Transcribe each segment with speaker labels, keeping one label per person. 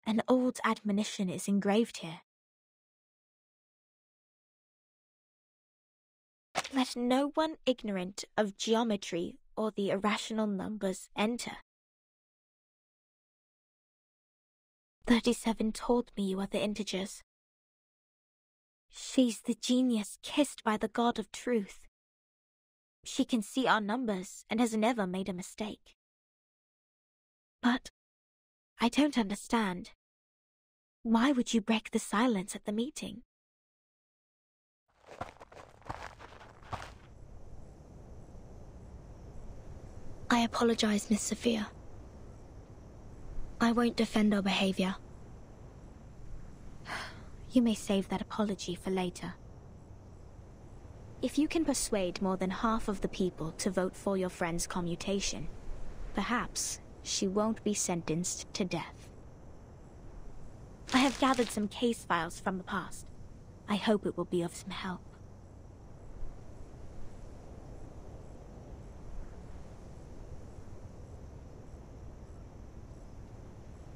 Speaker 1: An old admonition is engraved here. Let no one ignorant of geometry or the irrational numbers enter. 37 told me you are the integers. She's the genius kissed by the god of truth. She can see our numbers and has never made a mistake. But I don't understand. Why would you break the silence at the meeting?
Speaker 2: I apologize, Miss Sophia. I won't defend our behavior.
Speaker 1: You may save that apology for later. If you can persuade more than half of the people to vote for your friend's commutation, perhaps she won't be sentenced to death. I have gathered some case files from the past. I hope it will be of some help.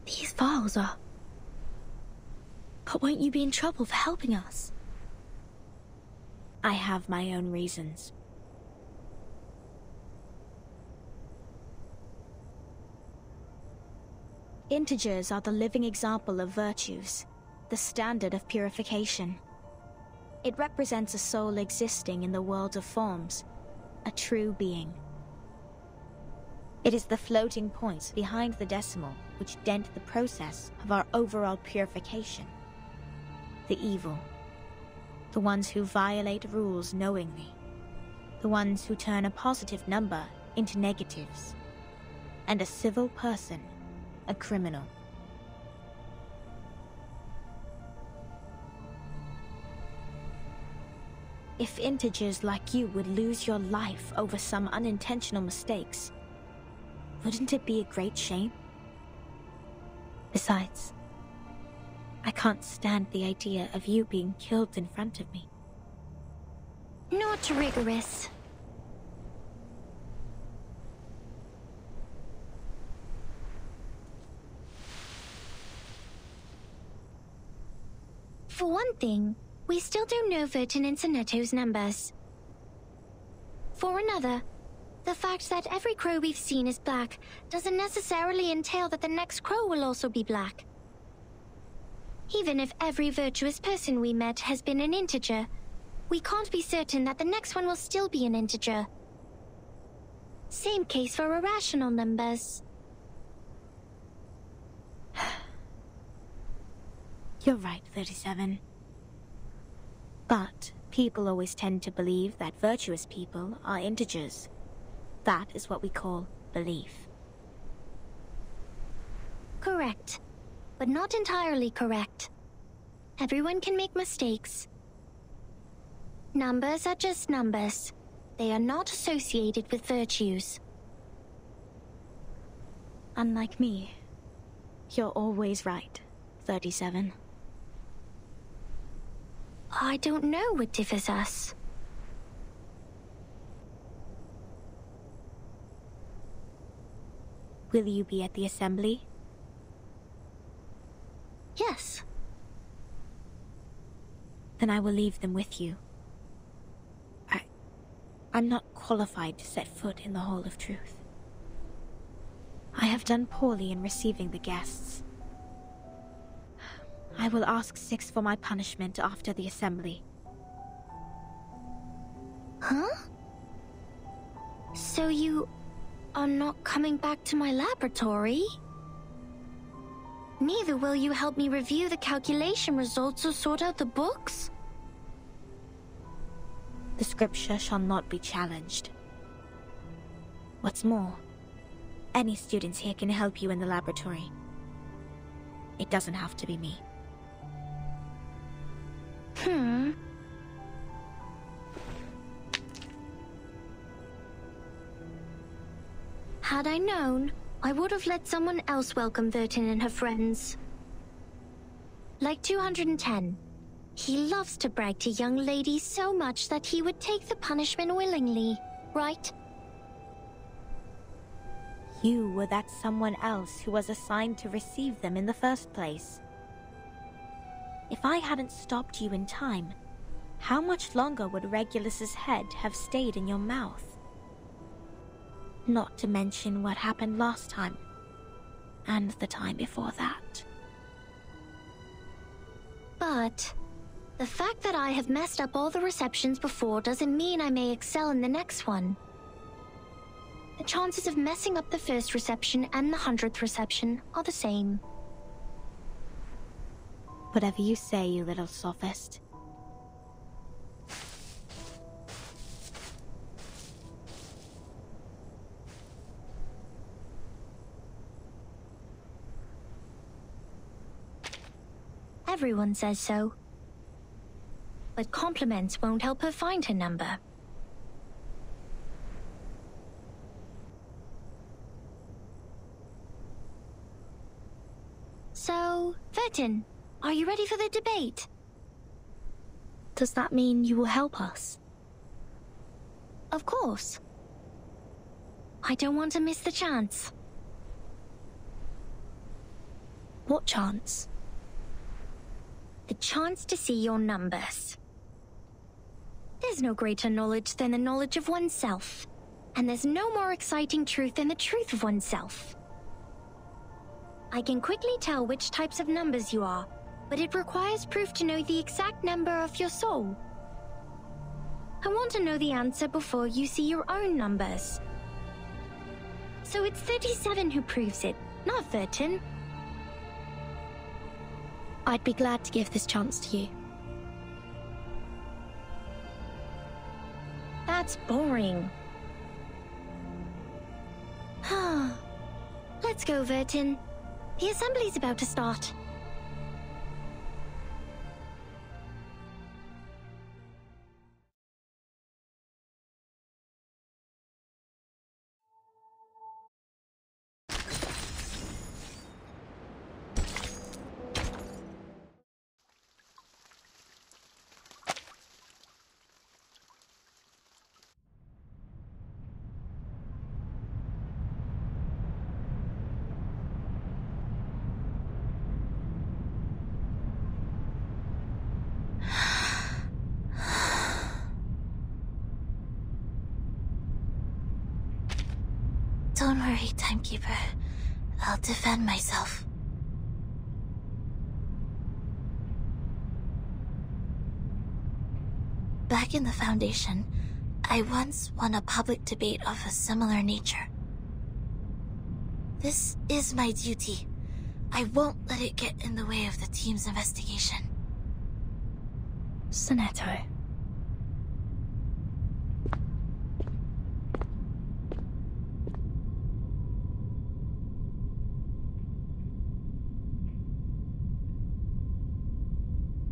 Speaker 2: These files are... But won't you be in trouble for helping us?
Speaker 1: I have my own reasons. Integers are the living example of virtues, the standard of purification. It represents a soul existing in the world of forms, a true being. It is the floating points behind the decimal which dent the process of our overall purification. The evil. The ones who violate rules knowingly. The ones who turn a positive number into negatives. And a civil person, a criminal. If integers like you would lose your life over some unintentional mistakes, wouldn't it be a great shame? Besides, I can't stand the idea of you being killed in front of me.
Speaker 2: Not rigorous. For one thing, we still don't know Vertin and Sonetto's numbers. For another, the fact that every crow we've seen is black doesn't necessarily entail that the next crow will also be black. Even if every virtuous person we met has been an integer, we can't be certain that the next one will still be an integer. Same case for irrational numbers.
Speaker 1: You're right, 37. But people always tend to believe that virtuous people are integers. That is what we call belief.
Speaker 2: Correct, but not entirely correct. Everyone can make mistakes. Numbers are just numbers. They are not associated with virtues.
Speaker 1: Unlike me, you're always right, 37.
Speaker 2: I don't know what differs us.
Speaker 1: Will you be at the assembly?
Speaker 2: Yes.
Speaker 1: Then I will leave them with you. I'm not qualified to set foot in the Hall of Truth. I have done poorly in receiving the guests. I will ask 6 for my punishment after the assembly.
Speaker 2: Huh? So you are not coming back to my laboratory? Neither will you help me review the calculation results or sort out the books?
Speaker 1: The scripture shall not be challenged. What's more, any students here can help you in the laboratory. It doesn't have to be me.
Speaker 2: Had I known, I would have let someone else welcome Vertin and her friends. Like 210. He loves to brag to young ladies so much that he would take the punishment willingly, right?
Speaker 1: You were that someone else who was assigned to receive them in the first place. If I hadn't stopped you in time, how much longer would Regulus's head have stayed in your mouth? Not to mention what happened last time, and the time before that.
Speaker 2: But the fact that I have messed up all the receptions before doesn't mean I may excel in the next one. The chances of messing up the first reception and the 100th reception are the same.
Speaker 1: Whatever you say, you little sophist.
Speaker 2: Everyone says so. But compliments won't help her find her number. So, Vertin, are you ready for the debate?
Speaker 1: Does that mean you will help us?
Speaker 2: Of course. I don't want to miss the chance.
Speaker 1: What chance?
Speaker 2: The chance to see your numbers. There's no greater knowledge than the knowledge of oneself. And there's no more exciting truth than the truth of oneself. I can quickly tell which types of numbers you are, but it requires proof to know the exact number of your soul. I want to know the answer before you see your own numbers. So it's 37 who proves it, not Vertin.
Speaker 1: I'd be glad to give this chance to you.
Speaker 2: That's boring. Let's go, Vertin. The assembly's about to start.
Speaker 3: Don't worry, Timekeeper. I'll defend myself. Back in the Foundation, I once won a public debate of a similar nature. This is my duty. I won't let it get in the way of the team's investigation.
Speaker 1: Sonetto.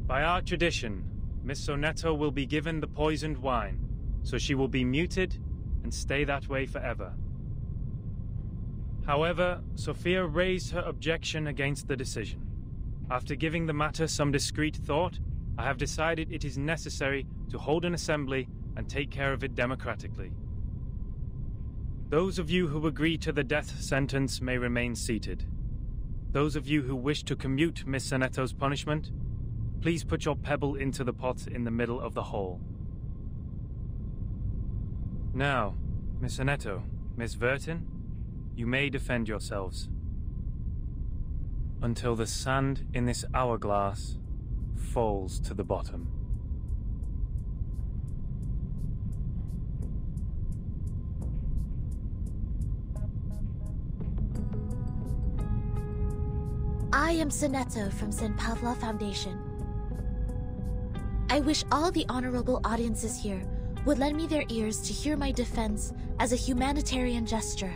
Speaker 4: By our tradition, Miss Sonetto will be given the poisoned wine, so she will be muted and stay that way forever. However, Sophia raised her objection against the decision. After giving the matter some discreet thought, I have decided it is necessary to hold an assembly and take care of it democratically. Those of you who agree to the death sentence may remain seated. Those of you who wish to commute Miss Sonetto's punishment, please put your pebble into the pot in the middle of the hall. Now, Miss Sonetto, Miss Vertin, you may defend yourselves. Until the sand in this hourglass falls to the bottom.
Speaker 3: I am Sonetto from St. Pavla Foundation. I wish all the honorable audiences here would lend me their ears to hear my defense as a humanitarian gesture.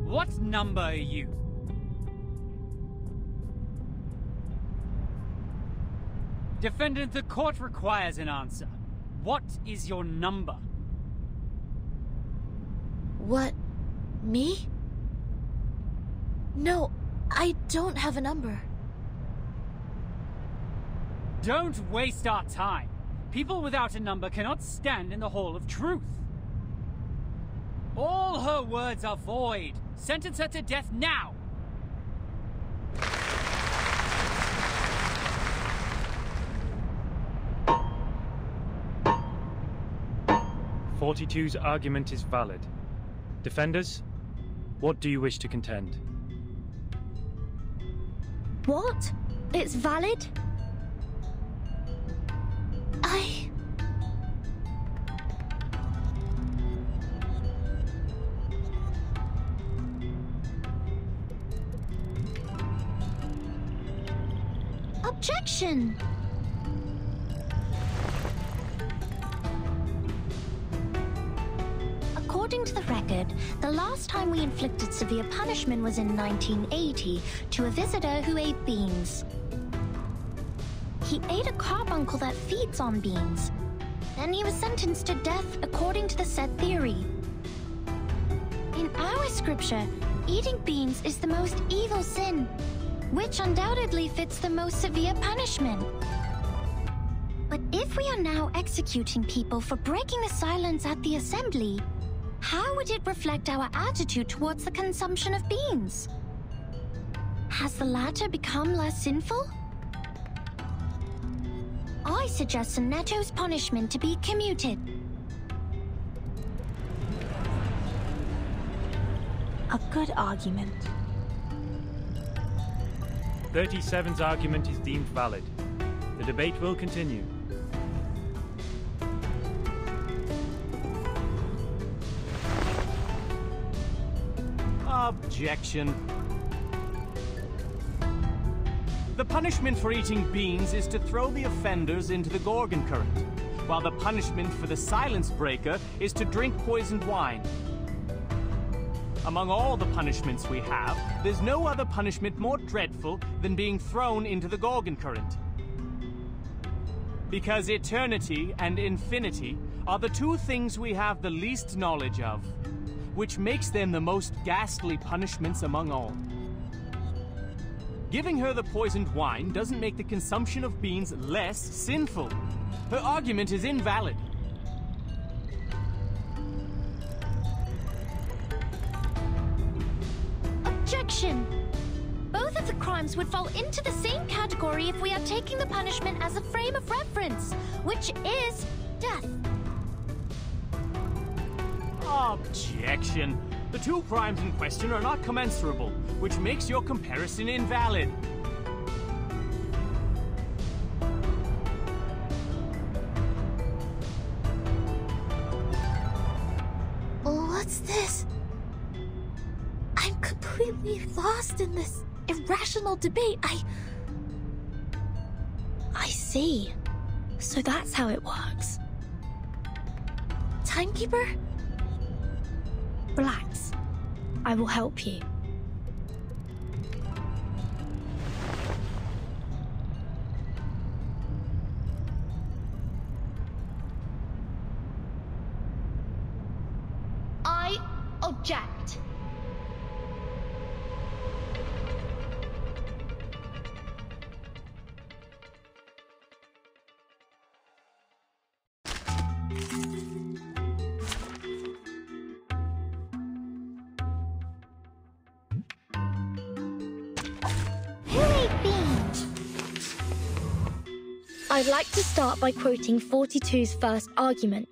Speaker 5: What number are you? Defendant, the court requires an answer. What is your number?
Speaker 3: What? Me? No, I don't have a number.
Speaker 5: Don't waste our time. People without a number cannot stand in the Hall of Truth. All her words are void. Sentence her to death now!
Speaker 4: '42's argument is valid. Defenders, what do you wish to contend?
Speaker 1: What? It's valid?
Speaker 2: Objection! According to the record, the last time we inflicted severe punishment was in 1980 to a visitor who ate beans. He ate a carbuncle that feeds on beans. Then he was sentenced to death according to the said theory. In our scripture, eating beans is the most evil sin, which undoubtedly fits the most severe punishment. But if we are now executing people for breaking the silence at the assembly, how would it reflect our attitude towards the consumption of beans? Has the latter become less sinful? I suggest Sonetto's punishment to be commuted.
Speaker 1: A good argument.
Speaker 4: 37's argument is deemed valid. The debate will continue.
Speaker 6: Objection. The punishment for eating beans is to throw the offenders into the Gorgon current, while the punishment for the silence breaker is to drink poisoned wine. Among all the punishments we have, there's no other punishment more dreadful than being thrown into the Gorgon current. Because eternity and infinity are the two things we have the least knowledge of, which makes them the most ghastly punishments among all. Giving her the poisoned wine doesn't make the consumption of beans less sinful. Her argument is invalid.
Speaker 2: Objection! Both of the crimes would fall into the same category if we are taking the punishment as a frame of reference, which is death.
Speaker 6: Objection. The two crimes in question are not commensurable, which makes your comparison invalid.
Speaker 3: What's this? I'm completely lost in this irrational debate.
Speaker 1: I see. So that's how it works.
Speaker 3: Timekeeper?
Speaker 1: Relax. I will help you.
Speaker 2: I object.
Speaker 1: I'd like to start by quoting 42's first argument.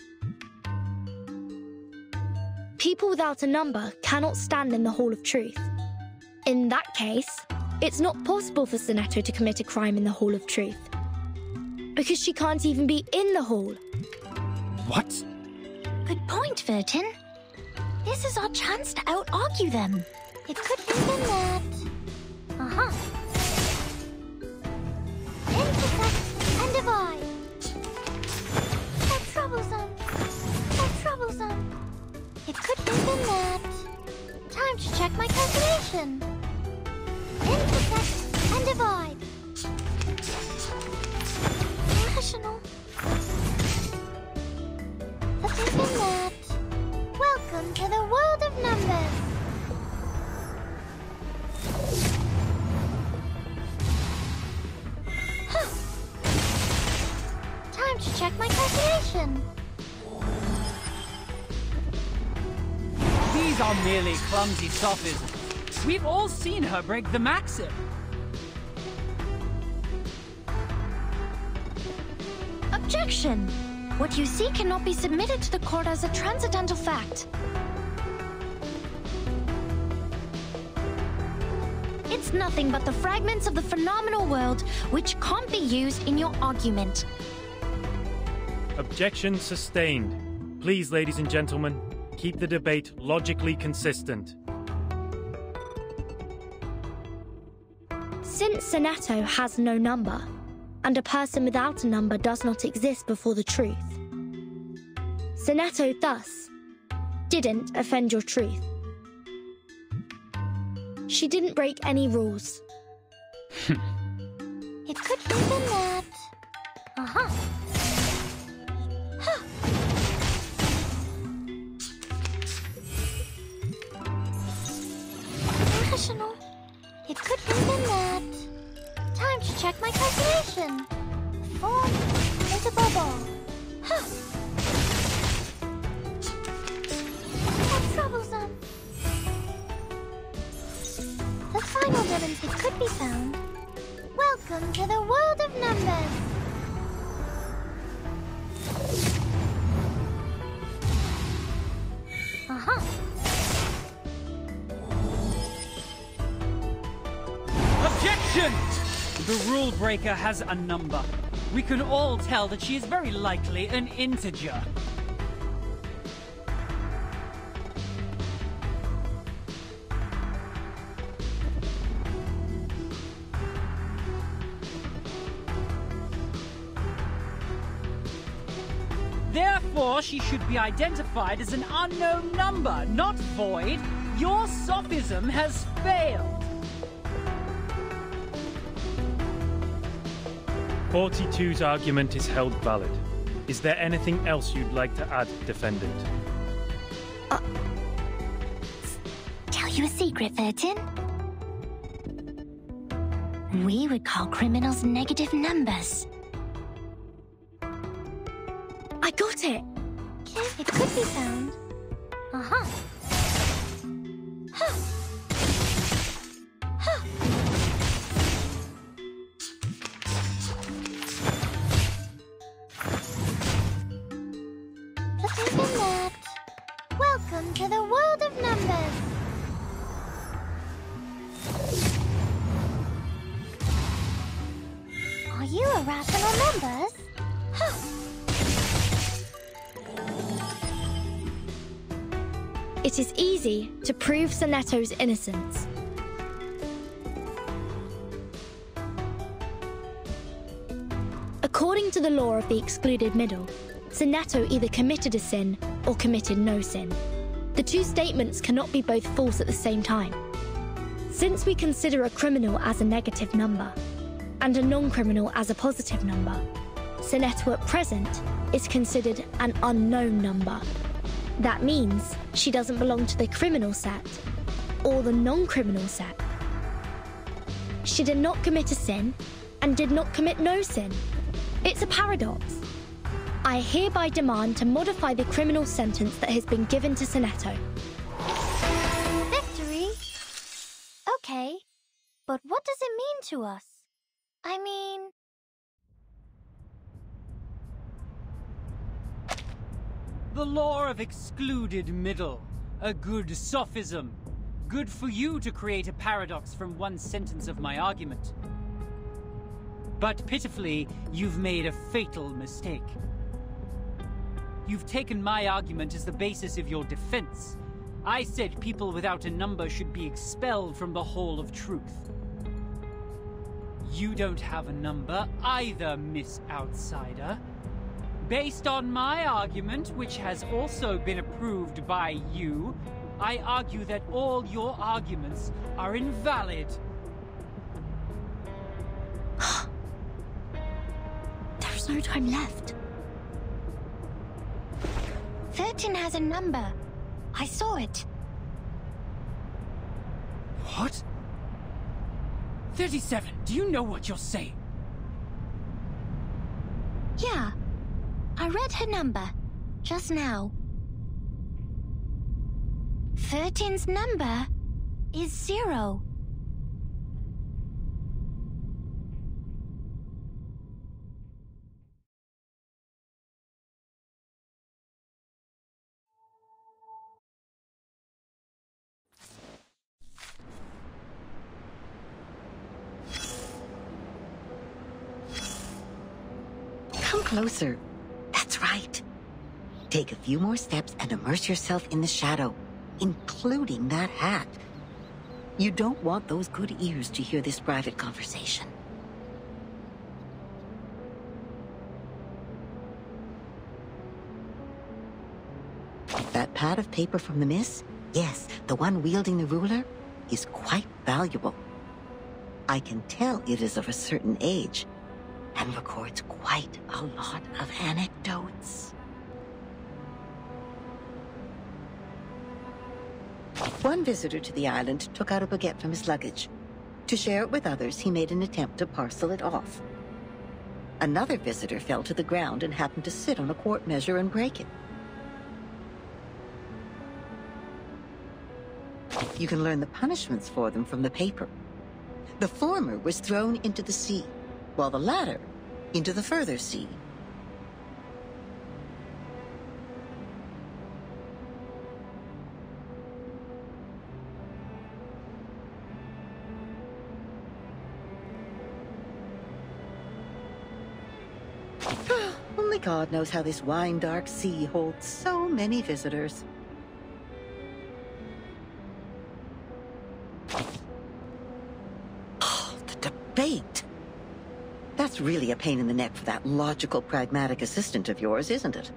Speaker 1: People without a number cannot stand in the Hall of Truth. In that case, it's not possible for Sonetto to commit a crime in the Hall of Truth, because she can't even be in the hall.
Speaker 6: What?
Speaker 2: Good point, Vertin. This is our chance to out-argue them. It could be that. Uh-huh. Intersect and divide. So troublesome. So troublesome. It could be that. Time to check my calculation. Intersect and divide. Rational. This is that. Welcome to the world of numbers. Huh. Time to check my calculation.
Speaker 5: These are merely clumsy sophisms. We've all seen her break the maxim.
Speaker 2: Objection! What you see cannot be submitted to the court as a transcendental fact. It's nothing but the fragments of the phenomenal world which can't be used in your argument.
Speaker 4: Objection sustained. Please, ladies and gentlemen, keep the debate logically consistent.
Speaker 7: Since Sonetto has no number, and a person without a number does not exist before the truth, Sonetto thus didn't offend your truth. She didn't break any rules.
Speaker 2: It could have been that. Uh-huh. Huh. Rational. It could have been that. Time to check my calculation. Form is a bubble. Huh. That's troublesome. The final dimension could be found. Welcome to the world of numbers. Uh-huh.
Speaker 5: Objection! The rule breaker has a number. We can all tell that she is very likely an integer. Therefore, she should be identified as an unknown number, not void. Your sophism has failed.
Speaker 4: 42's argument is held valid. Is there anything else you'd like to add, defendant?
Speaker 2: Tell you a secret, 13? We would call criminals negative numbers.
Speaker 7: I got it!
Speaker 2: It could be found. Uh-huh. Huh. Huh. Look at that. Welcome to the world of numbers. Are you irrational numbers? Huh.
Speaker 7: It is easy to prove Sonetto's innocence. According to the law of the excluded middle, Sonetto either committed a sin or committed no sin. The two statements cannot be both false at the same time. Since we consider a criminal as a negative number and a non-criminal as a positive number, Sonetto at present is considered an unknown number. That means she doesn't belong to the criminal set or the non-criminal set. She did not commit a sin and did not commit no sin. It's a paradox. I hereby demand to modify the criminal sentence that has been given to Sonetto.
Speaker 2: Victory? Okay, but what does it mean to us? I mean...
Speaker 5: The law of excluded middle. A good sophism. Good for you to create a paradox from one sentence of my argument. But pitifully, you've made a fatal mistake. You've taken my argument as the basis of your defense. I said people without a number should be expelled from the Hall of Truth. You don't have a number either, Miss Outsider. Based on my argument, which has also been approved by you, I argue that all your arguments are invalid.
Speaker 7: There's no time left.
Speaker 2: 13 has a number. I saw it.
Speaker 5: What? 37, do you know what you're saying?
Speaker 2: Yeah. I read her number. Just now. 13's number is 0.
Speaker 8: Come closer. That's right. Take a few more steps and immerse yourself in the shadow, including that hat. You don't want those good ears to hear this private conversation. That pad of paper from the miss, yes, the one wielding the ruler, is quite valuable. I can tell it is of a certain age, and records quite a lot of anecdotes. One visitor to the island took out a baguette from his luggage. To share it with others, he made an attempt to parcel it off. Another visitor fell to the ground and happened to sit on a quart measure and break it. You can learn the punishments for them from the paper. The former was thrown into the sea, while the latter into the further sea. Only God knows how this wine-dark sea holds so many visitors. Oh, the debate! That's really a pain in the neck for that logical, pragmatic assistant of yours, isn't it?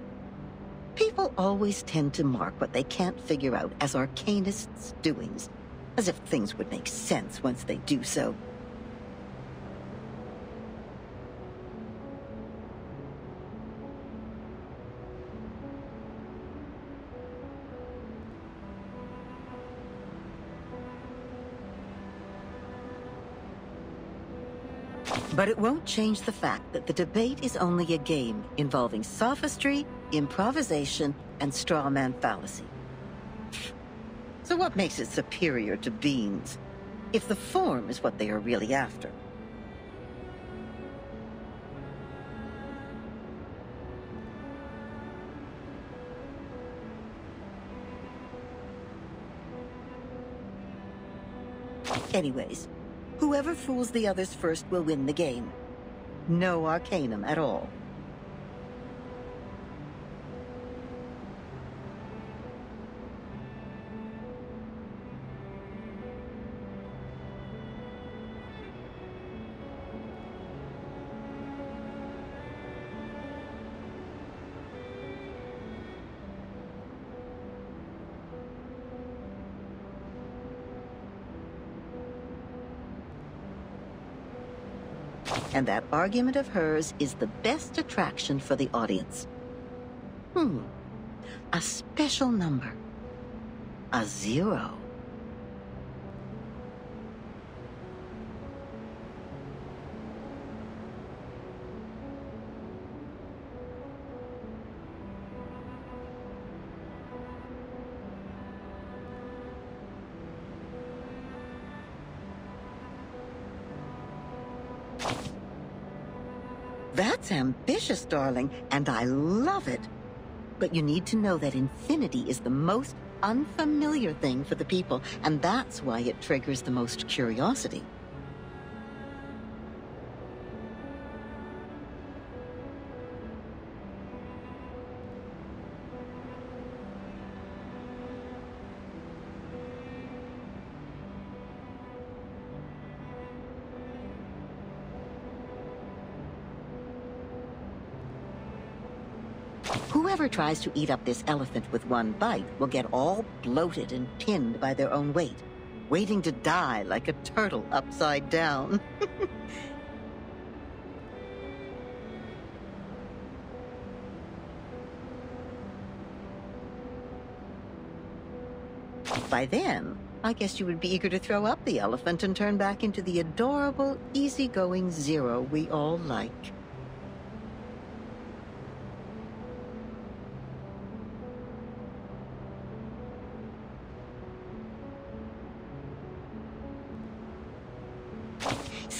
Speaker 8: People always tend to mark what they can't figure out as arcanists' doings, as if things would make sense once they do so. But it won't change the fact that the debate is only a game involving sophistry, improvisation, and straw man fallacy. So what makes it superior to beans, if the form is what they are really after? Anyways, whoever fools the others first will win the game. No arcanum at all. And that argument of hers is the best attraction for the audience. A special number. A 0. That's ambitious, darling, and I love it. But you need to know that infinity is the most unfamiliar thing for the people, and that's why it triggers the most curiosity. Whoever tries to eat up this elephant with one bite will get all bloated and pinned by their own weight, waiting to die like a turtle upside down. By then, I guess you would be eager to throw up the elephant and turn back into the adorable, easygoing 0 we all like.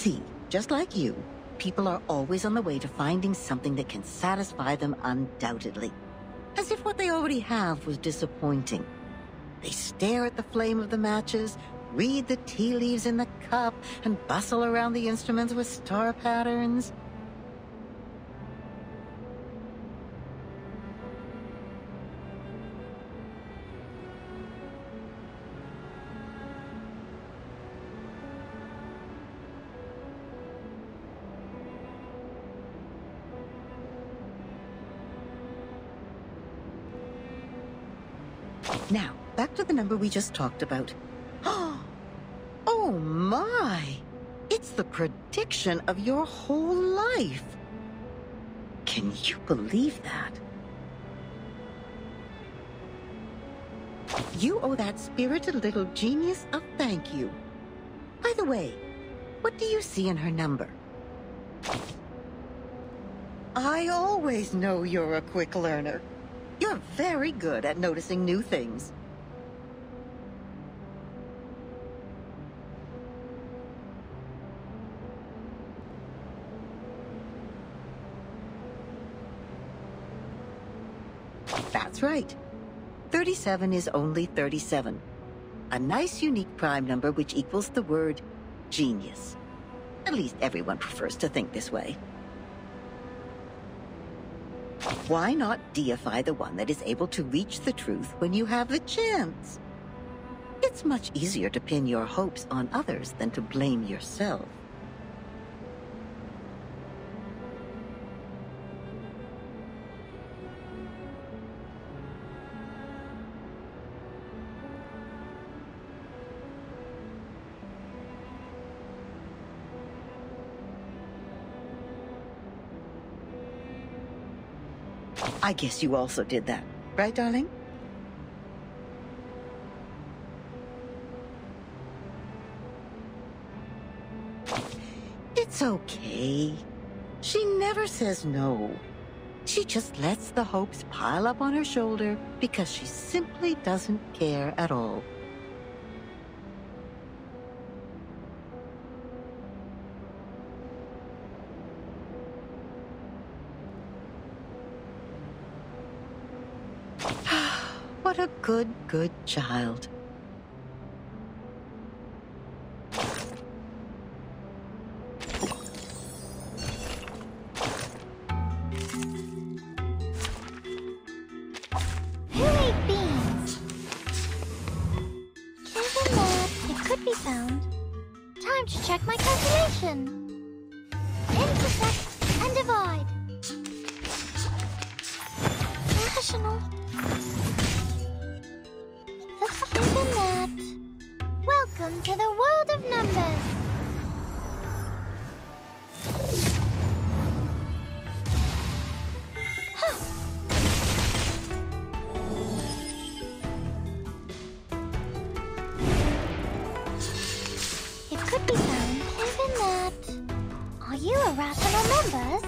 Speaker 8: See, just like you, people are always on the way to finding something that can satisfy them undoubtedly. As if what they already have was disappointing. They stare at the flame of the matches, read the tea leaves in the cup, and bustle around the instruments with star patterns. Now, back to the number we just talked about. Oh my! It's the prediction of your whole life! Can you believe that? You owe that spirited little genius a thank you. By the way, what do you see in her number? I always know you're a quick learner. You're very good at noticing new things. That's right. 37 is only 37. A nice unique prime number which equals the word genius. At least everyone prefers to think this way. Why not deify the one that is able to reach the truth when you have the chance? It's much easier to pin your hopes on others than to blame yourself. I guess you also did that, right, darling? It's okay. She never says no. She just lets the hopes pile up on her shoulder because she simply doesn't care at all. What a good child.
Speaker 2: Who ate beans? Given that it could be found, time to check my calculation. Intersect and divide. Rational. Given that, welcome to the world of numbers. It could be found given that. Are you irrational numbers?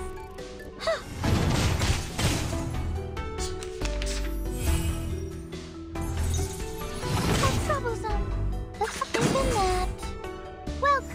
Speaker 2: Troublesome. Given that. Welcome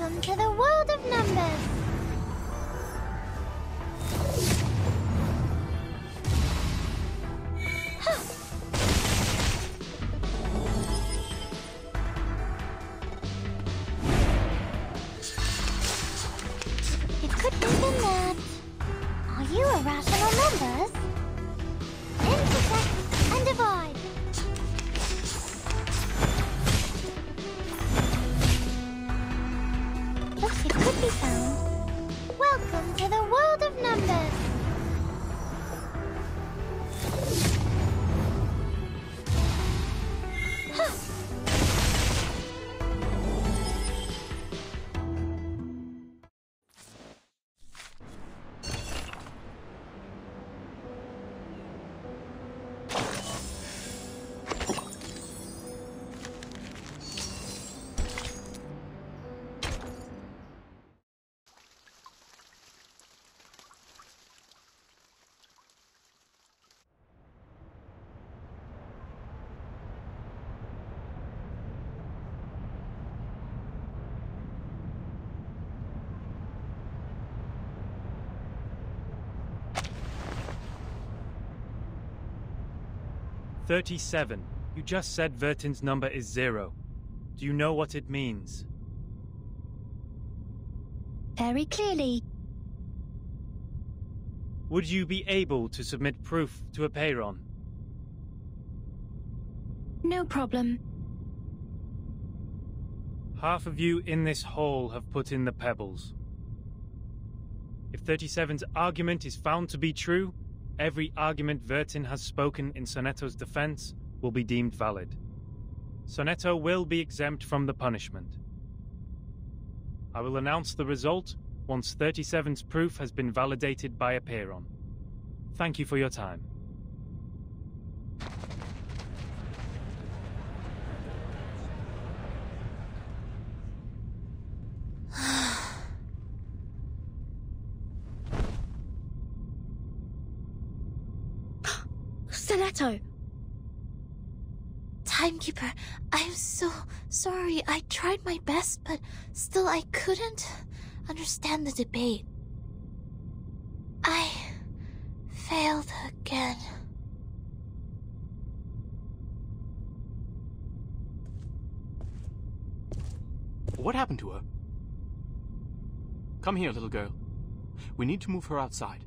Speaker 4: 37. You just said Vertin's number is 0. Do you know what it means?
Speaker 2: Very clearly.
Speaker 4: Would you be able to submit proof to a payron?
Speaker 2: No problem.
Speaker 4: Half of you in this hall have put in the pebbles. If 37's argument is found to be true, every argument Vertin has spoken in Sonetto's defense will be deemed valid. Sonetto will be exempt from the punishment. I will announce the result once 37's proof has been validated by a payron. Thank you for your time.
Speaker 7: Sonetto!
Speaker 3: Timekeeper, I'm so sorry. I tried my best, but still I couldn't understand the debate. I failed again.
Speaker 6: What happened to her? Come here, little girl. We need to move her outside.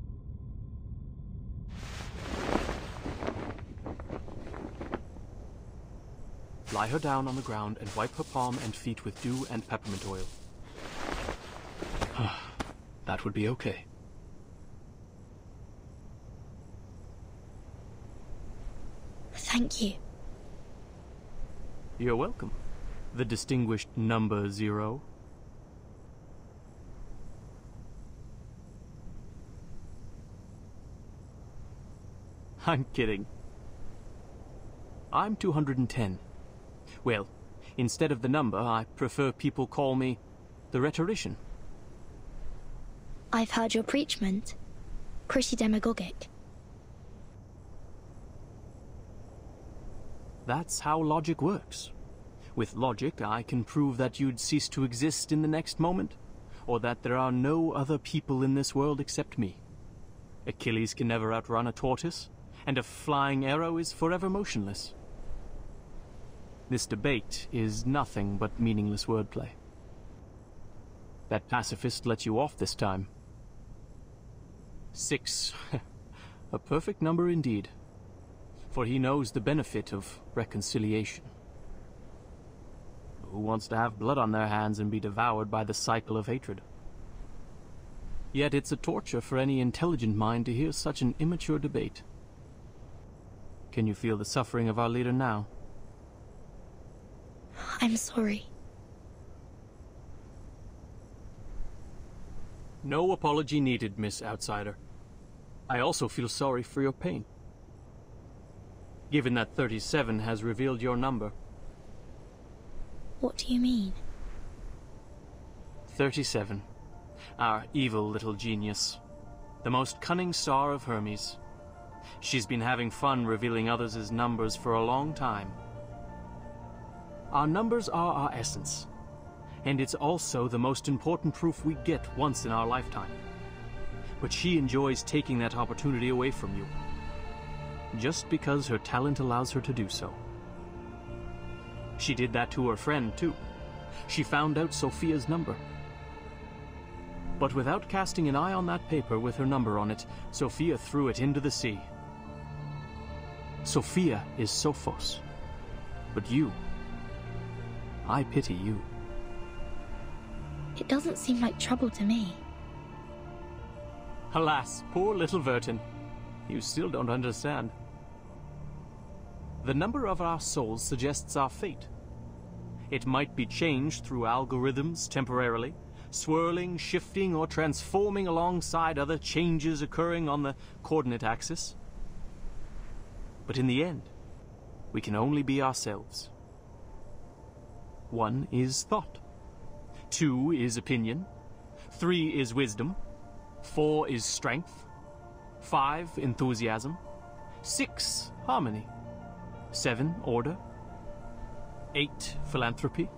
Speaker 6: Lie her down on the ground and wipe her palm and feet with dew and peppermint oil. That would be okay.
Speaker 7: Thank you.
Speaker 6: You're welcome, the distinguished number 0. I'm kidding. I'm 210. Well, instead of the number, I prefer people call me the rhetorician.
Speaker 7: I've heard your preachment. Pretty demagogic.
Speaker 6: That's how logic works. With logic, I can prove that you'd cease to exist in the next moment, or that there are no other people in this world except me. Achilles can never outrun a tortoise, and a flying arrow is forever motionless. This debate is nothing but meaningless wordplay. That pacifist let you off this time. 6. A perfect number indeed. For he knows the benefit of reconciliation. Who wants to have blood on their hands and be devoured by the cycle of hatred? Yet it's a torture for any intelligent mind to hear such an immature debate. Can you feel the suffering of our leader now?
Speaker 7: I'm sorry.
Speaker 6: No apology needed, Miss Outsider. I also feel sorry for your pain. Given that 37 has revealed your number.
Speaker 7: What do you mean?
Speaker 6: 37. Our evil little genius. The most cunning star of Hermes. She's been having fun revealing others' numbers for a long time. Our numbers are our essence. And it's also the most important proof we get once in our lifetime. But she enjoys taking that opportunity away from you. Just because her talent allows her to do so. She did that to her friend, too. She found out Sophia's number. But without casting an eye on that paper with her number on it, Sophia threw it into the sea. Sophia is Sophos. But you... I pity you.
Speaker 7: It doesn't seem like trouble to me.
Speaker 6: Alas, poor little Vertin. You still don't understand. The number of our souls suggests our fate. It might be changed through algorithms temporarily, swirling, shifting, or transforming alongside other changes occurring on the coordinate axis. But in the end, we can only be ourselves. 1 is thought. 2 is opinion. 3 is wisdom. 4 is strength. 5, enthusiasm. 6, harmony. 7, order. 8, philanthropy.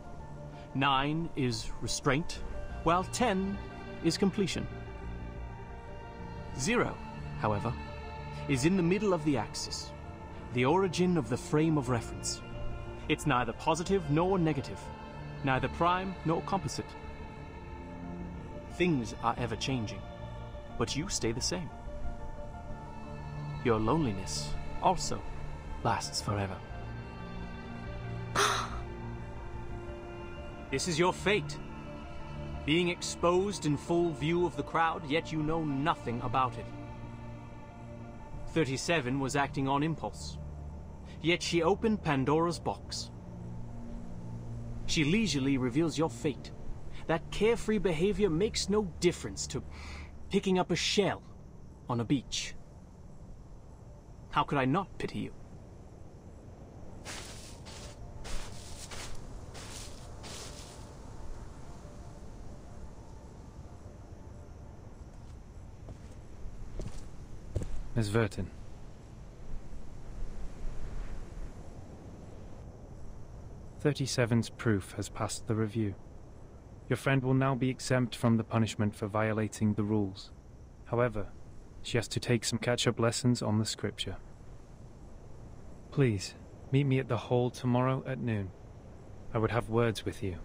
Speaker 6: 9 is restraint, while 10 is completion. 0, however, is in the middle of the axis. The origin of the frame of reference. It's neither positive nor negative, neither prime nor composite. Things are ever changing, but you stay the same. Your loneliness also lasts forever. This is your fate. Being exposed in full view of the crowd, yet you know nothing about it. 37 was acting on impulse, yet she opened Pandora's box. She leisurely reveals your fate. That carefree behavior makes no difference to picking up a shell on a beach. How could I not pity you?
Speaker 4: Miss Vertin. "37's proof has passed the review. Your friend will now be exempt from the punishment for violating the rules. However, she has to take some catch-up lessons on the scripture. Please, meet me at the hall tomorrow at noon. I would have words with you."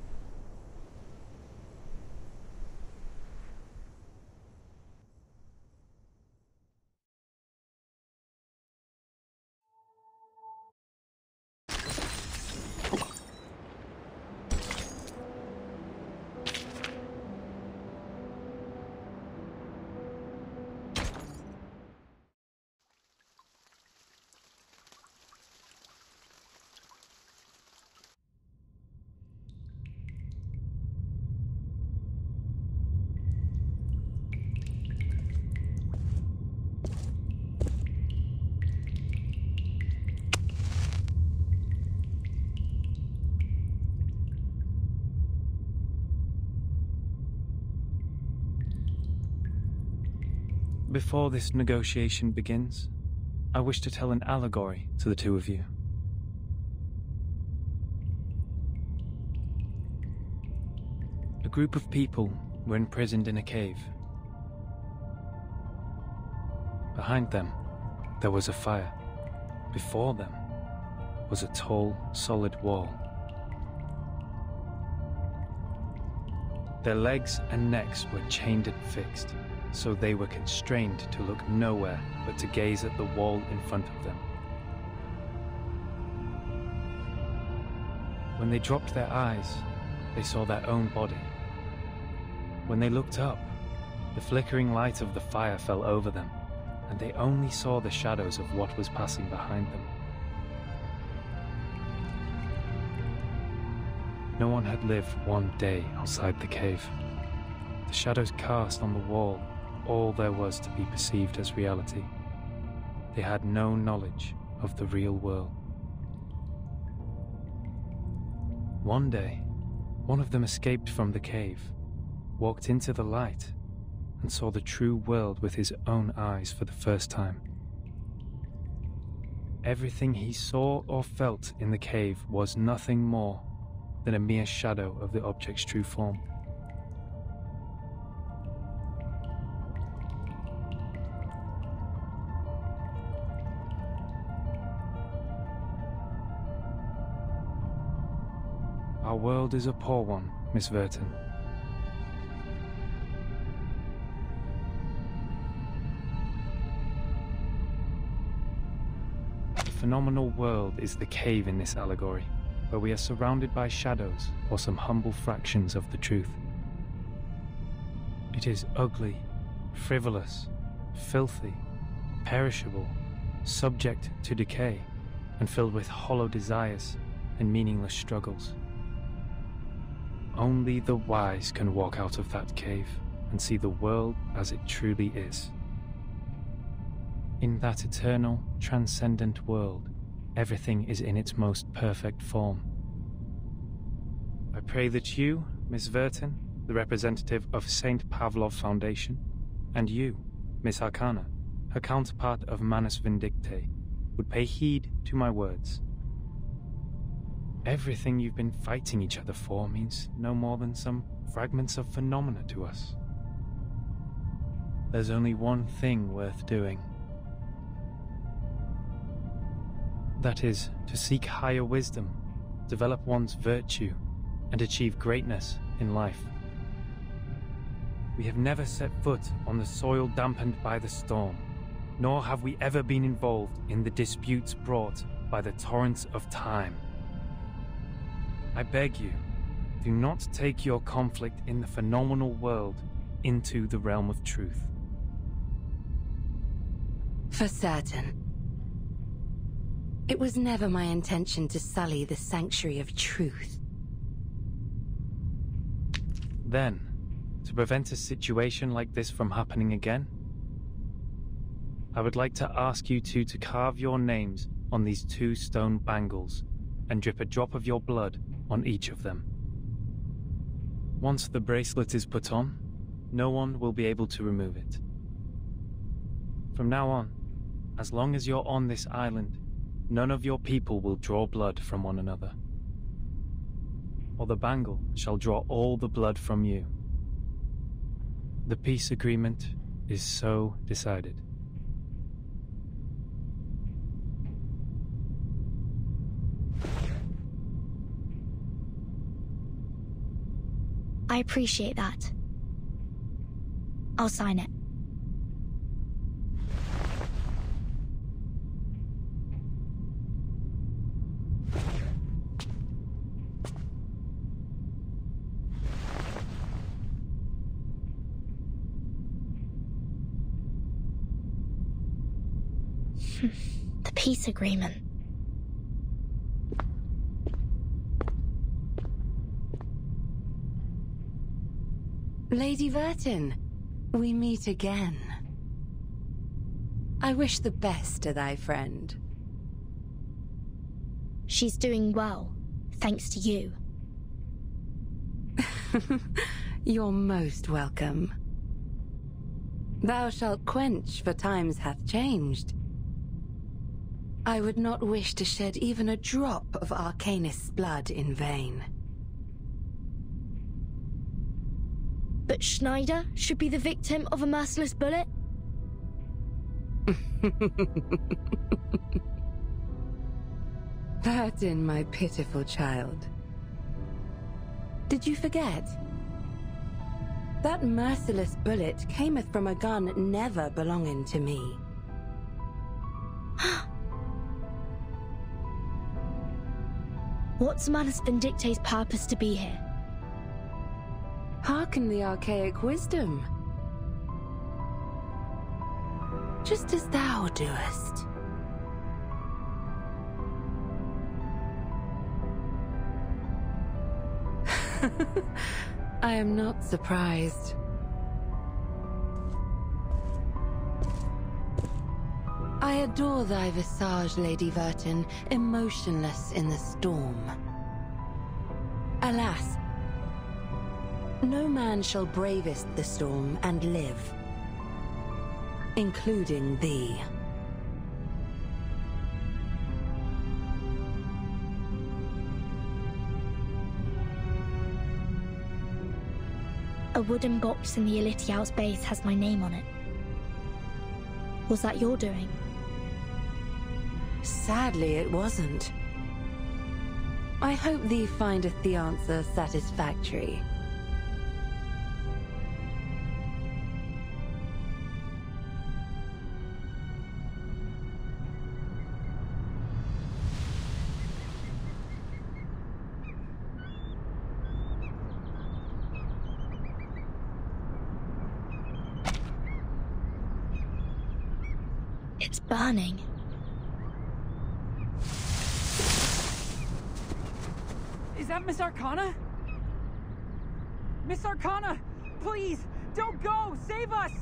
Speaker 4: Before this negotiation begins, I wish to tell an allegory to the two of you. A group of people were imprisoned in a cave. Behind them, there was a fire. Before them was a tall, solid wall. Their legs and necks were chained and fixed, so they were constrained to look nowhere but to gaze at the wall in front of them. When they dropped their eyes, they saw their own body. When they looked up, the flickering light of the fire fell over them, and they only saw the shadows of what was passing behind them. No one had lived one day outside the cave. The shadows cast on the wall all there was to be perceived as reality. They had no knowledge of the real world. One day, one of them escaped from the cave, walked into the light, and saw the true world with his own eyes for the first time. Everything he saw or felt in the cave was nothing more than a mere shadow of the object's true form. Our world is a poor one, Miss Vertin. The phenomenal world is the cave in this allegory, where we are surrounded by shadows or some humble fractions of the truth. It is ugly, frivolous, filthy, perishable, subject to decay, and filled with hollow desires and meaningless struggles. Only the wise can walk out of that cave and see the world as it truly is. In that eternal, transcendent world, everything is in its most perfect form. I pray that you, Miss Vertin, the representative of St. Pavlov Foundation, and you, Miss Arcana, her counterpart of Manus Vindicte, would pay heed to my words. Everything you've been fighting each other for means no more than some fragments of phenomena to us. There's only one thing worth doing. That is, to seek higher wisdom, develop one's virtue, and achieve greatness in life. We have never set foot on the soil dampened by the storm, nor have we ever been involved in the disputes brought by the torrents of time. I beg you, do not take your conflict in the phenomenal world into the realm of truth.
Speaker 9: For certain. It was never my intention to sully the sanctuary of truth.
Speaker 4: Then, to prevent a situation like this from happening again, I would like to ask you two to carve your names on these 2 stone bangles and drip a drop of your blood on each of them. Once the bracelet is put on, no one will be able to remove it. From now on, as long as you're on this island, none of your people will draw blood from one another, or the bangle shall draw all the blood from you. The peace agreement is so decided.
Speaker 7: I appreciate that. I'll sign it. The peace agreement.
Speaker 9: Lady Vertin, we meet again. I wish the best to thy friend.
Speaker 7: She's doing well, thanks to you.
Speaker 9: You're most welcome. Thou shalt quench, for times hath changed. I would not wish to shed even a drop of Arcanist's blood in vain.
Speaker 7: But Schneider should be the victim of a merciless bullet?
Speaker 9: Vertin, my pitiful child. Did you forget? That merciless bullet cameth from a gun never belonging to me.
Speaker 7: What's Manus Vindicte's purpose to be here?
Speaker 9: Hearken the archaic wisdom. Just as thou doest. I am not surprised. I adore thy visage, Lady Vertin, emotionless in the storm. Alas, no man shall bravest the storm and live, including thee.
Speaker 7: A wooden box in the Elitiaus base has my name on it. Was that your doing?
Speaker 9: Sadly, it wasn't. I hope thee findeth the answer satisfactory.
Speaker 7: It's burning.
Speaker 5: Is that Miss Arcana? Miss Arcana, please, don't go! Save us!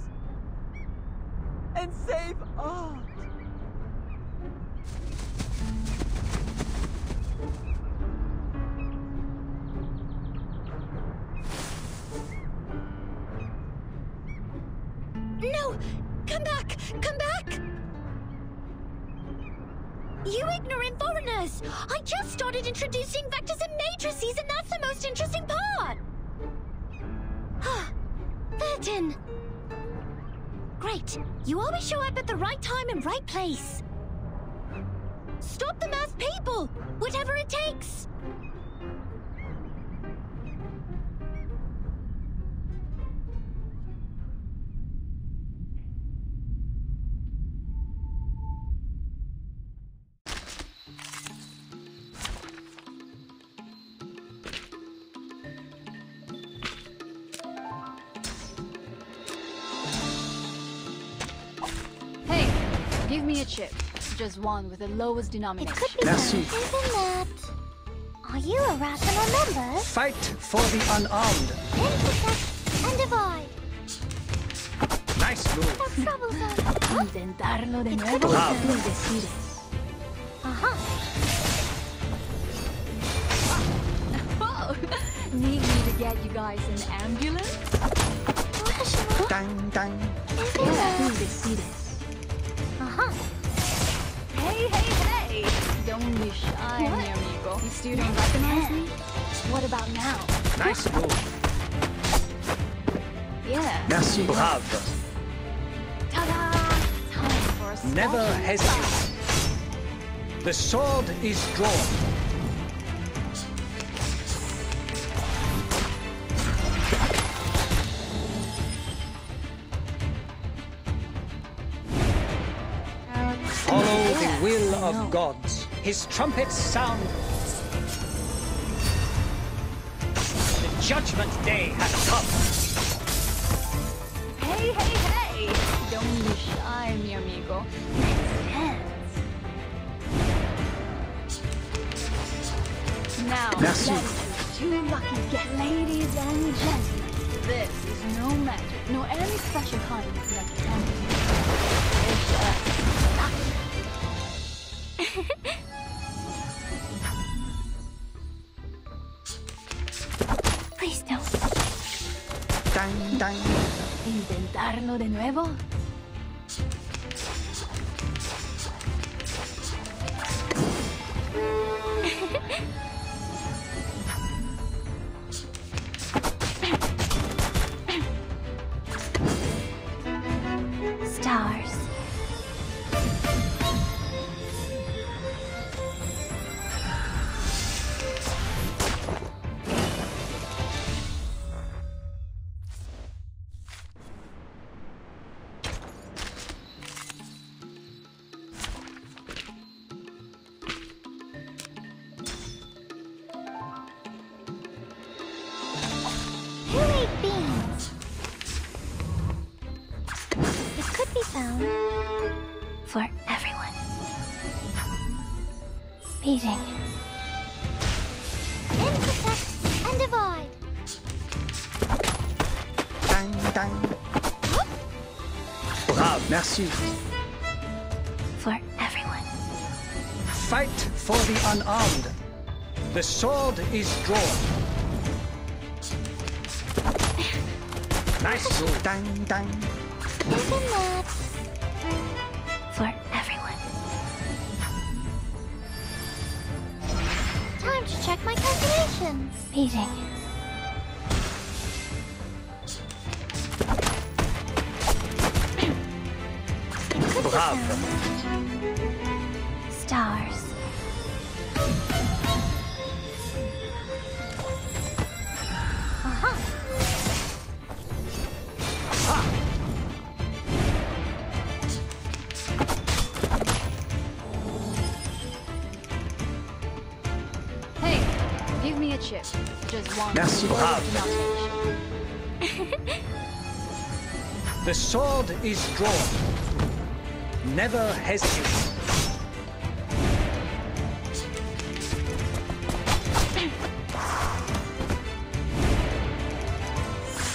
Speaker 5: And save us!
Speaker 2: No! Come back! Come back! You ignorant foreigners! I just started introducing vectors and matrices, and that's the most interesting part! Vertin! Great. You always show up at the right time and right place. Stop the masked people! Whatever it takes!
Speaker 10: Hey, give me a chip. Just one with the lowest denominator.
Speaker 2: It could be
Speaker 11: Merci.
Speaker 2: Isn't that... Are you a rational member?
Speaker 11: Fight for the unarmed.
Speaker 2: Intersect and divide.
Speaker 11: Nice move.
Speaker 2: No trouble, though.
Speaker 10: Intentarlo de
Speaker 2: It
Speaker 10: nuevo.
Speaker 2: could be
Speaker 11: Bravo.
Speaker 10: Tú decides.
Speaker 2: Uh-huh.
Speaker 10: Oh, need me to get you guys an ambulance?
Speaker 2: Rational?
Speaker 11: Dang, dang.
Speaker 2: Isn't
Speaker 10: Tú
Speaker 2: that...
Speaker 10: decides.
Speaker 2: Uh-huh.
Speaker 10: Hey, hey, hey! Don't be shy, mi amigo. You still don't recognize me? What about now?
Speaker 11: Nice move.
Speaker 10: Yeah.
Speaker 11: Merci. Bravo.
Speaker 10: Ta-da! Time for a
Speaker 11: Never
Speaker 10: special
Speaker 11: hesitate. The sword is drawn. Follow the will of gods. His trumpets sound. The judgment day has come.
Speaker 10: Hey, hey, hey! Don't be shy, mi amigo. Let's dance. Now,
Speaker 11: Merci.
Speaker 10: let's do two lucky guests. Ladies and gentlemen, this is no magic, nor any special kind of lucky candy. It's just luck.
Speaker 2: Please don't.
Speaker 11: Dang, dang.
Speaker 10: Intentarlo de nuevo.
Speaker 2: Stars. Who ate beans? It could be found for everyone. Beating. Intersect and divide.
Speaker 11: Dang, dang. Bravo. Merci.
Speaker 2: For everyone.
Speaker 11: Fight for the unarmed. The sword is drawn. Nice move. Dang, dang.
Speaker 2: Isn't that for everyone? Time to check my calculations. Beating. It could be
Speaker 11: Bravo.
Speaker 2: found. Stars. Uh-huh.
Speaker 10: Hey, give me a chip. Just one.
Speaker 11: Merci.
Speaker 10: with the lowest
Speaker 11: Bravo.
Speaker 10: denomination.
Speaker 11: The sword is drawn. Never hesitate.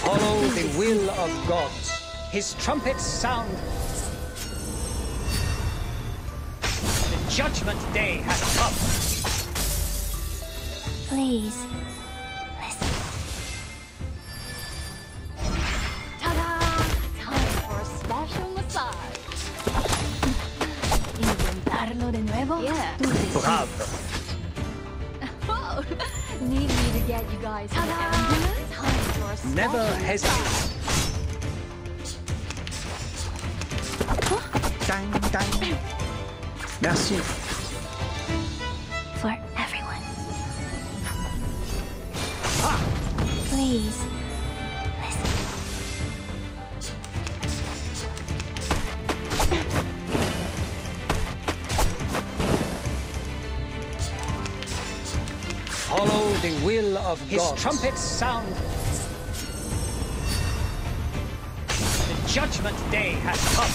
Speaker 11: Follow the will of gods. His trumpets sound. The judgment day has come.
Speaker 2: Please, listen.
Speaker 10: Ta-da! Time for a special massage. Intentarlo de nuevo? Yeah. Tú decides.
Speaker 11: Bravo.
Speaker 10: Oh, need me to get you guys an ambulance? Time for a special
Speaker 11: Never hesitate. Dang, dang. Merci.
Speaker 2: for everyone. Please, listen.
Speaker 11: Follow the will of
Speaker 5: His
Speaker 11: God.
Speaker 5: trumpets sound. The judgment day has come.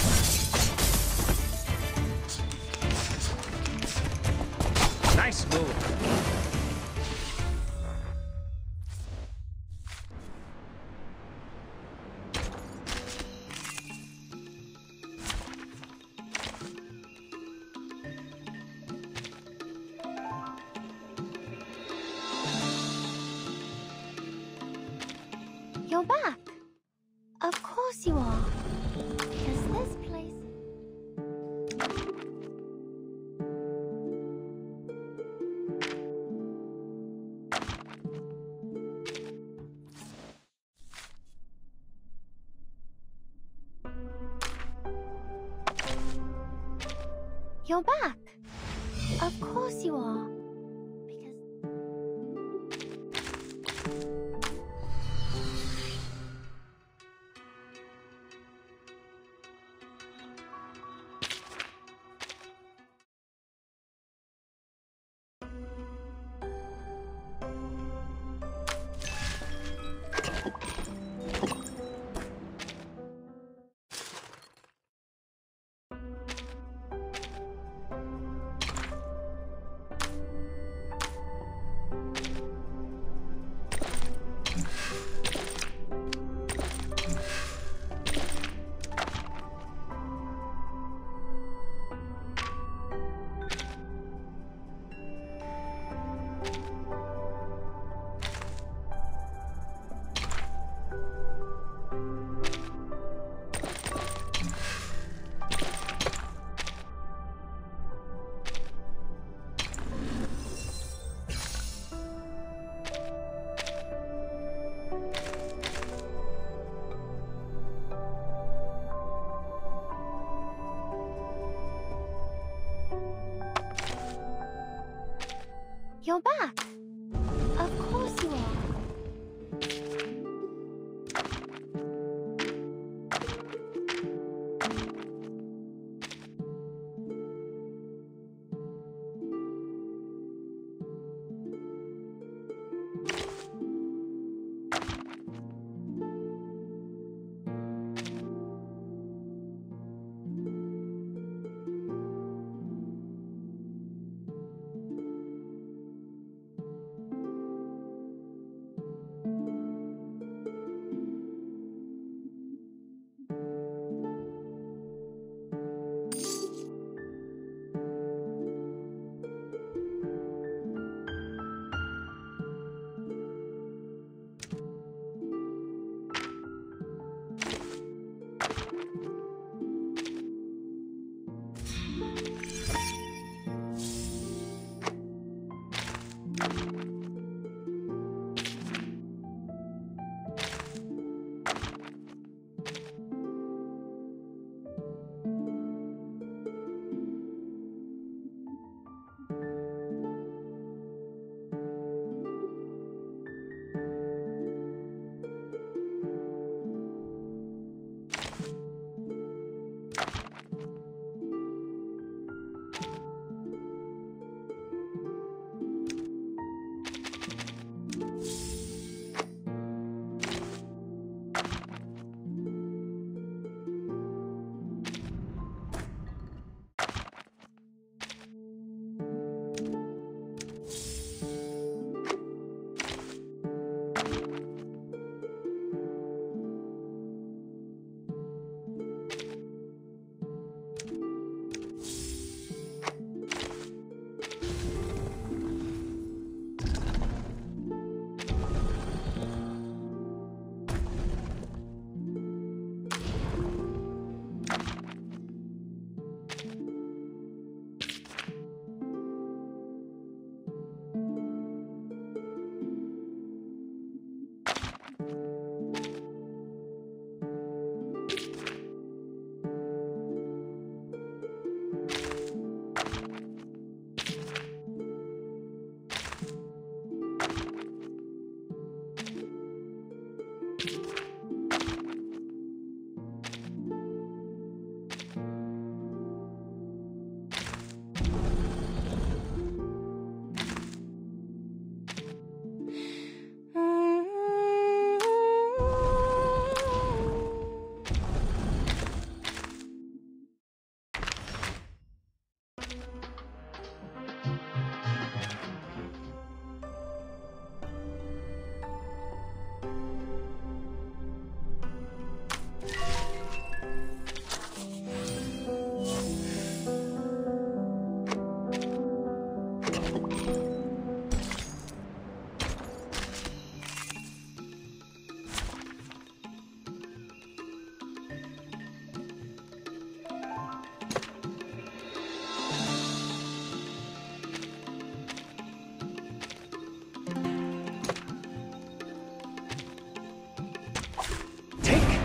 Speaker 5: Nice move.
Speaker 2: You're back. Of course you are. Because this place... You're back. Of course you are. Because... You're back. Of course you are.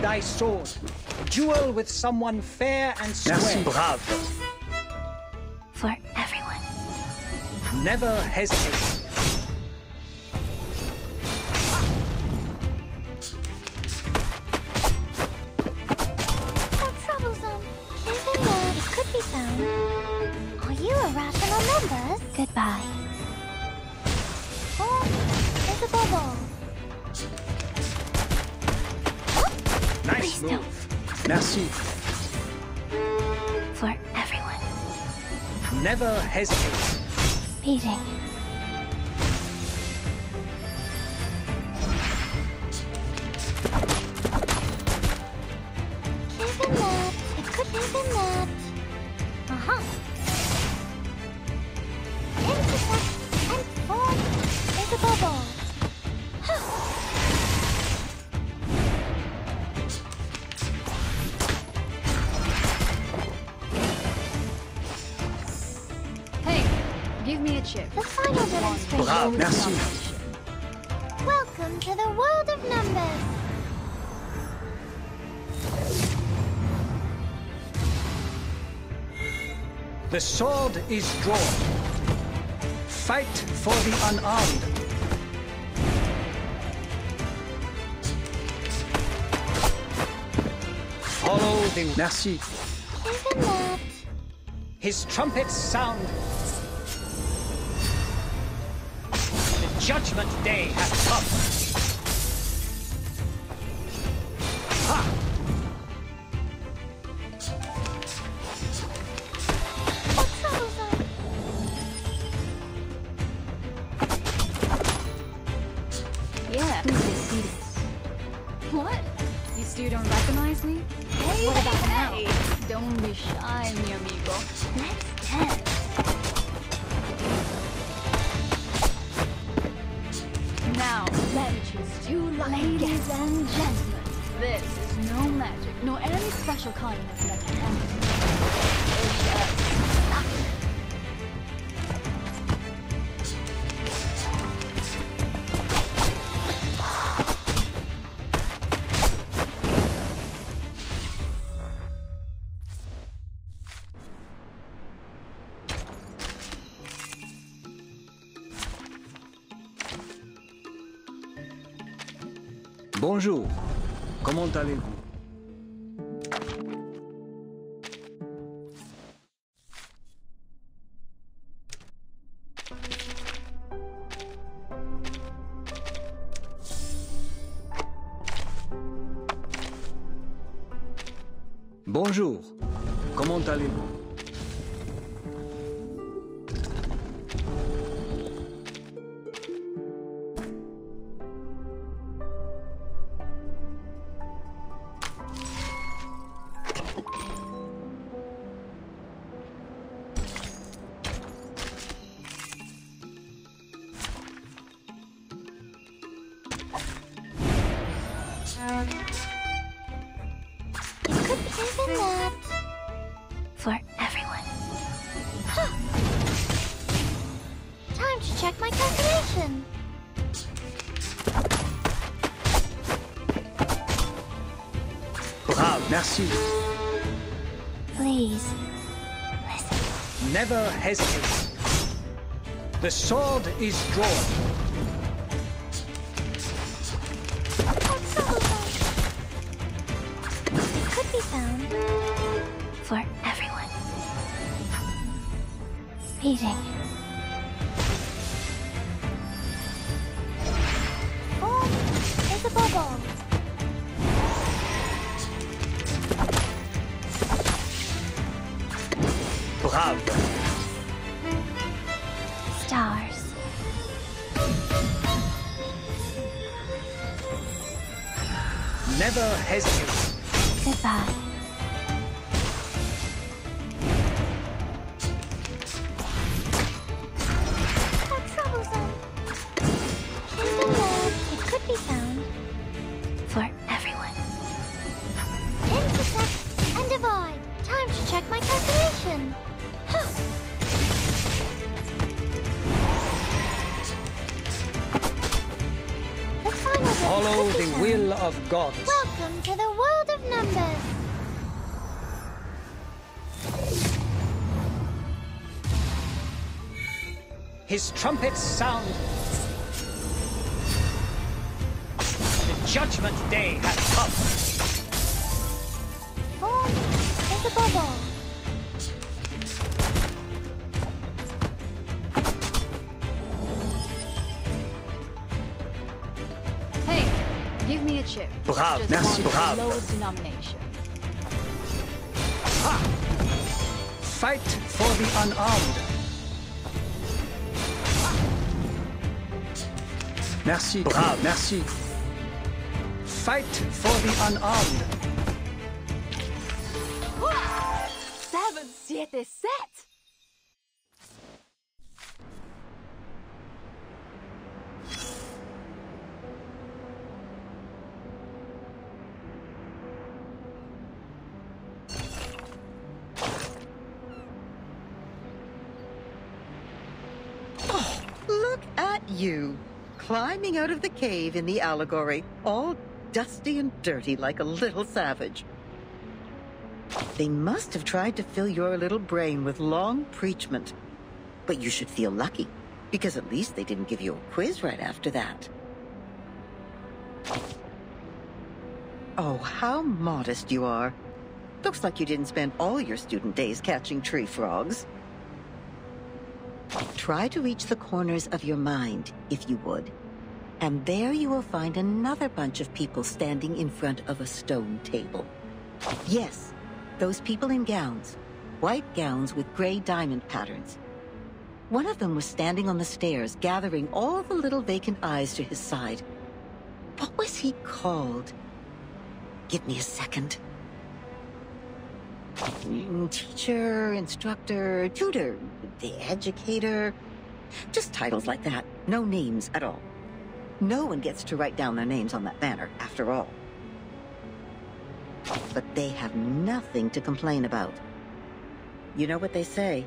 Speaker 11: thy sword. Duel with someone fair and square.
Speaker 12: Merci, brave.
Speaker 2: For everyone.
Speaker 11: Never hesitate.
Speaker 2: How troublesome. Isn't that it could be found? Are you irrational numbers? Goodbye. Oh, there's a bubble.
Speaker 11: Nice
Speaker 2: Please
Speaker 11: move.
Speaker 12: Merci.
Speaker 2: For everyone.
Speaker 11: Never hesitate.
Speaker 2: Meeting. Isn't that? It could be that. Uh-huh. Intersect and form is a bubble.
Speaker 10: Hey, give me a chip.
Speaker 2: The final demonstration.
Speaker 12: Brave, merci.
Speaker 2: Welcome to the world of numbers.
Speaker 11: The sword is drawn. Fight for the unarmed. Follow the...
Speaker 12: Merci.
Speaker 2: Isn't that?
Speaker 11: His trumpets sound. The judgment day has come. Ha!
Speaker 2: How troublesome.
Speaker 10: Yeah, who's this Cetus? What? You still don't recognize me? Hey, what about now? Don't be shy, mi amigo. Let's dance. Now, let me choose two lucky guests. Ladies and gentlemen, this is no magic, nor any special kind of mechanism. It's just luck.
Speaker 12: Bonjour. Comment allez-vous? Bonjour. Comment allez-vous?
Speaker 2: Isn't that? For everyone. Huh. Time to check my calculation.
Speaker 12: Brave, merci.
Speaker 2: Please, listen.
Speaker 11: Never hesitate. The sword is drawn.
Speaker 2: It could be found for everyone. Meeting. Oh, there's a bubble.
Speaker 12: Brave.
Speaker 2: Stars.
Speaker 11: Never hesitate.
Speaker 2: Goodbye. How troublesome. Isn't that? It could be found for everyone. Intersect and divide. Time to check my calculation. Huh. The final
Speaker 11: Follow
Speaker 2: could be
Speaker 11: the
Speaker 2: found.
Speaker 11: will of God.
Speaker 2: Welcome to the world numbers.
Speaker 11: His trumpets sound. The judgment day has come.
Speaker 2: Oh, there's a bubble.
Speaker 10: Hey, give me a chip.
Speaker 12: Bravo,
Speaker 10: Just
Speaker 12: merci,
Speaker 10: want
Speaker 12: bravo.
Speaker 10: the lowest denomination.
Speaker 11: Ha! Fight for the unarmed.
Speaker 12: Merci, bravo, merci.
Speaker 11: Fight for the unarmed.
Speaker 10: 7-7 set!
Speaker 8: Look at you, climbing out of the cave in the allegory, all dusty and dirty like a little savage. They must have tried to fill your little brain with long preachment. But you should feel lucky, because at least they didn't give you a quiz right after that. Oh, how modest you are. Looks like you didn't spend all your student days catching tree frogs. Try to reach the corners of your mind, if you would. And there you will find another bunch of people standing in front of a stone table. Yes, those people in gowns. White gowns with gray diamond patterns. One of them was standing on the stairs, gathering all the little vacant eyes to his side. What was he called? Give me a second. Teacher, instructor, tutor, the educator. Just titles like that. No names at all. No one gets to write down their names on that banner, after all. But they have nothing to complain about. You know what they say?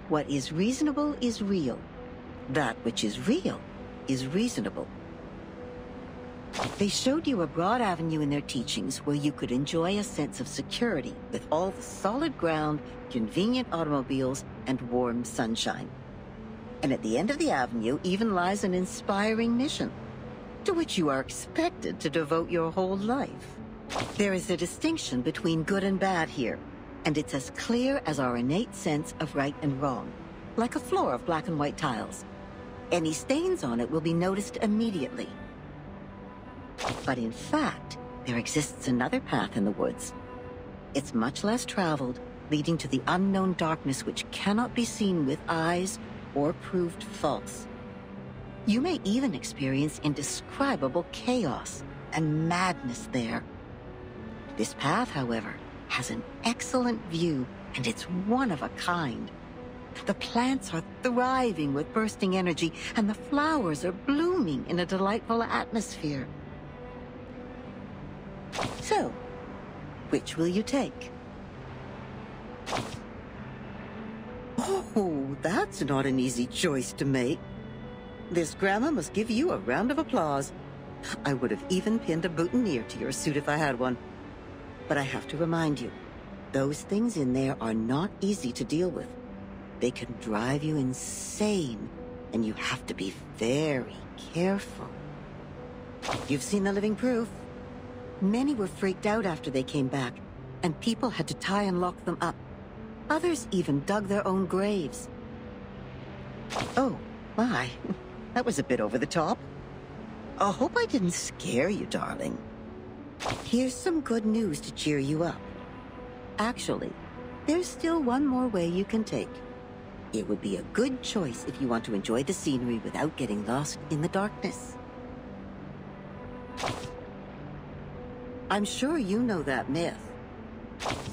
Speaker 8: What is reasonable is real. That which is real is reasonable. They showed you a broad avenue in their teachings where you could enjoy a sense of security with all the solid ground, convenient automobiles, and warm sunshine. And at the end of the avenue even lies an inspiring mission, to which you are expected to devote your whole life. There is a distinction between good and bad here, and it's as clear as our innate sense of right and wrong, like a floor of black and white tiles. Any stains on it will be noticed immediately. But in fact, there exists another path in the woods. It's much less traveled, leading to the unknown darkness which cannot be seen with eyes or proved false. You may even experience indescribable chaos and madness there. This path, however, has an excellent view, and it's one of a kind. The plants are thriving with bursting energy, and the flowers are blooming in a delightful atmosphere. So, which will you take? Oh, that's not an easy choice to make. This grandma must give you a round of applause. I would have even pinned a boutonniere to your suit if I had one. But I have to remind you, those things in there are not easy to deal with. They can drive you insane, and you have to be very careful. You've seen the living proof. Many were freaked out after they came back, and people had to tie and lock them up. Others even dug their own graves. Oh, my. That was a bit over the top. I hope I didn't scare you, darling. Here's some good news to cheer you up. Actually, there's still one more way you can take. It would be a good choice if you want to enjoy the scenery without getting lost in the darkness. I'm sure you know that myth.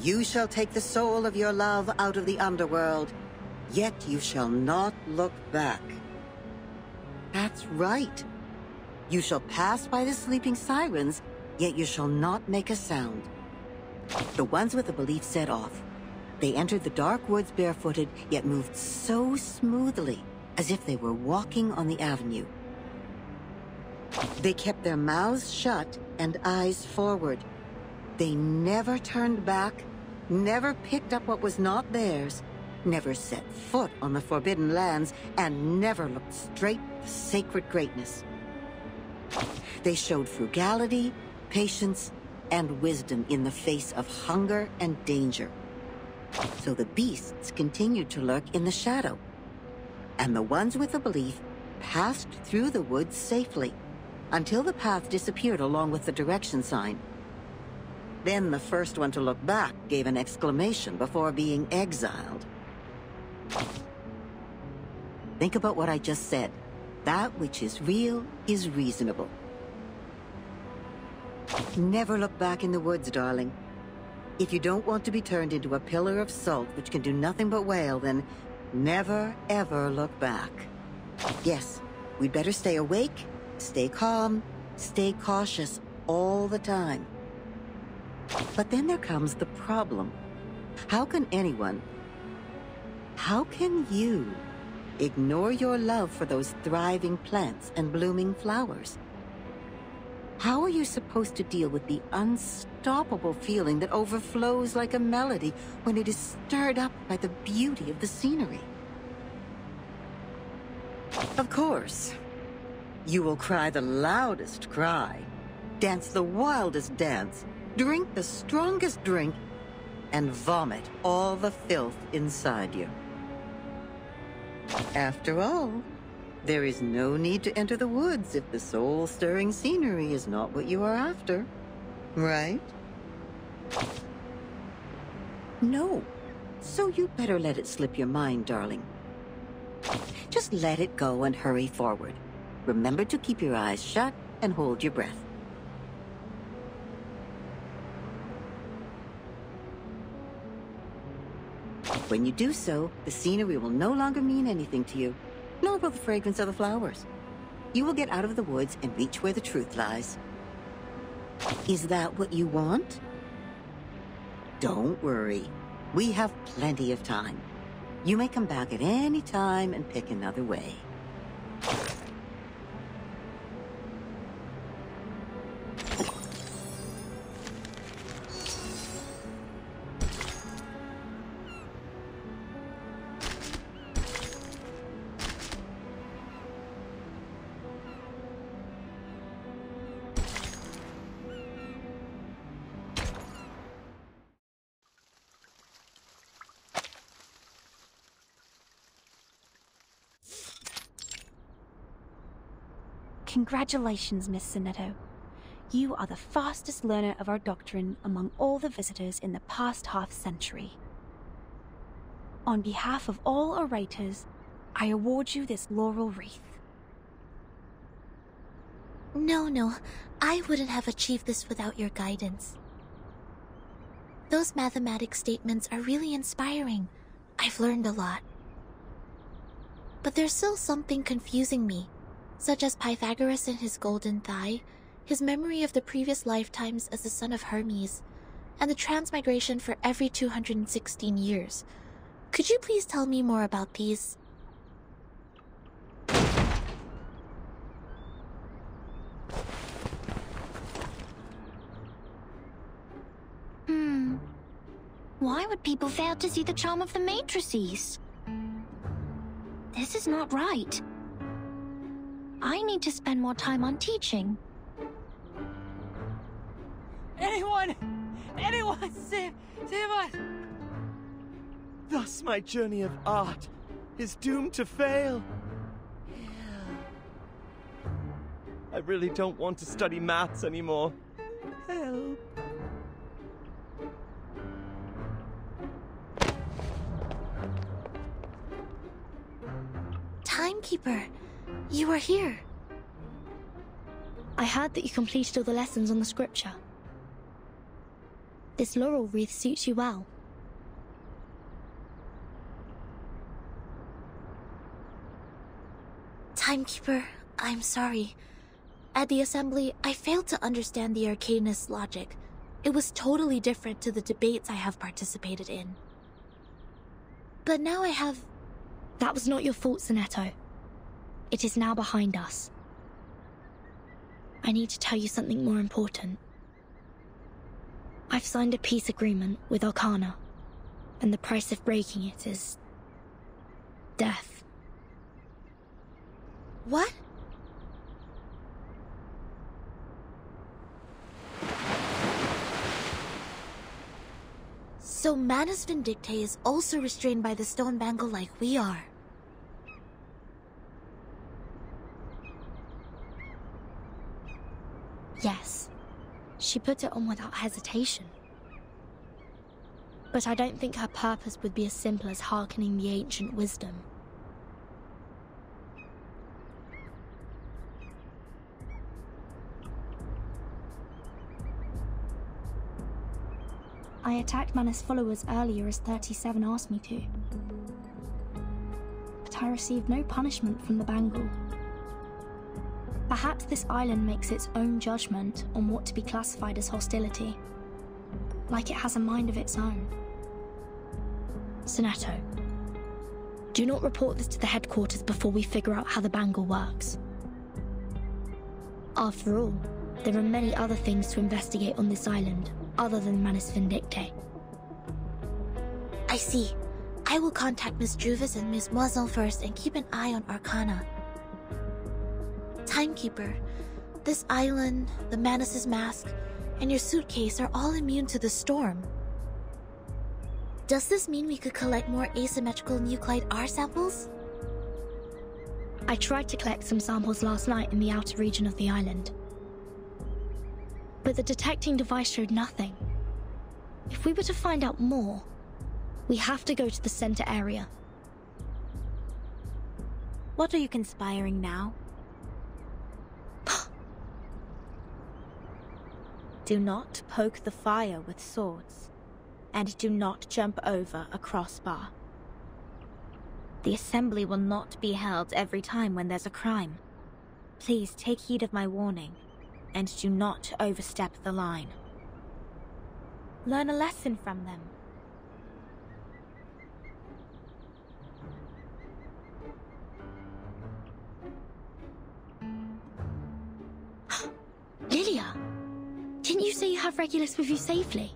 Speaker 8: You shall take the soul of your love out of the underworld, yet you shall not look back. That's right. You shall pass by the sleeping sirens, yet you shall not make a sound. The ones with the belief set off. They entered the dark woods barefooted, yet moved so smoothly, as if they were walking on the avenue. They kept their mouths shut and eyes forward. They never turned back, never picked up what was not theirs, never set foot on the Forbidden Lands, and never looked straight to sacred greatness. They showed frugality, patience, and wisdom in the face of hunger and danger. So the beasts continued to lurk in the shadow, and the ones with the belief passed through the woods safely, until the path disappeared along with the direction sign. Then the first one to look back gave an exclamation before being exiled. Think about what I just said. That which is real is reasonable. Never look back in the woods, darling. If you don't want to be turned into a pillar of salt which can do nothing but wail, then never, ever look back. Yes, we'd better stay awake, stay calm, stay cautious all the time. But then there comes the problem. How can you ignore your love for those thriving plants and blooming flowers? How are you supposed to deal with the unstoppable feeling that overflows like a melody when it is stirred up by the beauty of the scenery? Of course, you will cry the loudest cry, dance the wildest dance, drink the strongest drink, and vomit all the filth inside you. After all, there is no need to enter the woods if the soul-stirring scenery is not what you are after, right? No, so you better let it slip your mind, darling. Just let it go and hurry forward. Remember to keep your eyes shut and hold your breath. When you do so, the scenery will no longer mean anything to you, nor will the fragrance of the flowers. You will get out of the woods and reach where the truth lies. Is that what you want? Don't worry. We have plenty of time. You may come back at any time and pick another way.
Speaker 13: Congratulations, Miss Sinetto. You are the fastest learner of our doctrine among all the visitors in the past half-century. On behalf of all orators, I award you this laurel wreath.
Speaker 3: No, I wouldn't have achieved this without your guidance. Those mathematic statements are really inspiring. I've learned a lot. But there's still something confusing me, such as Pythagoras and his golden thigh, his memory of the previous lifetimes as the son of Hermes, and the transmigration for every 216 years. Could you please tell me more about these?
Speaker 2: Why would people fail to see the charm of the matrices? This is not right. I need to spend more time on teaching.
Speaker 14: Anyone, save us!
Speaker 15: Thus my journey of art is doomed to fail. I really don't want to study maths anymore. Help.
Speaker 3: Timekeeper, you are here.
Speaker 7: I heard that you completed all the lessons on the scripture. This laurel wreath suits you well.
Speaker 3: Timekeeper, I'm sorry. At the assembly, I failed to understand the arcanist's logic. It was totally different to the debates I have participated in. But now I have...
Speaker 7: That was not your fault, Sinetto. It is now behind us. I need to tell you something more important. I've signed a peace agreement with Arcana, and the price of breaking it is... death.
Speaker 3: What? So Manus Vindictae is also restrained by the stone bangle like we are.
Speaker 7: Yes. She put it on without hesitation. But I don't think her purpose would be as simple as hearkening the ancient wisdom. I attacked Manus' followers earlier as 37 asked me to. But I received no punishment from the bangle. Perhaps this island makes its own judgment on what to be classified as hostility. Like it has a mind of its own. Sonetto, do not report this to the headquarters before we figure out how the bangle works. After all, there are many other things to investigate on this island, other than Manus Vindictae.
Speaker 3: I see. I will contact Miss Druvis and Miss Moisson first and keep an eye on Arcana. Timekeeper, this island, the Manus' mask, and your suitcase are all immune to the storm. Does this mean we could collect more asymmetrical nuclide R samples?
Speaker 7: I tried to collect some samples last night in the outer region of the island. But the detecting device showed nothing. If we were to find out more, we have to go to the center area.
Speaker 1: What are you conspiring now? Do not poke the fire with swords, and do not jump over a crossbar. The assembly will not be held every time when there's a crime. Please take heed of my warning, and do not overstep the line. Learn a lesson from them.
Speaker 7: Lilia! Didn't you say you have Regulus with you safely?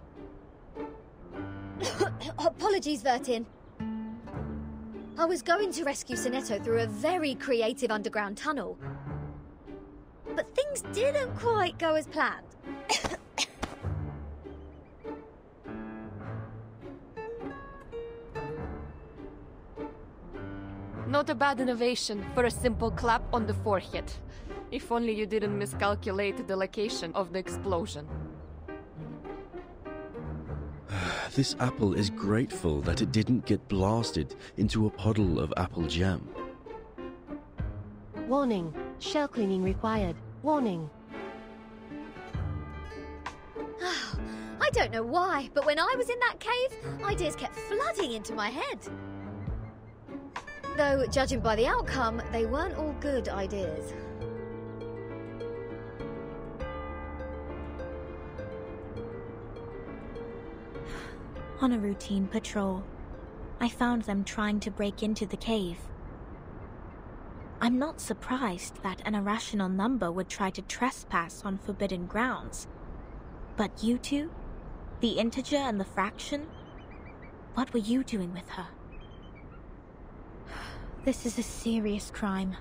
Speaker 16: Apologies, Vertin. I was going to rescue Sonetto through a very creative underground tunnel. But things didn't quite go as planned.
Speaker 17: Not a bad innovation for a simple clap on the forehead. If only you didn't miscalculate the location of the explosion.
Speaker 18: This apple is grateful that it didn't get blasted into a puddle of apple jam.
Speaker 19: Warning. Shell cleaning required. Warning.
Speaker 16: I don't know why, but when I was in that cave, ideas kept flooding into my head. Though, judging by the outcome, they weren't all good ideas.
Speaker 1: On a routine patrol, I found them trying to break into the cave. I'm not surprised that an irrational number would try to trespass on forbidden grounds. But you two? The integer and the fraction? What were you doing with her? This is a serious crime.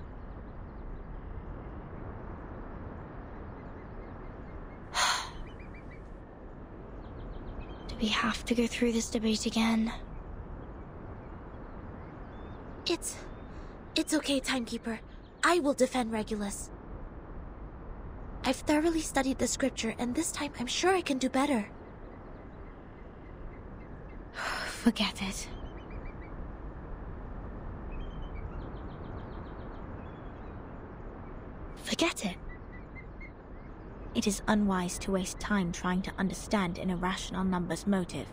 Speaker 7: Do we have to go through this debate again?
Speaker 3: It's okay, Timekeeper. I will defend Regulus. I've thoroughly studied the scripture, and this time I'm sure I can do better.
Speaker 1: Forget it.
Speaker 7: Forget it.
Speaker 1: It is unwise to waste time trying to understand an irrational number's motive.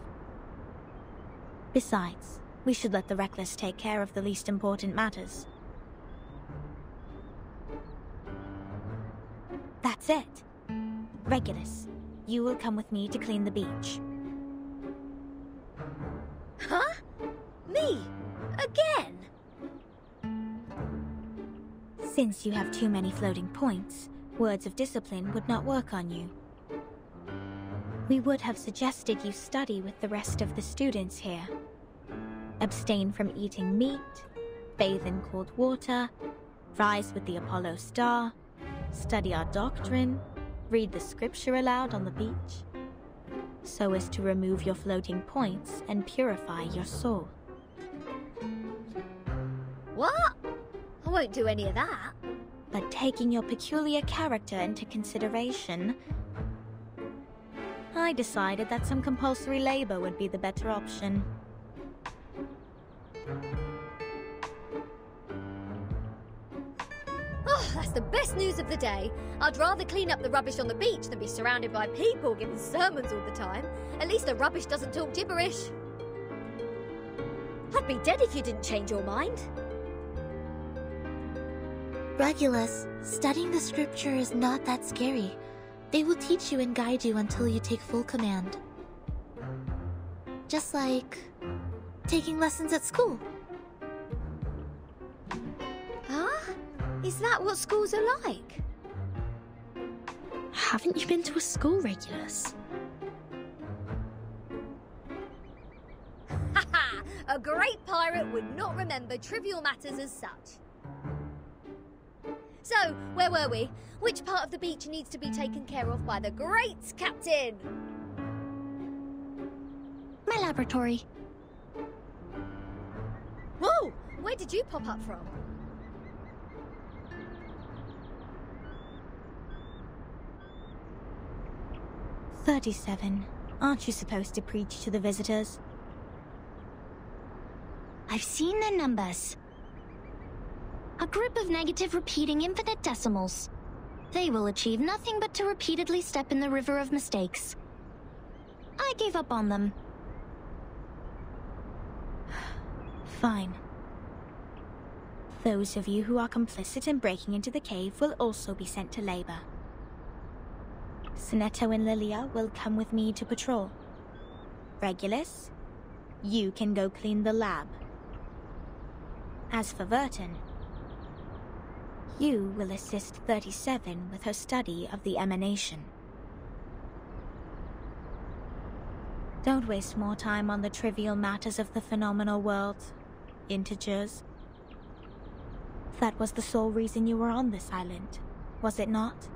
Speaker 1: Besides, we should let the reckless take care of the least important matters. That's it. Regulus, you will come with me to clean the beach.
Speaker 16: Huh? Me? Again?
Speaker 1: Since you have too many floating points, words of discipline would not work on you. We would have suggested you study with the rest of the students here. Abstain from eating meat, bathe in cold water, rise with the Apollo star, study our doctrine, read the scripture aloud on the beach, so as to remove your floating points and purify your soul.
Speaker 16: What? I won't do any of that.
Speaker 1: But taking your peculiar character into consideration, I decided that some compulsory labor would be the better option.
Speaker 16: Oh, that's the best news of the day. I'd rather clean up the rubbish on the beach than be surrounded by people giving sermons all the time. At least the rubbish doesn't talk gibberish. I'd be dead if you didn't change your mind.
Speaker 3: Regulus, studying the scripture is not that scary. They will teach you and guide you until you take full command. Just like taking lessons at school.
Speaker 16: Huh? Is that what schools are like?
Speaker 7: Haven't you been to a school, Regulus?
Speaker 16: Haha! A great pirate would not remember trivial matters as such. So, where were we? Which part of the beach needs to be taken care of by the great captain?
Speaker 2: My laboratory.
Speaker 16: Whoa! Where did you pop up from?
Speaker 1: "37. Aren't you supposed to preach to the visitors?"
Speaker 2: I've seen their numbers. A group of negative repeating infinite decimals. They will achieve nothing but to repeatedly step in the river of mistakes. I gave up on them.
Speaker 1: Fine. Those of you who are complicit in breaking into the cave will also be sent to labor. Sinetto and Lilia will come with me to patrol. Regulus, you can go clean the lab. As for Verton, you will assist 37 with her study of the emanation. Don't waste more time on the trivial matters of the phenomenal world, integers. That was the sole reason you were on this island, was it not?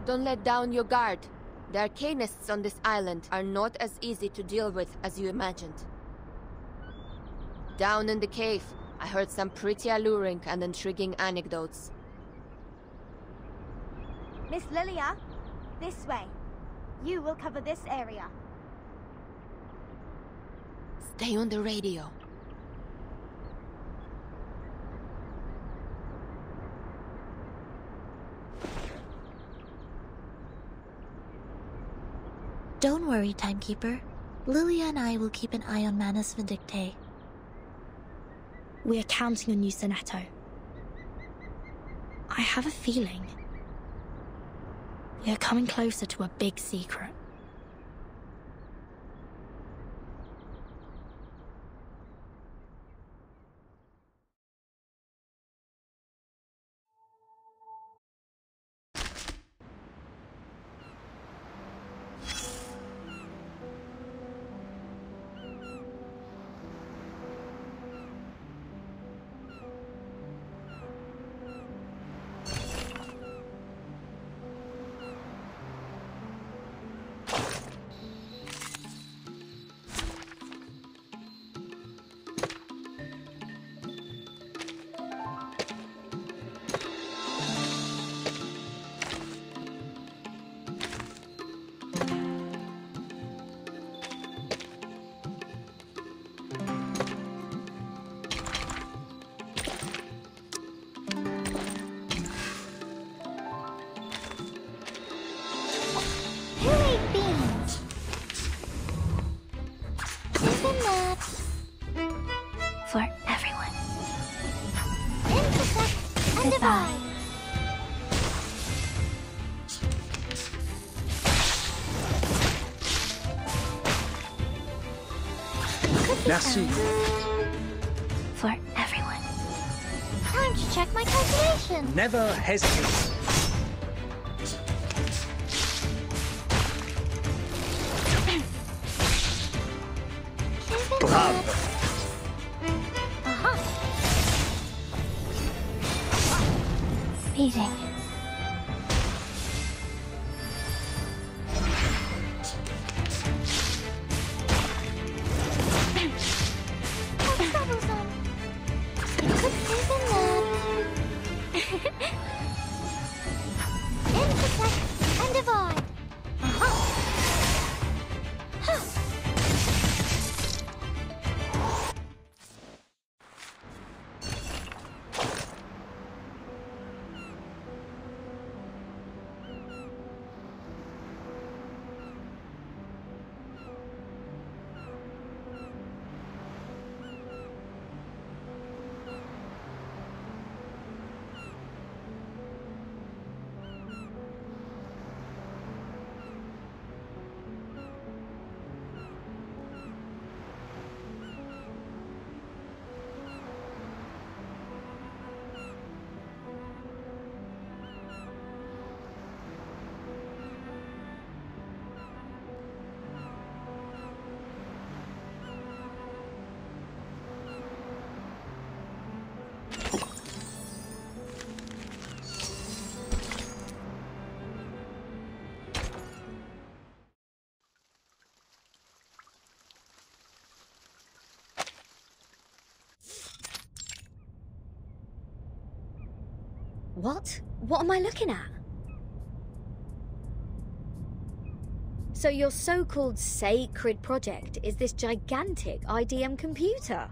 Speaker 17: Don't let down your guard. The arcanists on this island are not as easy to deal with as you imagined. Down in the cave, I heard some pretty alluring and intriguing anecdotes.
Speaker 1: Miss Lilia, this way. You will cover this area.
Speaker 17: Stay on the radio.
Speaker 3: Don't worry, Timekeeper. Lilia and I will keep an eye on Manus Vindictae.
Speaker 7: We are counting on you, Sinetto. I have a feeling we are coming closer to a big secret.
Speaker 2: For everyone. Intersect and divide.
Speaker 12: Merci.
Speaker 2: For everyone. Time to check my calculation.
Speaker 11: Never hesitate. Bravo.
Speaker 2: Beating. Intersect and divide.
Speaker 16: What? What am I looking at? So your so-called sacred project is this gigantic IDM computer?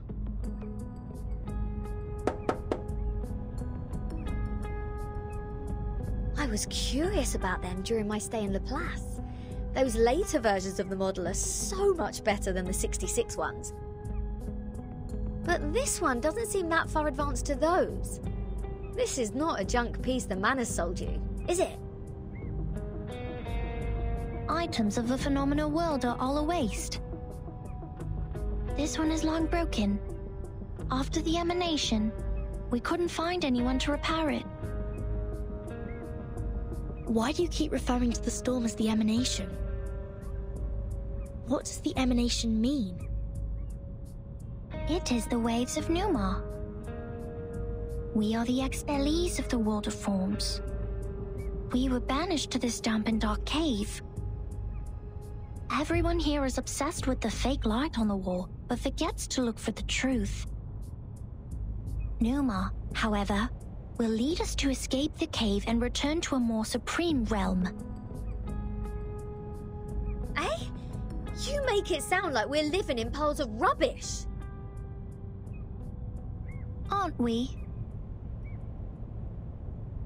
Speaker 16: I was curious about them during my stay in Laplace. Those later versions of the model are so much better than the 66 ones. But this one doesn't seem that far advanced to those. This is not a junk piece the man has sold you, is it?
Speaker 2: Items of the phenomenal world are all a waste. This one is long broken. After the emanation, we couldn't find anyone to repair it.
Speaker 7: Why do you keep referring to the storm as the emanation? What does the emanation mean?
Speaker 2: It is the waves of Numa. We are the expellees of the world of forms. We were banished to this damp and dark cave. Everyone here is obsessed with the fake light on the wall, but forgets to look for the truth. Numa, however, will lead us to escape the cave and return to a more supreme realm.
Speaker 16: Eh? You make it sound like we're living in piles of rubbish.
Speaker 2: Aren't we?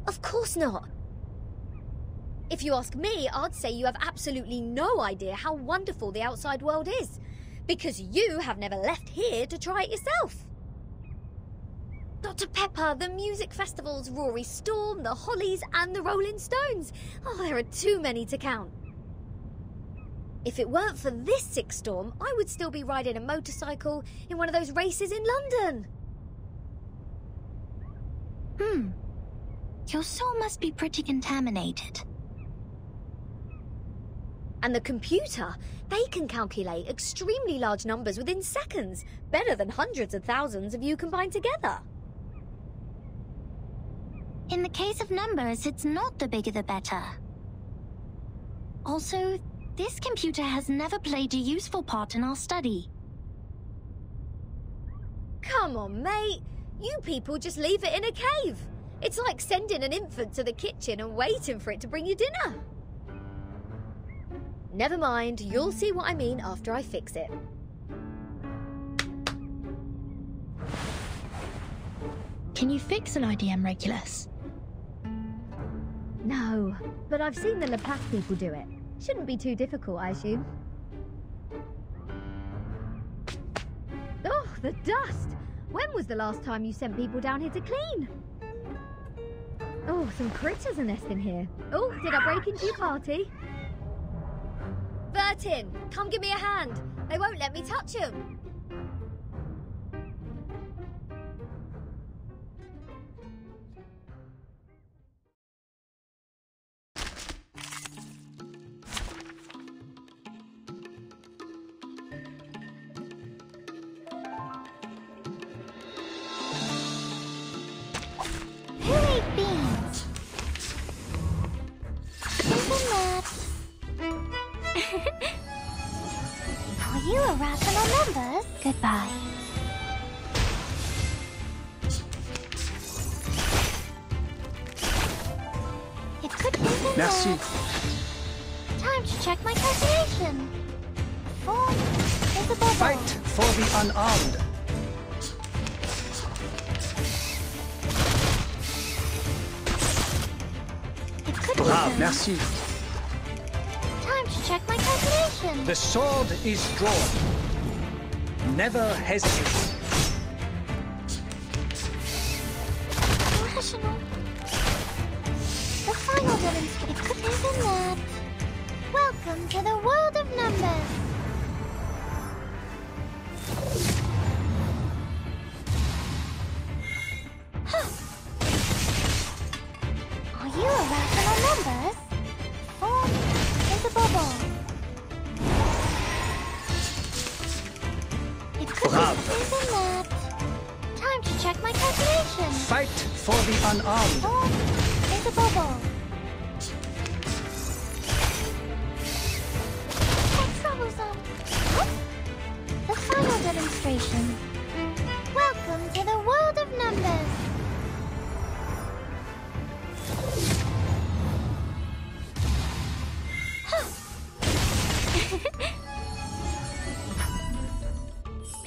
Speaker 16: Of course not. If you ask me, I'd say you have absolutely no idea how wonderful the outside world is, because you have never left here to try it yourself. Dr. Pepper, the music festivals, Rory Storm, the Hollies, and the Rolling Stones. Oh, there are too many to count. If it weren't for this sick storm, I would still be riding a motorcycle in one of those races in London.
Speaker 2: Your soul must be pretty contaminated.
Speaker 16: And the computer, they can calculate extremely large numbers within seconds, better than hundreds of thousands of you combined together.
Speaker 2: In the case of numbers, it's not the bigger the better. Also, this computer has never played a useful part in our study.
Speaker 16: Come on, mate. You people just leave it in a cave. It's like sending an infant to the kitchen and waiting for it to bring you dinner. Never mind, you'll see what I mean after I fix it.
Speaker 7: Can you fix an IDM Regulus?
Speaker 16: No, but I've seen the Laplace people do it. Shouldn't be too difficult, I assume. Oh, the dust! When was the last time you sent people down here to clean? Oh, some critters are nesting here. Oh, did I break into your party? Bertin, come give me a hand. They won't let me touch them.
Speaker 2: Are you irrational numbers?
Speaker 13: Goodbye.
Speaker 2: It could be the
Speaker 12: Merci.
Speaker 2: Time to check my calculation. Form is a bubble.
Speaker 11: Fight for the unarmed.
Speaker 2: It could be
Speaker 11: Bravo.
Speaker 2: the...
Speaker 11: Merci.
Speaker 2: Time to check my calculation.
Speaker 11: The sword is drawn. Never hesitate.
Speaker 2: Rational. The final demonstration. It could be the that. Welcome to the world of numbers. Are you irrational numbers? Form is a bubble. It could
Speaker 11: Bravo.
Speaker 2: be the that. Time to check my calculation.
Speaker 11: Fight for the unarmed.
Speaker 2: Form is a bubble. How troublesome. The final demonstration. Welcome to the world of numbers.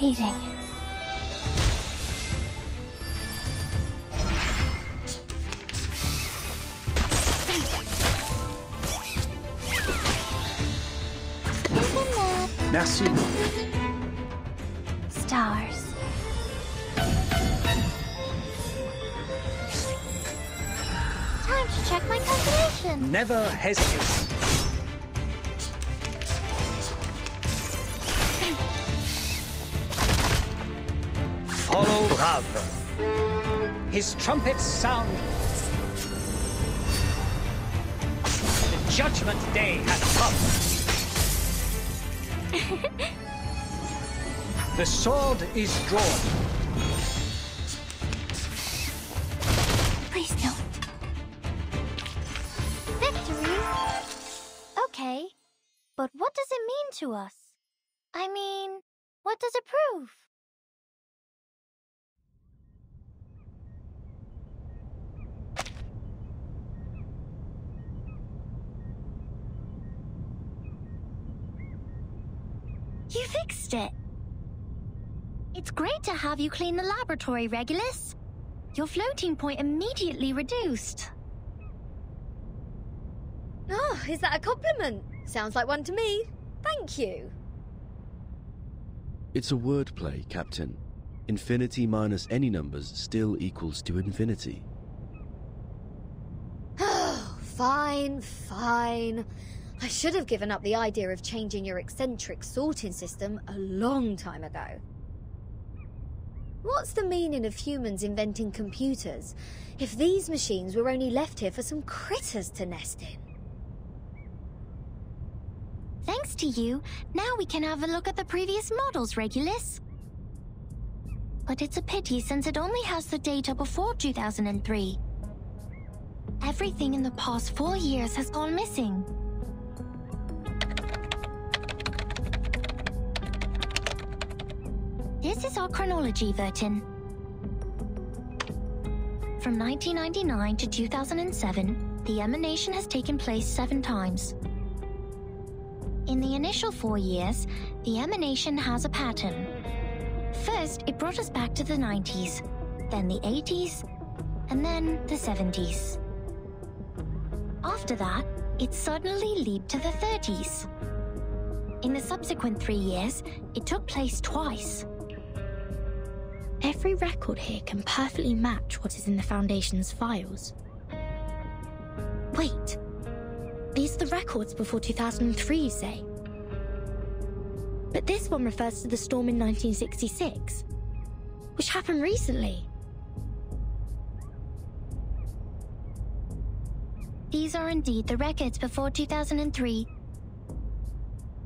Speaker 13: Meeting.
Speaker 12: Merci.
Speaker 13: Stars.
Speaker 2: Time to check my calculation.
Speaker 11: Never hesitate. Follow Brav. His trumpets sound. The judgment day has come. The sword is drawn.
Speaker 13: Please don't.
Speaker 2: Victory? Okay, but what does it mean to us? I mean, what does it prove?
Speaker 16: You fixed it. It's great to have you clean the laboratory, Regulus. Your floating point immediately reduced.
Speaker 20: Oh, is that a compliment? Sounds like one to me. Thank you.
Speaker 18: It's a wordplay, Captain. Infinity minus any numbers still equals to infinity.
Speaker 20: Oh, fine, fine. I should have given up the idea of changing your eccentric sorting system a long time ago. What's the meaning of humans inventing computers if these machines were only left here for some critters to nest in?
Speaker 16: Thanks to you, now we can have a look at the previous models, Regulus. But it's a pity since it only has the data before 2003. Everything in the past 4 years has gone missing. This is our chronology, Vertin. From 1999 to 2007, the emanation has taken place 7 times. In the initial 4 years, the emanation has a pattern. First, it brought us back to the 90s, then the 80s, and then the 70s. After that, it suddenly leaped to the 30s. In the subsequent 3 years, it took place twice.
Speaker 7: Every record here can perfectly match what is in the Foundation's files. Wait, these are the records before 2003, you say? But this one refers to the storm in 1966, which happened recently.
Speaker 16: These are indeed the records before 2003.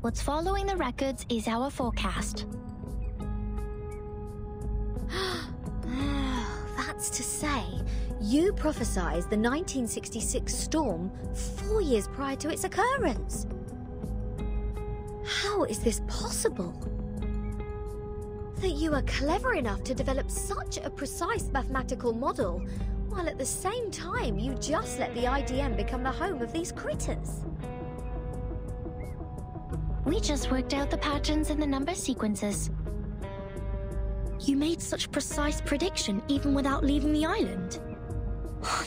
Speaker 16: What's following the records is our forecast.
Speaker 20: That's to say, you prophesied the 1966 storm 4 years prior to its occurrence. How is this possible? That you are clever enough to develop such a precise mathematical model, while at the same time you just let the IDM become the home of these critters.
Speaker 2: We just worked out the patterns in the number sequences.
Speaker 7: You made such precise prediction even without leaving the island?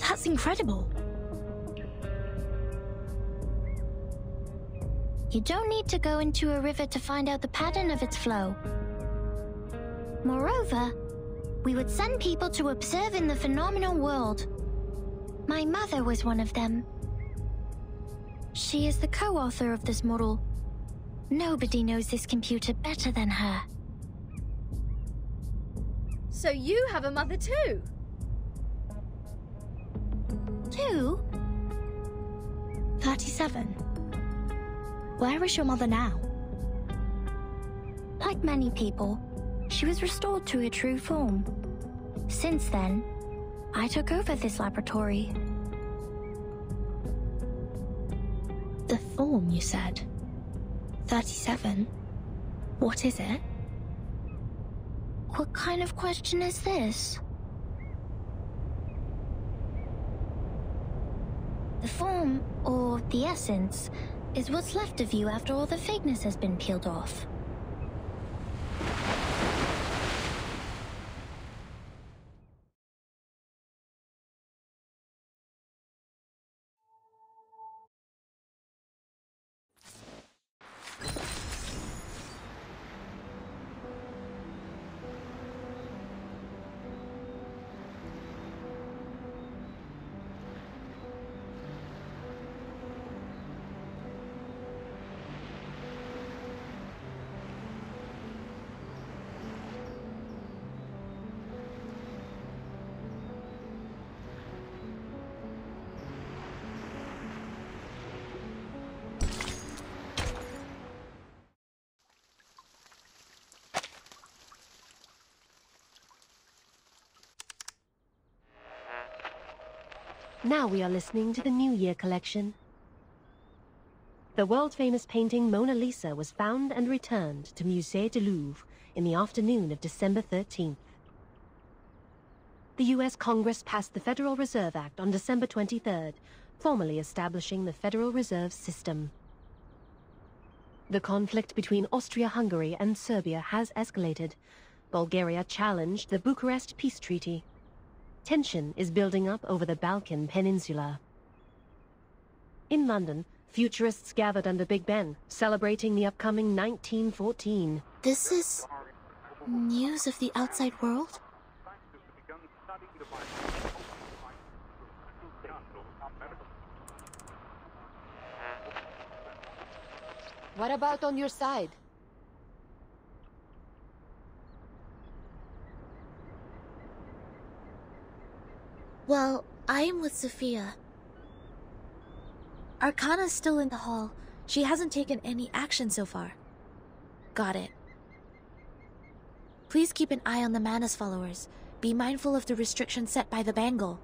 Speaker 7: That's incredible.
Speaker 2: You don't need to go into a river to find out the pattern of its flow. Moreover, we would send people to observe in the phenomenal world. My mother was one of them. She is the co-author of this model. Nobody knows this computer better than her.
Speaker 20: So you have a mother too?
Speaker 2: Two?
Speaker 7: 37. Where is your mother now?
Speaker 2: Like many people, she was restored to her true form. Since then, I took over this laboratory.
Speaker 7: The form, you said? 37? What is it?
Speaker 2: What kind of question is this? The form, or the essence, is what's left of you after all the fakeness has been peeled off.
Speaker 19: Now we are listening to the New Year collection. The world-famous painting Mona Lisa was found and returned to Musée du Louvre in the afternoon of December 13th. The US Congress passed the Federal Reserve Act on December 23rd, formally establishing the Federal Reserve System. The conflict between Austria-Hungary and Serbia has escalated. Bulgaria challenged the Bucharest Peace Treaty. Tension is building up over the Balkan Peninsula. In London, futurists gathered under Big Ben, celebrating the upcoming 1914.
Speaker 3: This is news of the outside world?
Speaker 17: What about on your side?
Speaker 3: Well, I am with Sophia. Arcana's still in the hall. She hasn't taken any action so far. Got it. Please keep an eye on the Manus followers. Be mindful of the restrictions set by the Bangle.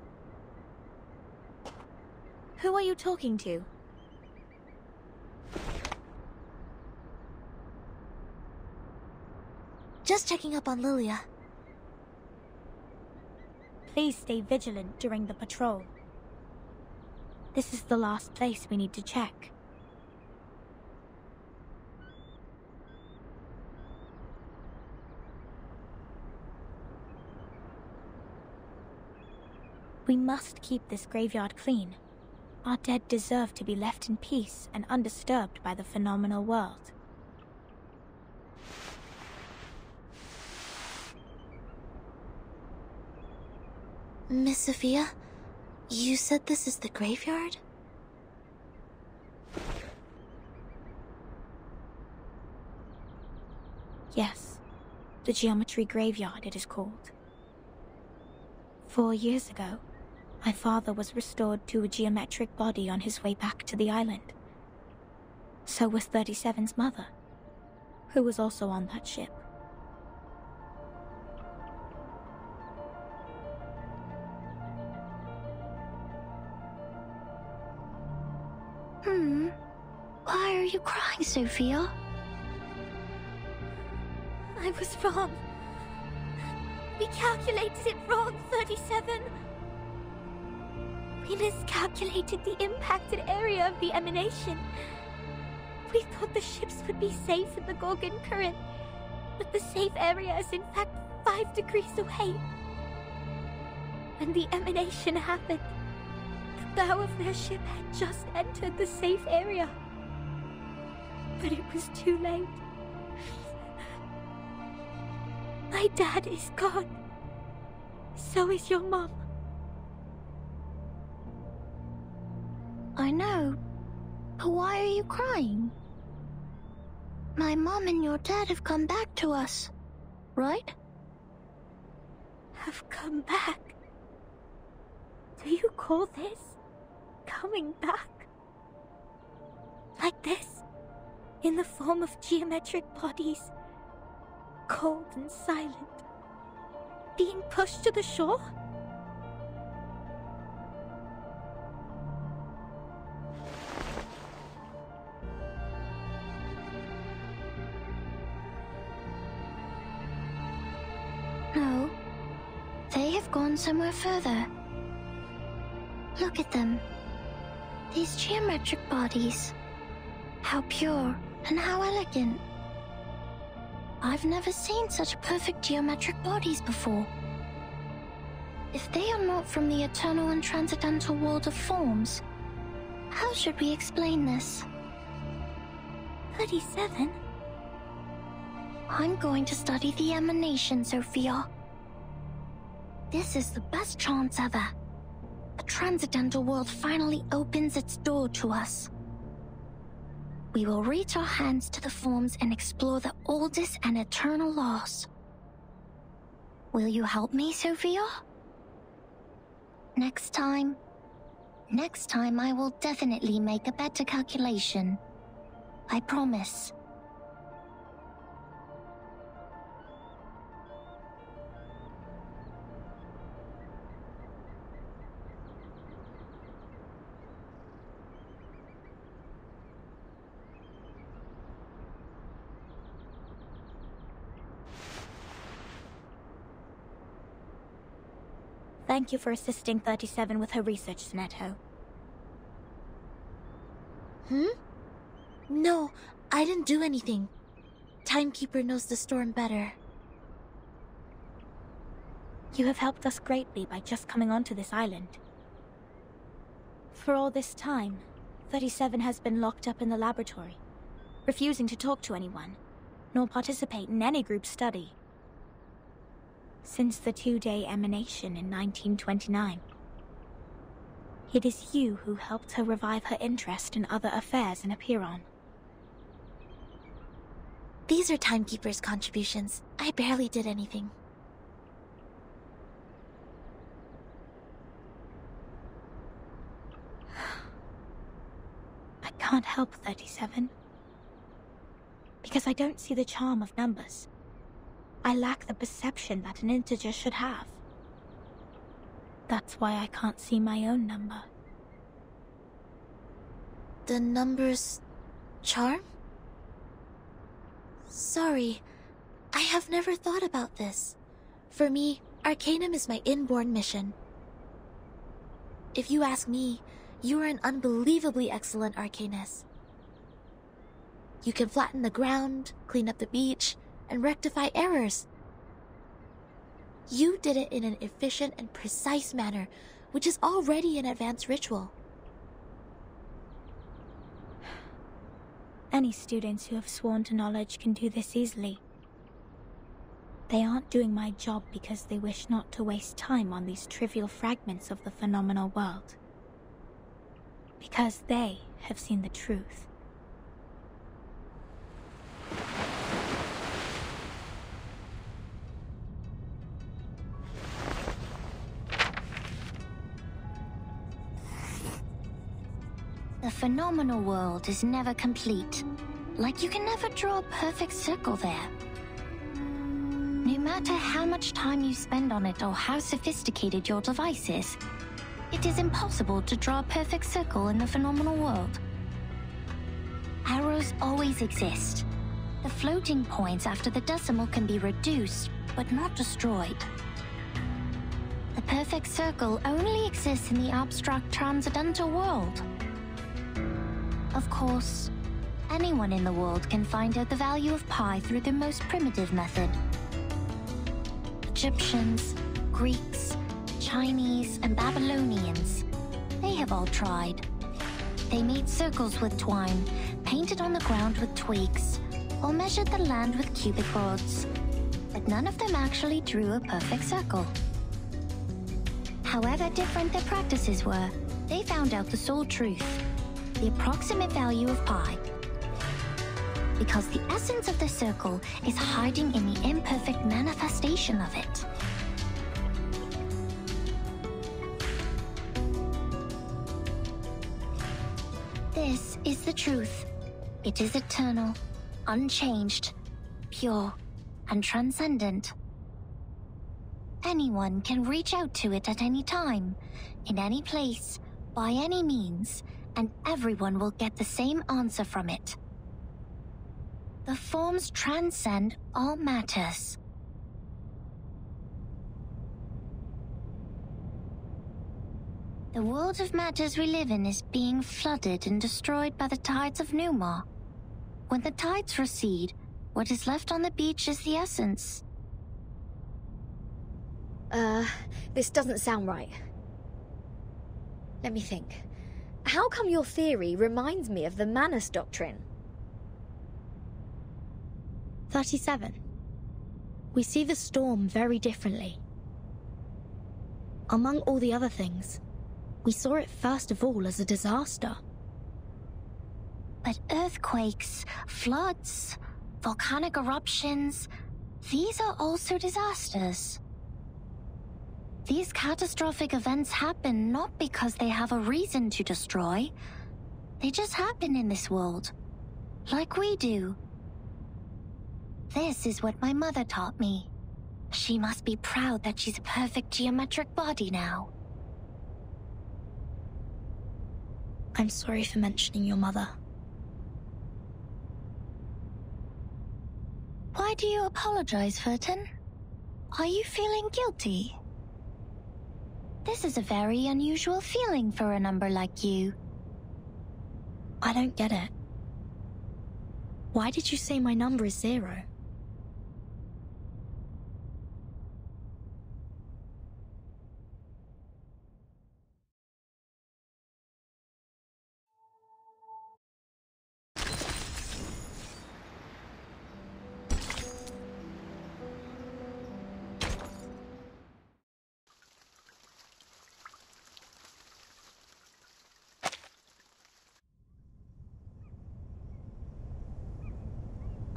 Speaker 1: Who are you talking to?
Speaker 3: Just checking up on Lilia.
Speaker 1: Please stay vigilant during the patrol. This is the last place we need to check. We must keep this graveyard clean. Our dead deserve to be left in peace and undisturbed by the phenomenal world.
Speaker 3: Miss Sophia, you said this is the graveyard?
Speaker 1: Yes, the geometry graveyard it is called. 4 years ago, my father was restored to a geometric body on his way back to the island. So was 37's mother, who was also on that ship.
Speaker 2: Why are you crying, Sophia?
Speaker 20: I was wrong. We calculated it wrong, 37. We miscalculated the impacted area of the emanation. We thought the ships would be safe in the Gorgon current, but the safe area is in fact 5 degrees away. When the emanation happened, the bow of their ship had just entered the safe area. But it was too late. My dad is gone. So is your mom.
Speaker 2: I know, but why are you crying? My mom and your dad have come back to us, right?
Speaker 20: Have come back? Do you call this coming back? Like this? In the form of geometric bodies, cold and silent, being pushed to the shore?
Speaker 2: No, they have gone somewhere further. Look at them. These geometric bodies. How pure and how elegant. I've never seen such perfect geometric bodies before. If they are not from the eternal and transcendental world of forms, how should we explain this?
Speaker 20: 37?
Speaker 2: I'm going to study the emanation, Sophia. This is the best chance ever. The transcendental world finally opens its door to us. We will reach our hands to the forms and explore the oldest and eternal laws. Will you help me, Sophia? Next time I will definitely make a better calculation. I promise.
Speaker 1: Thank you for assisting 37 with her research, Sinetto.
Speaker 3: No, I didn't do anything. Timekeeper knows the storm better.
Speaker 1: You have helped us greatly by just coming onto this island. For all this time, 37 has been locked up in the laboratory, refusing to talk to anyone, nor participate in any group study. Since the 2-day emanation in 1929. It is you who helped her revive her interest in other affairs in Apiron.
Speaker 3: These are Timekeeper's contributions. I barely did anything.
Speaker 1: I can't help 37. Because I don't see the charm of numbers. I lack the perception that an integer should have. That's why I can't see my own number.
Speaker 3: The number's charm? Sorry, I have never thought about this. For me, Arcanum is my inborn mission. If you ask me, you are an unbelievably excellent Arcanist. You can flatten the ground, clean up the beach, and rectify errors. You did it in an efficient and precise manner, which is already an advanced ritual.
Speaker 1: Any students who have sworn to knowledge can do this easily. They aren't doing my job because they wish not to waste time on these trivial fragments of the phenomenal world. Because they have seen the truth.
Speaker 2: The phenomenal world is never complete. Like you can never draw a perfect circle there. No matter how much time you spend on it or how sophisticated your device is, it is impossible to draw a perfect circle in the phenomenal world. Arrows always exist. The floating points after the decimal can be reduced, but not destroyed. The perfect circle only exists in the abstract transcendental world. Of course, anyone in the world can find out the value of pi through the most primitive method. Egyptians, Greeks, Chinese, and Babylonians, they have all tried. They made circles with twine, painted on the ground with twigs, or measured the land with cubic rods, but none of them actually drew a perfect circle. However different their practices were, they found out the sole truth, the approximate value of pi. Because the essence of the circle is hiding in the imperfect manifestation of it. This is the truth. It is eternal, unchanged, pure, and transcendent. Anyone can reach out to it at any time, in any place, by any means, and everyone will get the same answer from it. The forms transcend all matters. The world of matters we live in is being flooded and destroyed by the tides of Numa. When the tides recede, what is left on the beach is the essence.
Speaker 20: This doesn't sound right. Let me think. How come your theory reminds me of the Manus Doctrine?
Speaker 7: 37. We see the storm very differently. Among all the other things, we saw it first of all as a disaster.
Speaker 2: But earthquakes, floods, volcanic eruptions, these are also disasters. These catastrophic events happen not because they have a reason to destroy. They just happen in this world, like we do. This is what my mother taught me. She must be proud that she's a perfect geometric body now.
Speaker 7: I'm sorry for mentioning your mother.
Speaker 2: Why do you apologize, Furton? Are you feeling guilty? This is a very unusual feeling for a number like you.
Speaker 7: I don't get it. Why did you say my number is 0?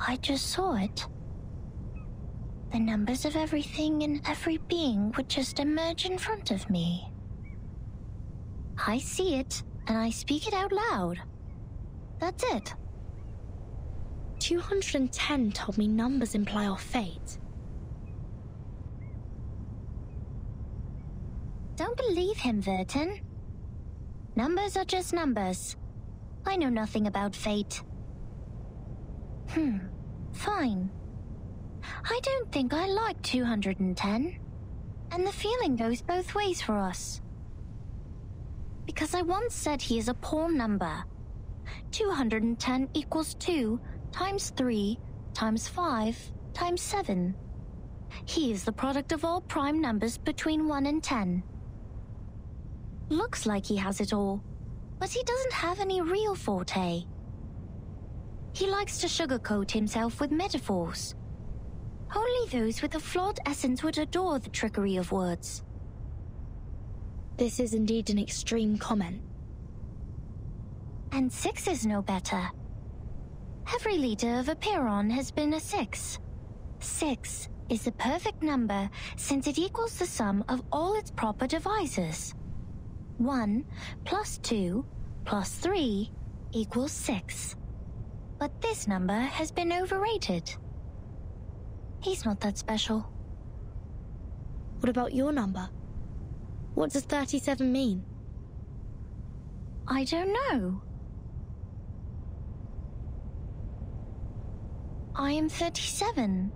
Speaker 2: I just saw it. The numbers of everything and every being would just emerge in front of me. I see it, and I speak it out loud. That's it.
Speaker 7: 210 told me numbers imply our fate.
Speaker 2: Don't believe him, Verton. Numbers are just numbers. I know nothing about fate. Fine. I don't think I like 210. And the feeling goes both ways for us. Because I once said he is a poor number. 210 equals 2 times 3 times 5 times 7. He is the product of all prime numbers between 1 and 10. Looks like he has it all, but he doesn't have any real forte. He likes to sugarcoat himself with metaphors. Only those with a flawed essence would adore the trickery of words.
Speaker 7: This is indeed an extreme comment.
Speaker 2: And 6 is no better. Every leader of a Pyrrhon has been a 6. 6 is the perfect number since it equals the sum of all its proper divisors. 1 plus 2 plus 3 equals 6. But this number has been overrated. He's not that special.
Speaker 7: What about your number? What does 37 mean?
Speaker 2: I don't know. I am 37.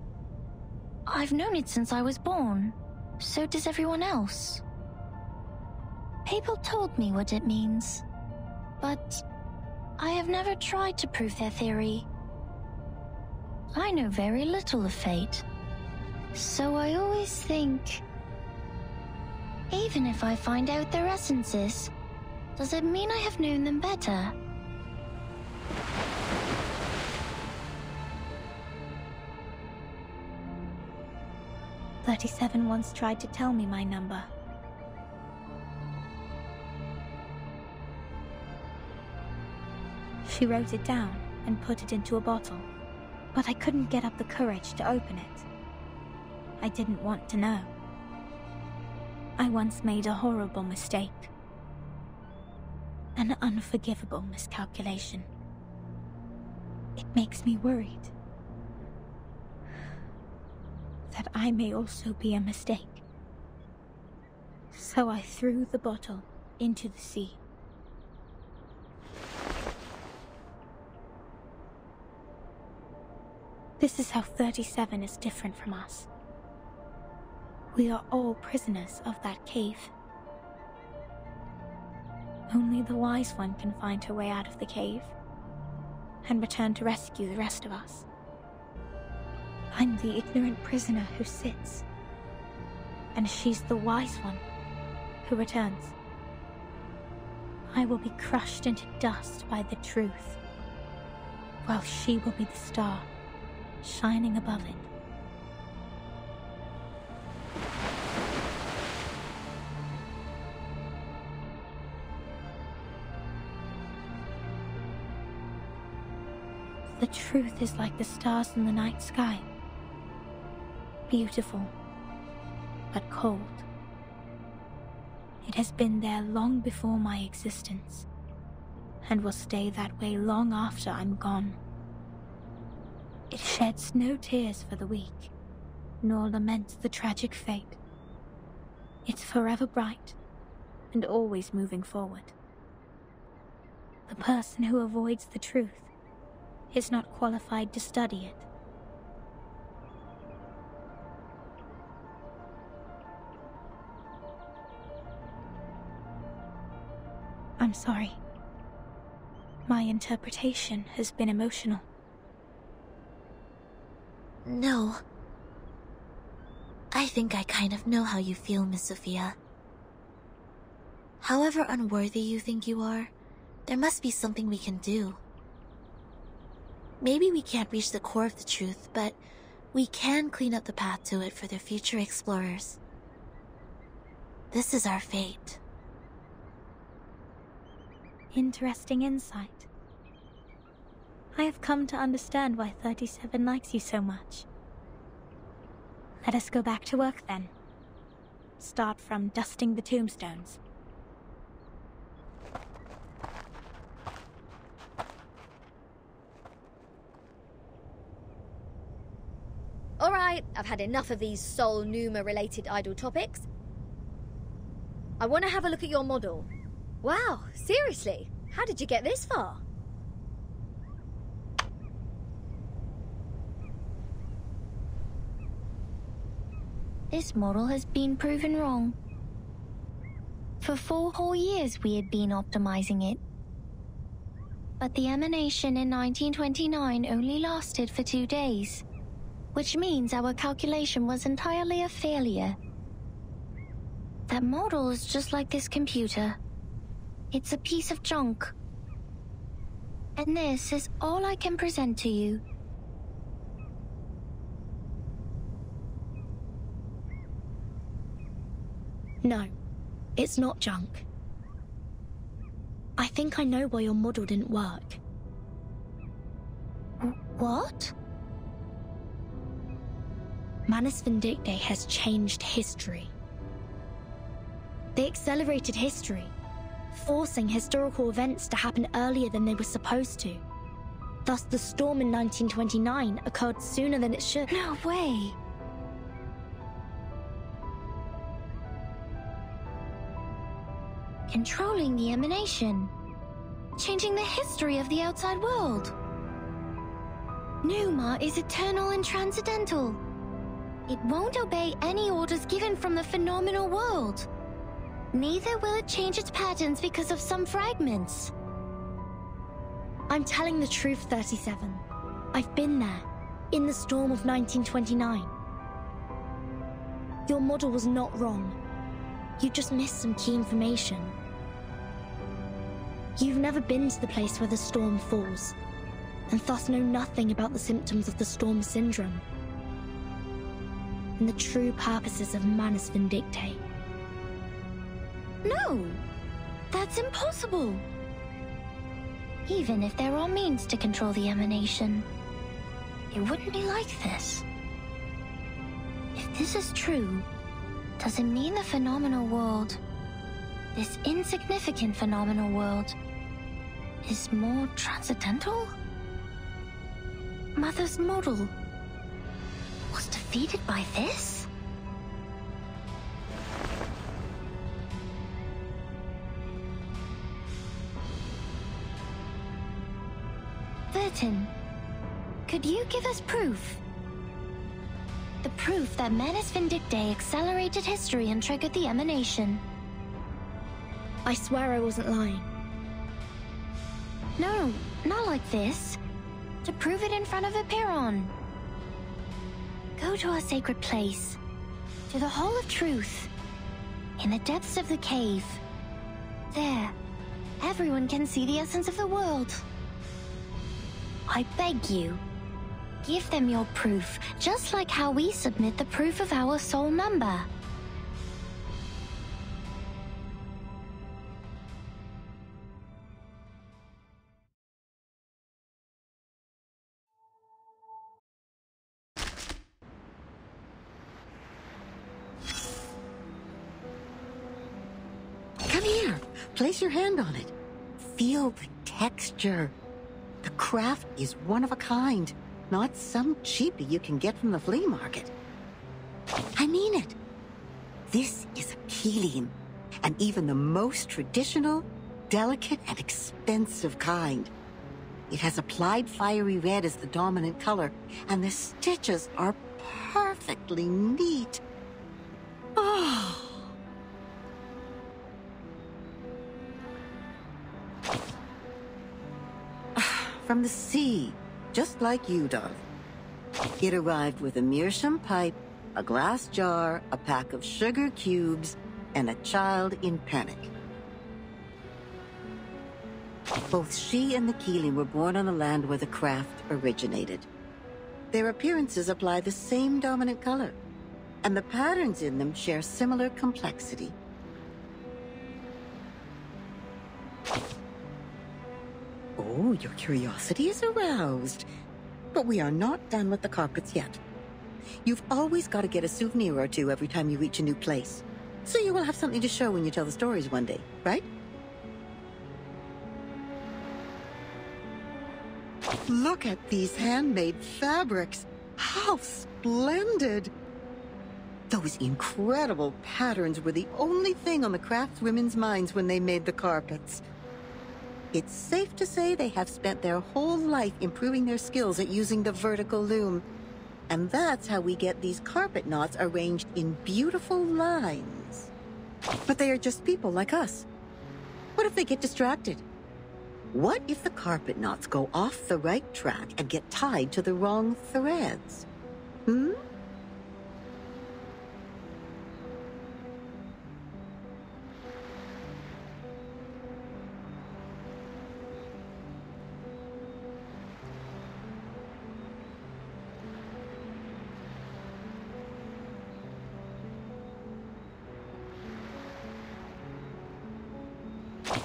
Speaker 2: I've known it since I was born. So does everyone else. People told me what it means, but I have never tried to prove their theory. I know very little of fate, so I always think, even if I find out their essences, does it mean I have known them better?
Speaker 1: "37 once tried to tell me my number. She wrote it down and put it into a bottle, but I couldn't get up the courage to open it. I didn't want to know. I once made a horrible mistake. An unforgivable miscalculation. It makes me worried that I may also be a mistake. So I threw the bottle into the sea. This is how 37 is different from us. We are all prisoners of that cave. Only the wise one can find her way out of the cave and return to rescue the rest of us. I'm the ignorant prisoner who sits, and she's the wise one who returns. I will be crushed into dust by the truth, while she will be the star shining above it. The truth is like the stars in the night sky. Beautiful, but cold. It has been there long before my existence, and will stay that way long after I'm gone. It sheds no tears for the weak, nor laments the tragic fate. It's forever bright, and always moving forward. The person who avoids the truth is not qualified to study it. I'm sorry. My interpretation has been emotional.
Speaker 3: No. I think I kind of know how you feel, Miss Sophia. However unworthy you think you are, there must be something we can do. Maybe we can't reach the core of the truth, but we can clean up the path to it for the future explorers. This is our fate.
Speaker 1: Interesting insight. I have come to understand why 37 likes you so much. Let us go back to work then. Start from dusting the tombstones.
Speaker 20: Alright, I've had enough of these Sol Numa-related idle topics. I want to have a look at your model. Wow, seriously? How did you get this far?
Speaker 2: This model has been proven wrong. For 4 whole years we had been optimizing it. But the emanation in 1929 only lasted for 2 days, which means our calculation was entirely a failure. That model is just like this computer. It's a piece of junk. And this is all I can present to you.
Speaker 7: No, it's not junk. I think I know why your model didn't work.
Speaker 2: What?
Speaker 7: Manus Vindicte has changed history. They accelerated history, forcing historical events to happen earlier than they were supposed to. Thus, the storm in 1929 occurred sooner than it should.
Speaker 2: No way! Controlling the emanation. Changing the history of the outside world. Numa is eternal and transcendental. It won't obey any orders given from the phenomenal world. Neither will it change its patterns because of some fragments.
Speaker 7: I'm telling the truth, 37. I've been there, in the storm of 1929. Your model was not wrong. You just missed some key information. You've never been to the place where the storm falls, and thus know nothing about the symptoms of the storm syndrome and the true purposes of Manus Vindictae.
Speaker 2: No! That's impossible! Even if there are means to control the emanation, it wouldn't be like this. If this is true, does it mean the phenomenal world, this insignificant phenomenal world, is more transcendental? Mother's model was defeated by this? Vertin, could you give us proof? The proof that Manus Vindictae accelerated history and triggered the emanation.
Speaker 7: I swear I wasn't lying.
Speaker 2: No, not like this. To prove it in front of Epiron. Go to our sacred place, to the Hall of Truth, in the depths of the cave. There, everyone can see the essence of the world. I beg you, give them your proof, just like how we submit the proof of our soul number.
Speaker 8: Come here. Place your hand on it. Feel the texture. The craft is one of a kind, not some cheapie you can get from the flea market. I mean it. This is a Keelim, and even the most traditional, delicate, and expensive kind. It has applied fiery red as the dominant color, and the stitches are perfectly neat. Oh. From the sea, just like you, darling. It arrived with a meerschaum pipe, a glass jar, a pack of sugar cubes, and a child in panic. Both she and the Keeling were born on the land where the craft originated. Their appearances apply the same dominant color, and the patterns in them share similar complexity. Oh, your curiosity is aroused. But we are not done with the carpets yet. You've always got to get a souvenir or two every time you reach a new place. So you will have something to show when you tell the stories one day, right? Look at these handmade fabrics. How splendid! Those incredible patterns were the only thing on the craftswomen's minds when they made the carpets. It's safe to say they have spent their whole life improving their skills at using the vertical loom. And that's how we get these carpet knots arranged in beautiful lines. But they are just people like us. What if they get distracted? What if the carpet knots go off the right track and get tied to the wrong threads?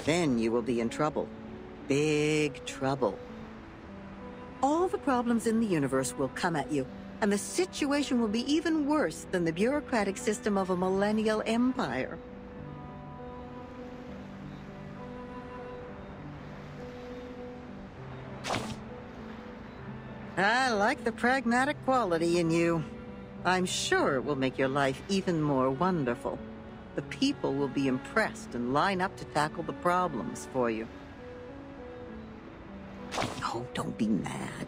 Speaker 8: Then you will be in trouble. Big trouble. All the problems in the universe will come at you, and the situation will be even worse than the bureaucratic system of a millennial empire. I like the pragmatic quality in you. I'm sure it will make your life even more wonderful. The people will be impressed and line up to tackle the problems for you. Oh, don't be mad.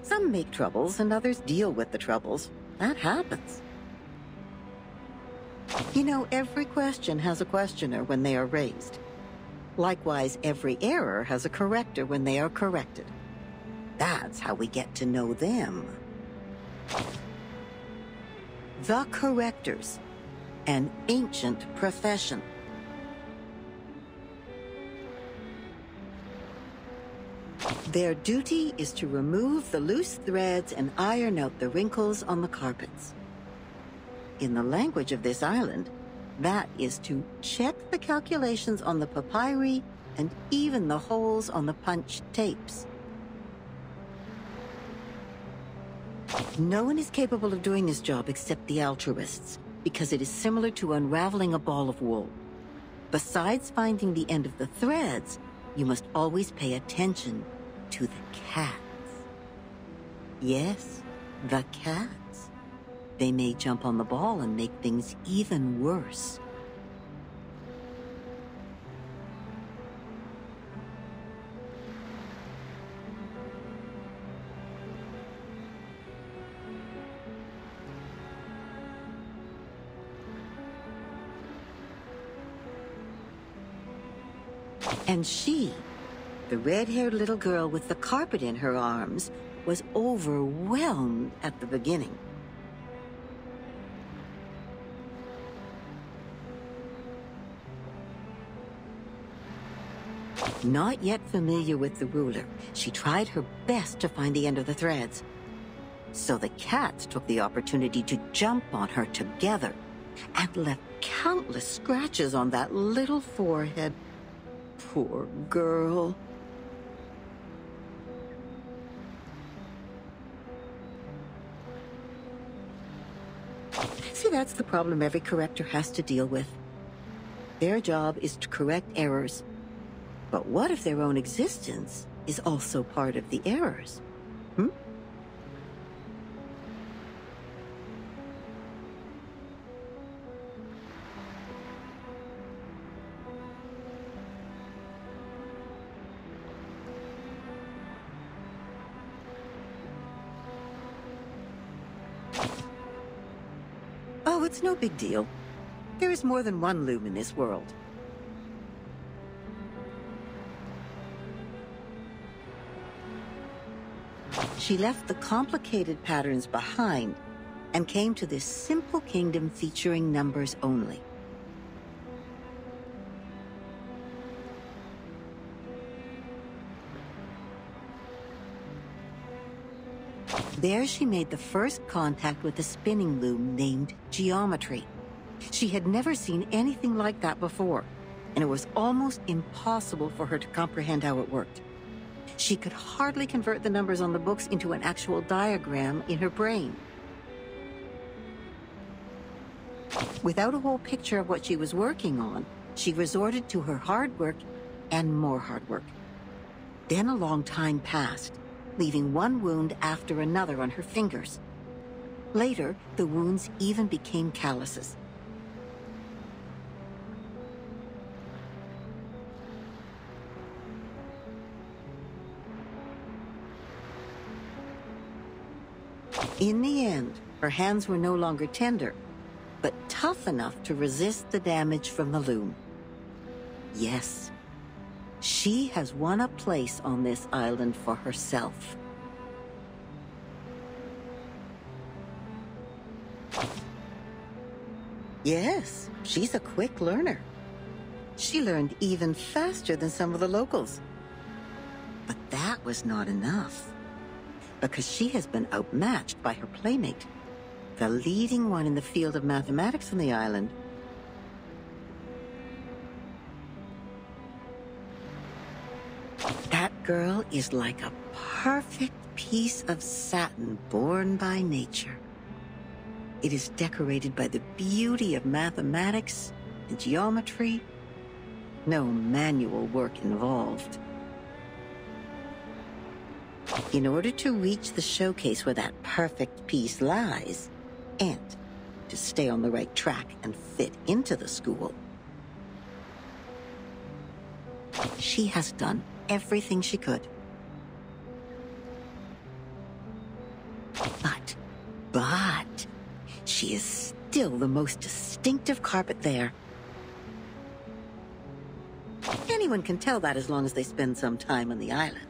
Speaker 8: Some make troubles and others deal with the troubles. That happens. You know, every question has a questioner when they are raised. Likewise, every error has a corrector when they are corrected. That's how we get to know them. The correctors, an ancient profession. Their duty is to remove the loose threads and iron out the wrinkles on the carpets. In the language of this island, that is to check the calculations on the papyri and even the holes on the punched tapes. No one is capable of doing this job except the altruists, because it is similar to unraveling a ball of wool. Besides finding the end of the threads, you must always pay attention to the cats. Yes, the cats. They may jump on the ball and make things even worse. And she, the red-haired little girl with the carpet in her arms, was overwhelmed at the beginning. Not yet familiar with the ruler, she tried her best to find the end of the threads. So the cats took the opportunity to jump on her together and left countless scratches on that little forehead. Poor girl. See, that's the problem every corrector has to deal with. Their job is to correct errors. But what if their own existence is also part of the errors? Oh, it's no big deal. There is more than one loom in this world. She left the complicated patterns behind and came to this simple kingdom featuring numbers only. There she made the first contact with a spinning loom named geometry. She had never seen anything like that before, and it was almost impossible for her to comprehend how it worked. She could hardly convert the numbers on the books into an actual diagram in her brain. Without a whole picture of what she was working on, she resorted to her hard work and more hard work. Then a long time passed, leaving one wound after another on her fingers. Later, the wounds even became calluses. In the end, her hands were no longer tender, but tough enough to resist the damage from the loom. Yes, she has won a place on this island for herself. Yes, she's a quick learner. She learned even faster than some of the locals. But that was not enough, because she has been outmatched by her playmate, the leading one in the field of mathematics on the island. That girl is like a perfect piece of satin born by nature. It is decorated by the beauty of mathematics and geometry. No manual work involved. In order to reach the showcase where that perfect piece lies, and to stay on the right track and fit into the school, she has done everything she could. But she is still the most distinctive carpet there. Anyone can tell that as long as they spend some time on the island.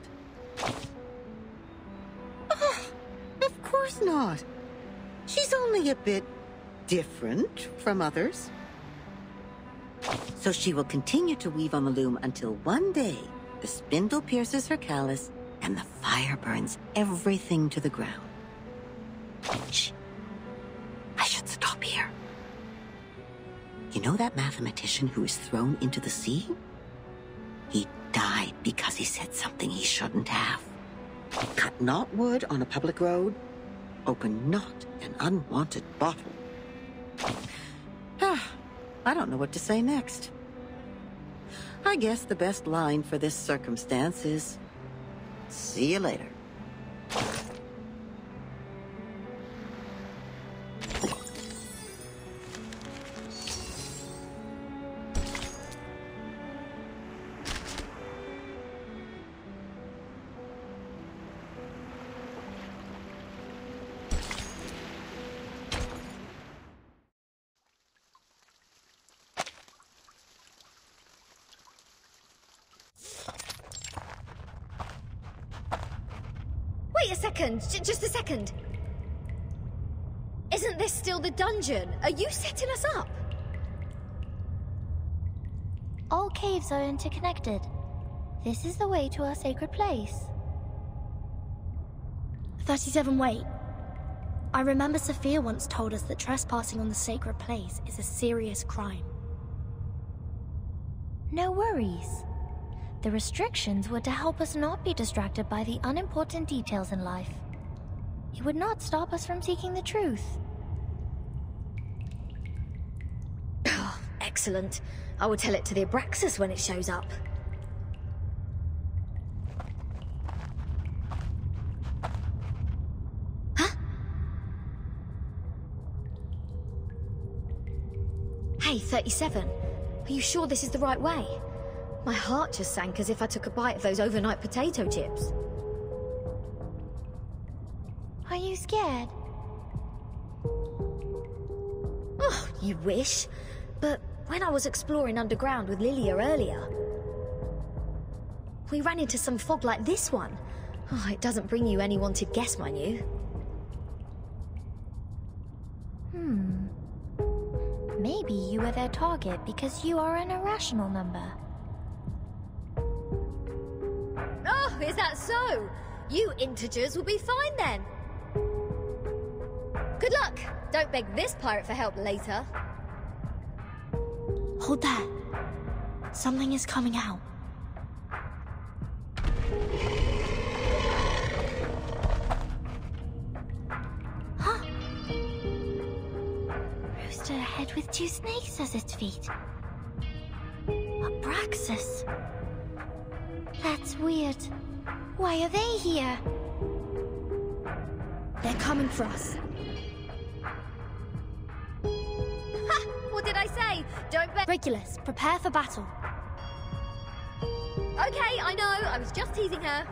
Speaker 8: Of course not. She's only a bit different from others. So she will continue to weave on the loom until one day the spindle pierces her callus and the fire burns everything to the ground. Shh. I should stop here. You know that mathematician who was thrown into the sea? He died because he said something he shouldn't have. Cut not wood on a public road. Open not an unwanted bottle. I don't know what to say next. I guess the best line for this circumstance is, see you later.
Speaker 20: Wait a second, just a second. Isn't this still the dungeon? Are you setting us up?
Speaker 2: All caves are interconnected. This is the way to our sacred place.
Speaker 7: 37, wait. I remember Sophia once told us that trespassing on the sacred place is a serious crime.
Speaker 2: No worries. The restrictions were to help us not be distracted by the unimportant details in life. It would not stop us from seeking the truth.
Speaker 20: Oh, excellent. I will tell it to the Abraxas when it shows up. Huh? Hey, 37. Are you sure this is the right way? My heart just sank as if I took a bite of those overnight potato chips.
Speaker 2: Are you scared?
Speaker 20: Oh, you wish. But when I was exploring underground with Lilia earlier, we ran into some fog like this one. Oh, it doesn't bring you any wanted guests, mind you.
Speaker 2: Maybe you were their target because you are an irrational number.
Speaker 20: Oh, is that so? You integers will be fine then. Good luck. Don't beg this pirate for help later.
Speaker 7: Hold that. Something is coming out.
Speaker 2: Huh? Rooster head with two snakes as its feet. Abraxas. That's weird. Why are they here?
Speaker 7: They're coming for us.
Speaker 20: Ha! What did I say? Don't bet.
Speaker 7: Regulus, prepare for battle.
Speaker 20: Okay, I know. I was just teasing her.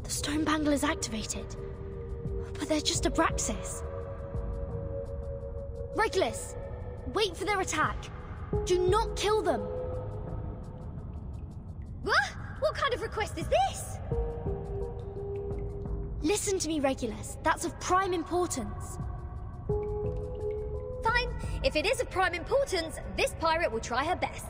Speaker 7: The stone bangle is activated. But they're just Abraxas. Regulus, wait for their attack. Do not kill them.
Speaker 20: What kind of request is this?
Speaker 7: Listen to me, Regulus. That's of prime importance.
Speaker 20: Fine. If it is of prime importance, this pirate will try her best.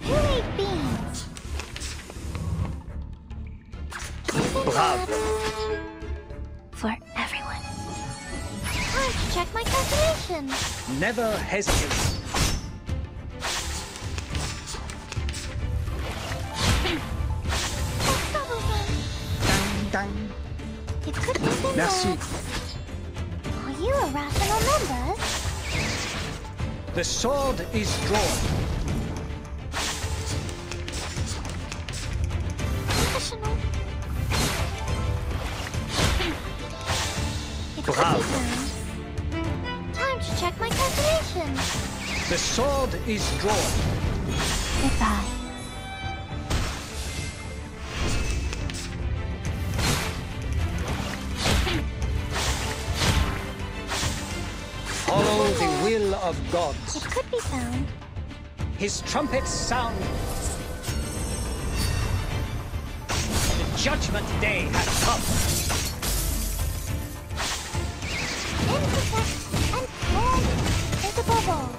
Speaker 2: Who ate beans?
Speaker 12: Bravo.
Speaker 2: For everyone. Let's check my calculations.
Speaker 11: Never hesitate.
Speaker 12: Dang.
Speaker 2: It's good news in
Speaker 12: Merci.
Speaker 2: there. Are you irrational numbers?
Speaker 11: The sword is drawn.
Speaker 2: Rational.
Speaker 11: Bravo.
Speaker 2: Time to check my calculations.
Speaker 11: The sword is drawn.
Speaker 2: Goodbye.
Speaker 11: Follow the will of gods.
Speaker 2: It could be found.
Speaker 11: His trumpets sound. The judgment day has come.
Speaker 2: Intersect and form is above all.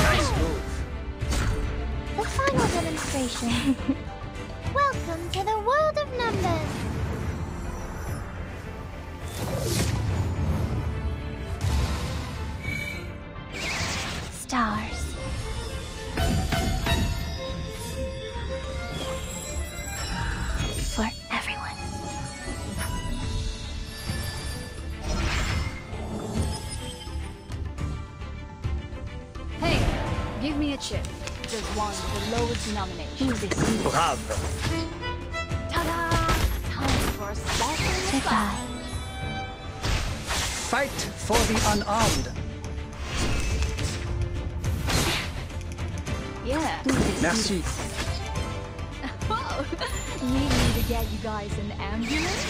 Speaker 11: Nice move.
Speaker 2: The final demonstration. Welcome to the world of numbers. Stars. For everyone.
Speaker 10: Hey, give me a chip. Just one with the lowest denomination.
Speaker 11: Bravo.
Speaker 10: Ta-da! Time for a sparkling
Speaker 2: Goodbye.
Speaker 11: Fight for the unarmed.
Speaker 10: Yeah.
Speaker 11: Merci.
Speaker 10: Oh, need me to get you guys an ambulance?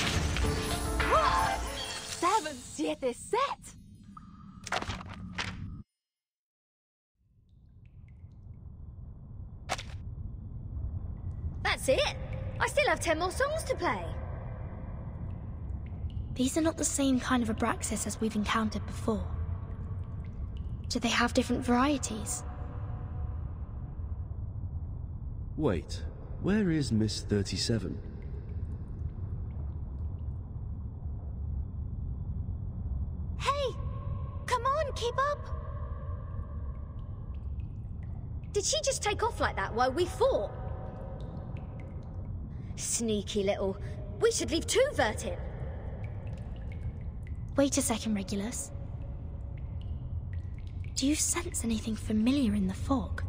Speaker 10: 777!
Speaker 20: That's it. I still have 10 more songs to play.
Speaker 7: These are not the same kind of Abraxas as we've encountered before. Do they have different varieties?
Speaker 18: Wait, where is Miss 37?
Speaker 20: Hey! Come on, keep up! Did she just take off like that while we fought? Sneaky little. We should leave 2 Vert in.
Speaker 7: Wait a second, Regulus. Do you sense anything familiar in the fog?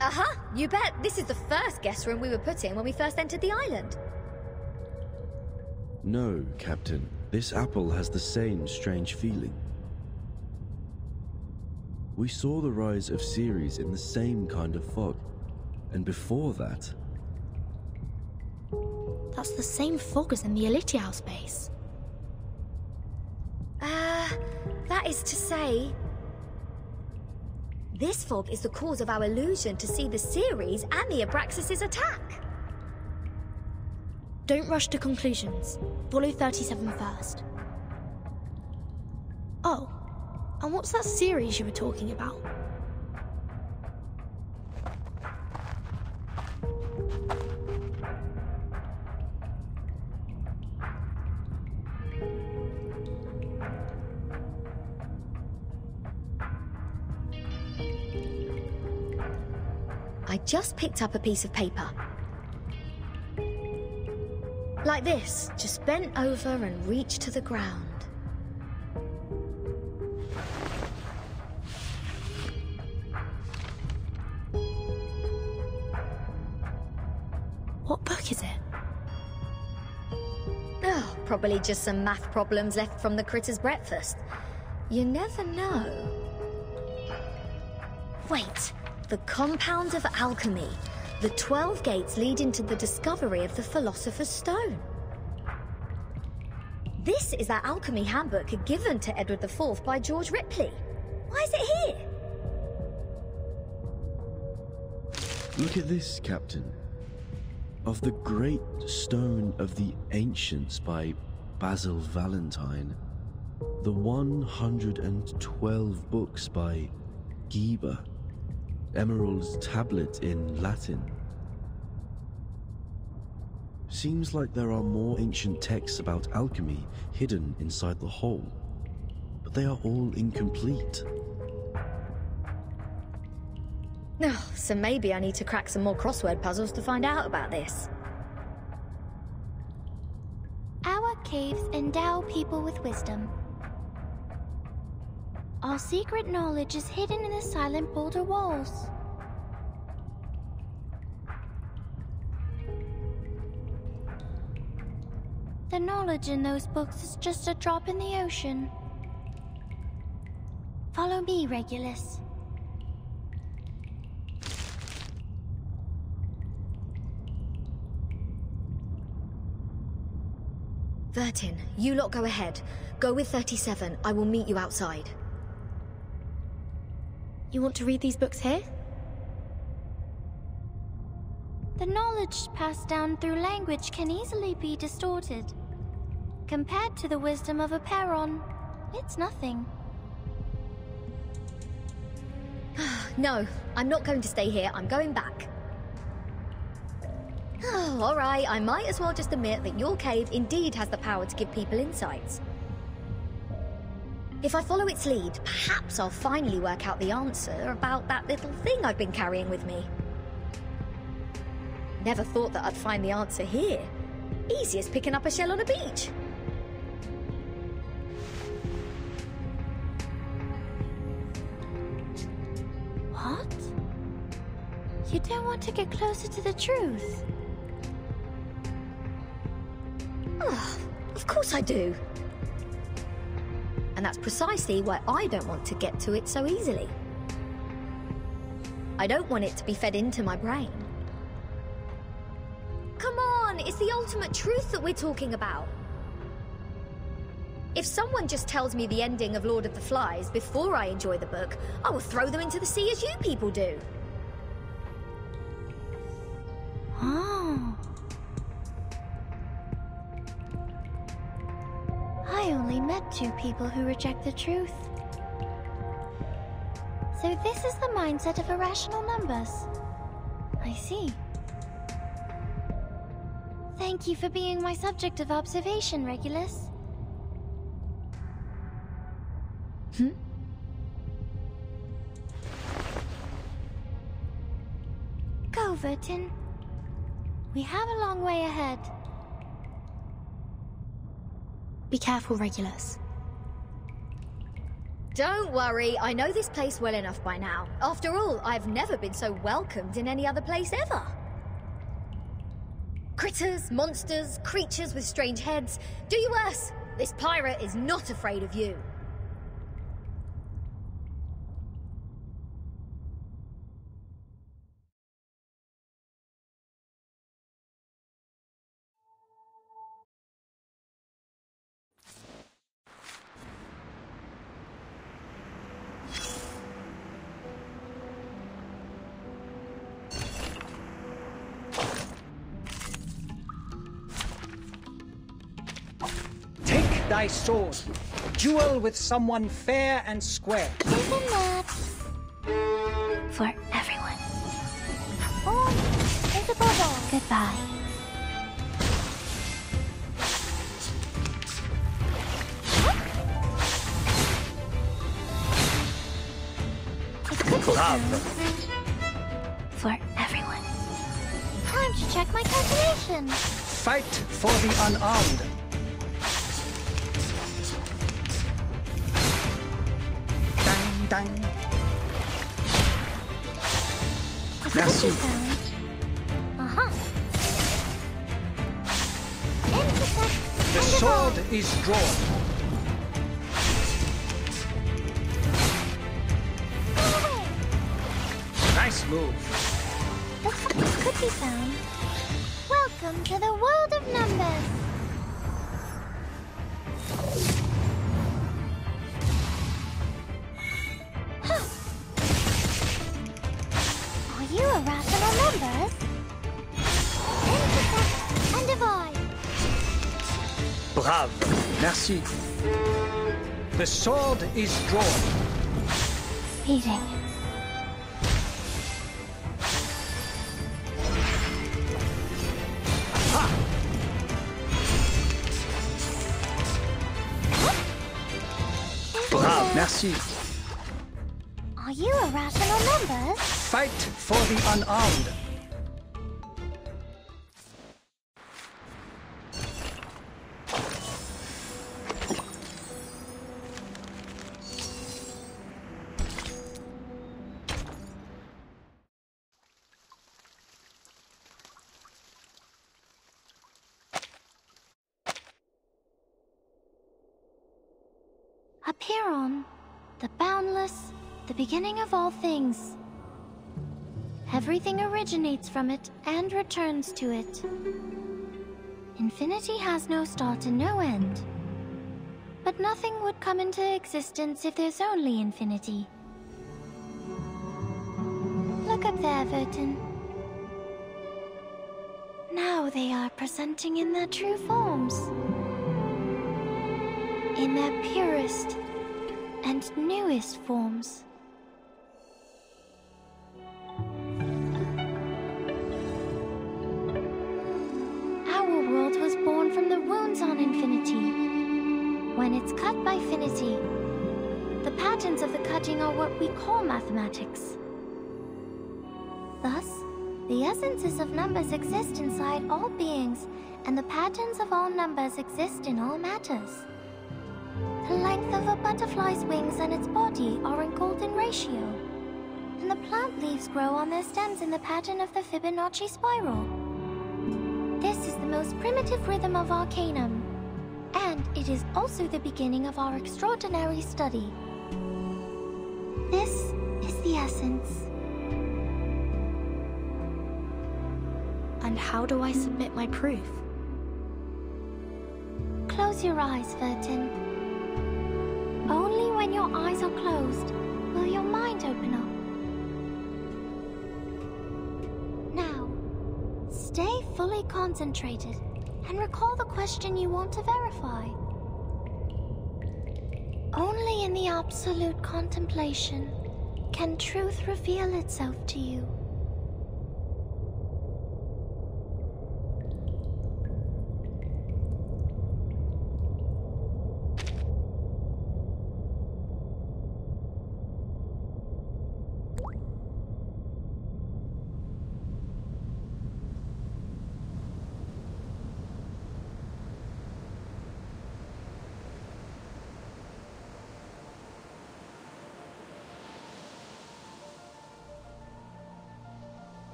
Speaker 20: Uh-huh, you bet. This is the first guest room we were put in when we first entered the island.
Speaker 18: No, Captain. This apple has the same strange feeling. We saw the rise of Ceres in the same kind of fog. And before that...
Speaker 7: That's the same fog as in the Elitiao space.
Speaker 20: That is to say... This fog is the cause of our illusion to see the Ceres and the Abraxas' attack.
Speaker 7: Don't rush to conclusions. Follow 37 first. Oh, and what's that series you were talking about?
Speaker 20: I just picked up a piece of paper. Like this, just bent over and reached to the ground.
Speaker 7: What book is it?
Speaker 20: Oh, probably just some math problems left from the critter's breakfast. You never know. Wait. The Compound of Alchemy. The 12 gates leading to the discovery of the Philosopher's Stone. This is that alchemy handbook given to Edward IV by George Ripley. Why is it here?
Speaker 18: Look at this, Captain. Of the Great Stone of the Ancients by Basil Valentine. The 112 books by Geber. Emerald's tablet in Latin. Seems like there are more ancient texts about alchemy hidden inside the whole, but they are all incomplete.
Speaker 16: Oh, so maybe I need to crack some more crossword puzzles to find out about this.
Speaker 2: Our caves endow people with wisdom. Our secret knowledge is hidden in the silent boulder walls. The knowledge in those books is just a drop in the ocean. Follow me, Regulus.
Speaker 16: Vertin, you lot go ahead. Go with 37. I will meet you outside.
Speaker 7: You want to read these books here?
Speaker 2: The knowledge passed down through language can easily be distorted. Compared to the wisdom of a Perron, it's nothing.
Speaker 16: No, I'm not going to stay here. I'm going back. Oh, alright, I might as well just admit that your cave indeed has the power to give people insights. If I follow its lead, perhaps I'll finally work out the answer about that little thing I've been carrying with me. Never thought that I'd find the answer here. Easy as picking up a shell on a beach.
Speaker 2: What? You don't want to get closer to the truth?
Speaker 16: Oh, of course I do. And that's precisely why I don't want to get to it so easily. I don't want it to be fed into my brain. Come on, it's the ultimate truth that we're talking about. If someone just tells me the ending of Lord of the Flies before I enjoy the book, I will throw them into the sea as you people do.
Speaker 2: Oh. I only met 2 people who reject the truth. So this is the mindset of irrational numbers. I see. Thank you for being my subject of observation, Regulus. Go, Vertin. We have a long way ahead.
Speaker 7: Be careful, Regulus.
Speaker 16: Don't worry, I know this place well enough by now. After all, I've never been so welcomed in any other place ever. Critters, monsters, creatures with strange heads. Do you worse. This pirate is not afraid of you.
Speaker 11: Thy sword. Duel with someone fair and square.
Speaker 2: Isn't that
Speaker 7: for everyone?
Speaker 2: Oh, it's a bubble.
Speaker 7: Goodbye.
Speaker 2: It could be
Speaker 11: Bravo.
Speaker 7: For everyone.
Speaker 2: Time to check my calculation.
Speaker 11: Fight for the unarmed. Dang.
Speaker 18: Merci.
Speaker 11: The sword is drawn. Nice move.
Speaker 2: The focus could be found. Welcome to the world of numbers. Are you irrational numbers? Intersect and divide.
Speaker 11: Bravo.
Speaker 18: Merci.
Speaker 11: The sword is drawn.
Speaker 2: Speeding.
Speaker 18: Bravo. Merci.
Speaker 2: Are you irrational numbers?
Speaker 11: Fight for the unarmed.
Speaker 2: Apeiron, the boundless, the beginning of all things. Everything originates from it and returns to it. Infinity has no start and no end. But nothing would come into existence if there's only infinity. Look up there, Vertin. Now they are presenting in their true forms. In their purest and newest forms. Our world was born from the wounds on infinity. When it's cut by finity, the patterns of the cutting are what we call mathematics. Thus, the essences of numbers exist inside all beings, and the patterns of all numbers exist in all matters. The length of a butterfly's wings and its body are in golden ratio, and the plant leaves grow on their stems in the pattern of the Fibonacci spiral. This is the most primitive rhythm of Arcanum, and it is also the beginning of our extraordinary study. This is the essence.
Speaker 1: And how do I submit my proof?
Speaker 2: Close your eyes, Vertin. Only when your eyes are closed will your mind open up. Now, stay fully concentrated and recall the question you want to verify. Only in the absolute contemplation can truth reveal itself to you.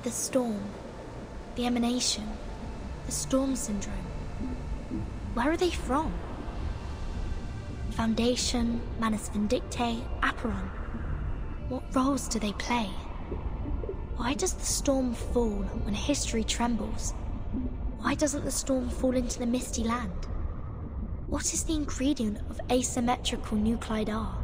Speaker 1: The storm, the emanation, the storm syndrome. Where are they from? Foundation, Manus Vindictae, Apeiron. What roles do they play? Why does the storm fall when history trembles? Why doesn't the storm fall into the misty land? What is the ingredient of asymmetrical nuclide R?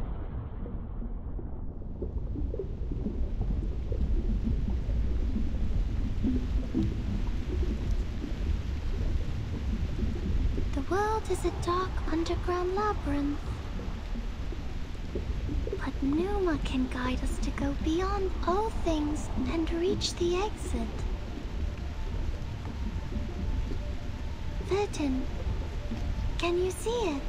Speaker 2: The world is a dark underground labyrinth. But Numa can guide us to go beyond all things and reach the exit. Vertin, can you see it?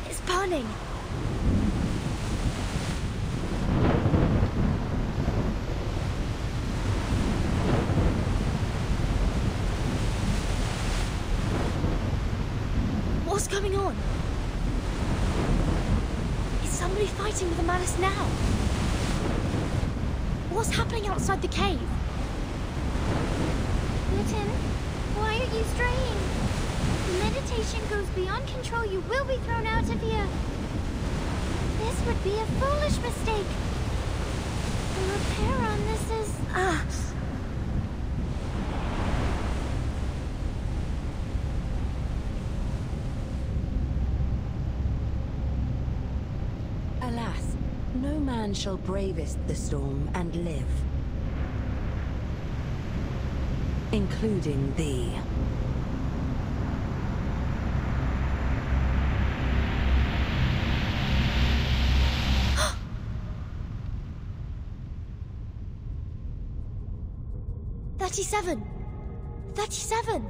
Speaker 1: It's burning! What's going on? Is somebody fighting with the Manus now? What's happening outside the cave?
Speaker 2: Vertin, why are you straying? The meditation goes beyond control. You will be thrown out of here. This would be a foolish mistake. The repair on this is...
Speaker 9: man shall bravest the storm and live. Including thee.
Speaker 3: "37! 37!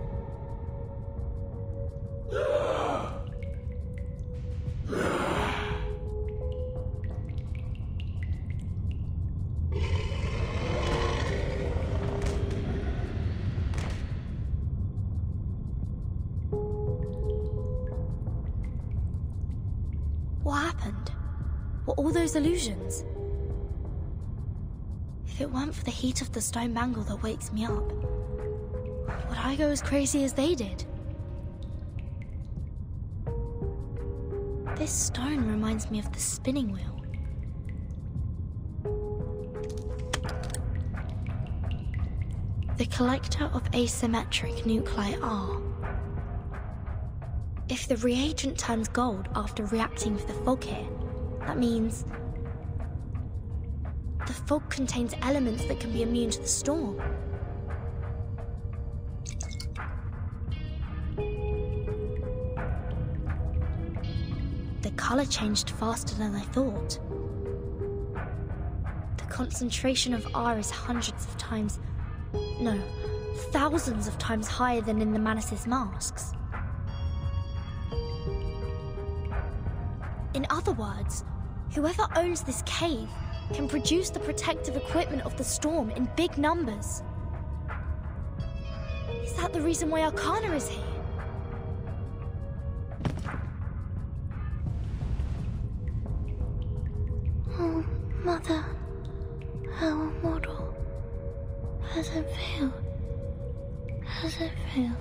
Speaker 1: What happened? Were all those illusions? If it weren't for the heat of the stone bangle that wakes me up, would I go as crazy as they did? This stone reminds me of the spinning wheel. The collector of asymmetric nuclei are. If the reagent turns gold after reacting with the fog here, that means the fog contains elements that can be immune to the storm. The color changed faster than I thought. The concentration of R is hundreds of times, no, thousands of times higher than in the Manus' masks. In other words, whoever owns this cave can produce the protective equipment of the storm in big numbers. Is that the reason why Arcana is here?
Speaker 7: Oh, Mother, our model. Has it failed? Has it failed?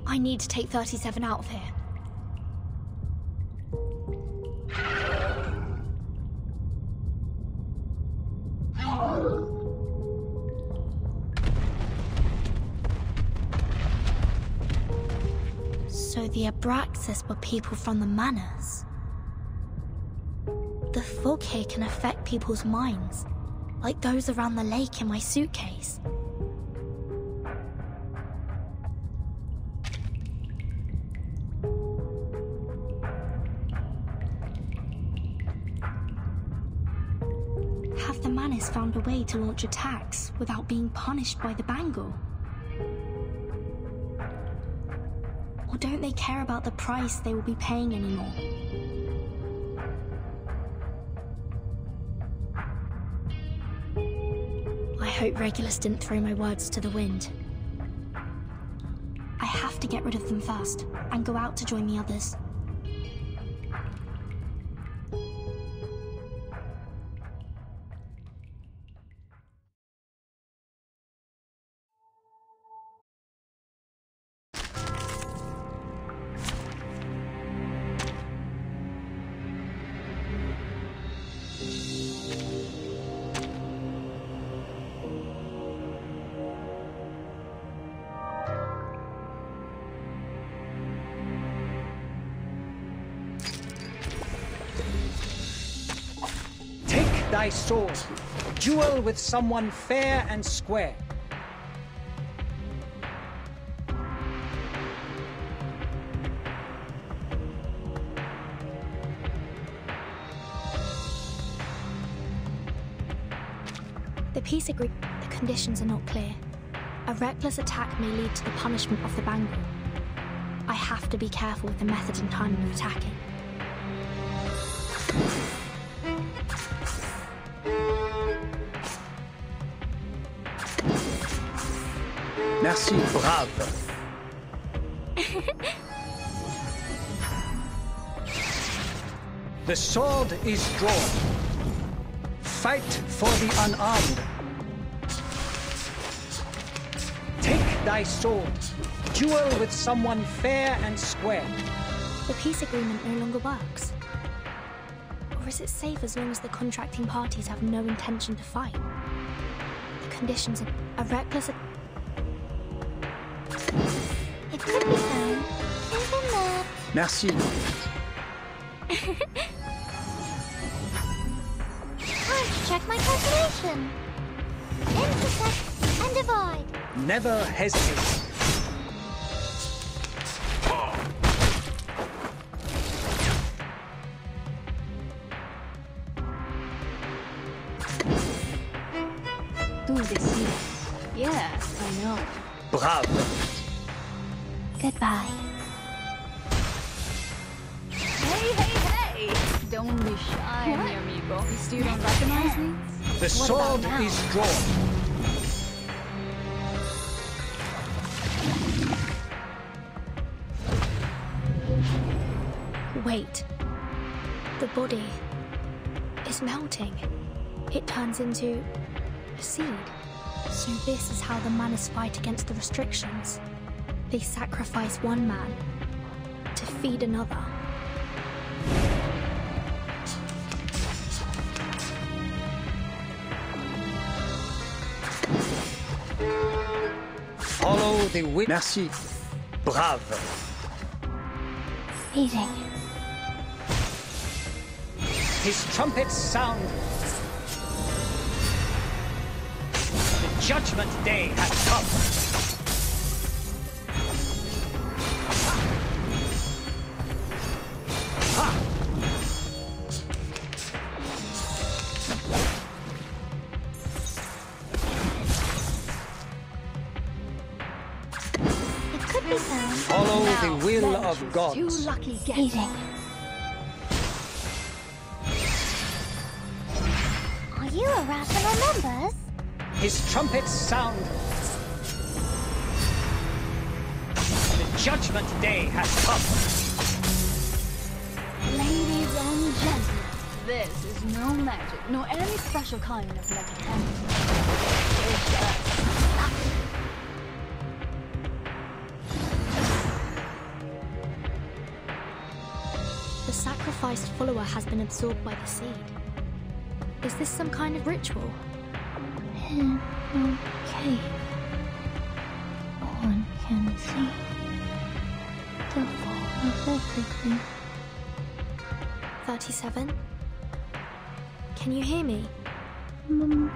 Speaker 1: I need to take 37 out of here. So the Abraxas were people from the Manus. The fog here can affect people's minds, like those around the lake in my suitcase. Have the Manus found a way to launch attacks without being punished by the bangle? Or don't they care about the price they will be paying anymore? I hope Regulus didn't throw my words to the wind. I have to get rid of them first, and go out to join the others.
Speaker 11: Thy sword, duel with someone fair and square.
Speaker 1: The peace agreement, the conditions are not clear. A reckless attack may lead to the punishment of the bangle. I have to be careful with the method and timing of attacking.
Speaker 12: Merci, brave.
Speaker 11: The sword is drawn. Fight for the unarmed. Take thy sword. Duel with someone fair and square.
Speaker 1: The peace agreement no longer works. Or is it safe as long as the contracting parties have no intention to fight? The conditions are a reckless...
Speaker 7: It could be fun, isn't it?
Speaker 12: Merci.
Speaker 2: Check my calculation. Intersect and divide.
Speaker 11: Never hesitate.
Speaker 10: Do this. Yes, I know.
Speaker 11: Bravo.
Speaker 13: Goodbye.
Speaker 10: Hey! Don't be shy, mi amigo. You still don't recognize me?
Speaker 11: The sword is drawn.
Speaker 7: Wait. The body is melting. It turns into a seed. So this is how the Manus fight against the restrictions. They sacrifice one man to feed another.
Speaker 11: Follow the wind. Merci. Bravo.
Speaker 13: Eating.
Speaker 11: His trumpets sound. The judgment day has come. Follow the will of God.
Speaker 10: Two lucky guesses.
Speaker 13: Eating.
Speaker 2: Are you arousing our numbers?
Speaker 11: His trumpets sound. The judgment day has come.
Speaker 10: Ladies and gentlemen, this is no magic, nor any special kind of mechanism. It's just
Speaker 7: The sacrificed follower has been absorbed by the seed. Is this some kind of ritual?
Speaker 13: Okay. One can see the fall of everything.
Speaker 7: 37? Can you hear me?
Speaker 13: Mommy.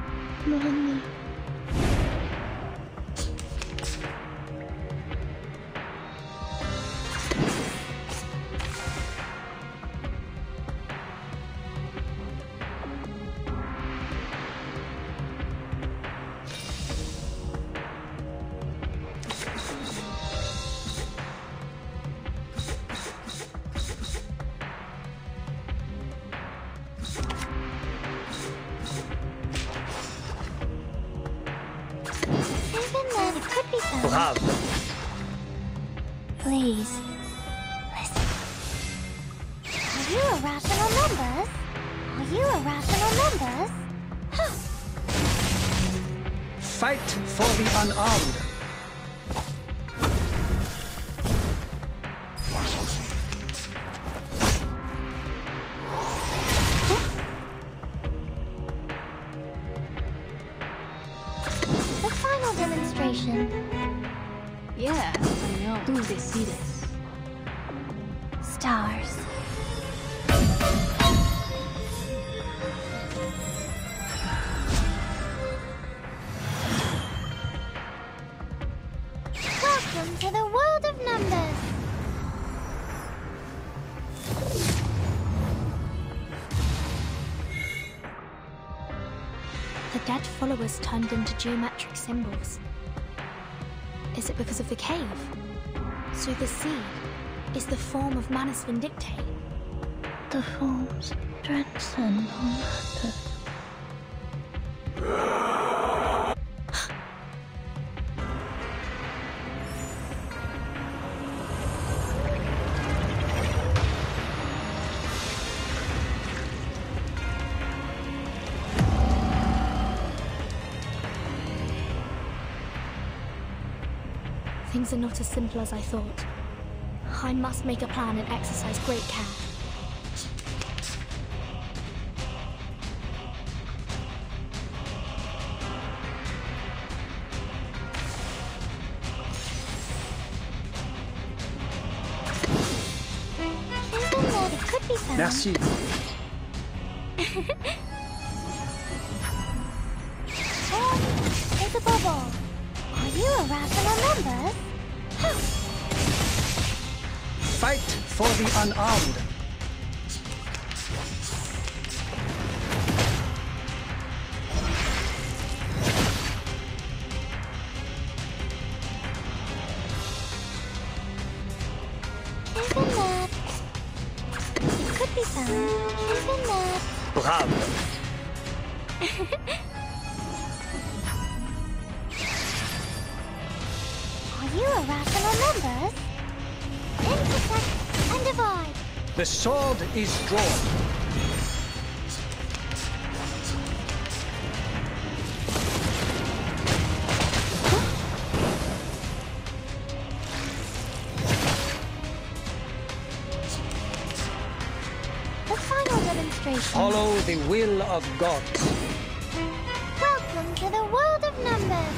Speaker 11: Bravo.
Speaker 2: Please, listen. Are you arousing our numbers? Are you arousing our numbers? Huh.
Speaker 11: Fight for the unarmed.
Speaker 2: The final demonstration.
Speaker 10: yeah, I know. Do they see this?
Speaker 2: Stars. Welcome to the world of numbers.
Speaker 7: The dead followers turned into geometric symbols. Is it because of the cave? So the seed is the form of Manus Vindictae.
Speaker 13: The forms transcend all matter.
Speaker 7: Things are not as simple as I thought. I must make a plan and exercise great care.
Speaker 11: Merci.
Speaker 2: is a bubble. Are you a rational number?
Speaker 11: Fight for the unarmed.
Speaker 2: Isn't that? It could be fun. Isn't that?
Speaker 11: Bravo.
Speaker 2: Are you a rational number? Intersect and divide.
Speaker 11: The sword is drawn.
Speaker 2: The final demonstration.
Speaker 11: Follow the will of gods.
Speaker 2: Welcome to the world of numbers.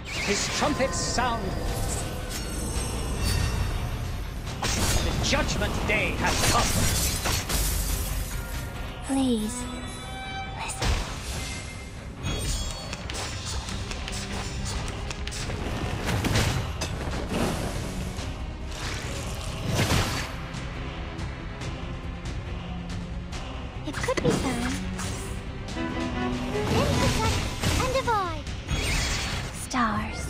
Speaker 11: His trumpets sound. The judgment day has come.
Speaker 2: Please, listen. It could be fun. Intersect and divide. Stars.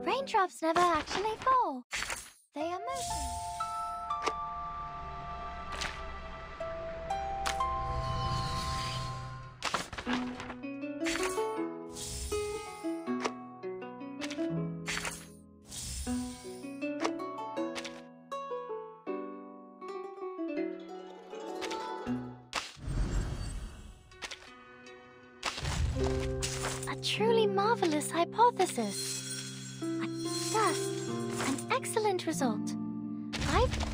Speaker 2: Raindrops never actually fall. They are motion. A truly marvelous hypothesis. Thus, an excellent result. I've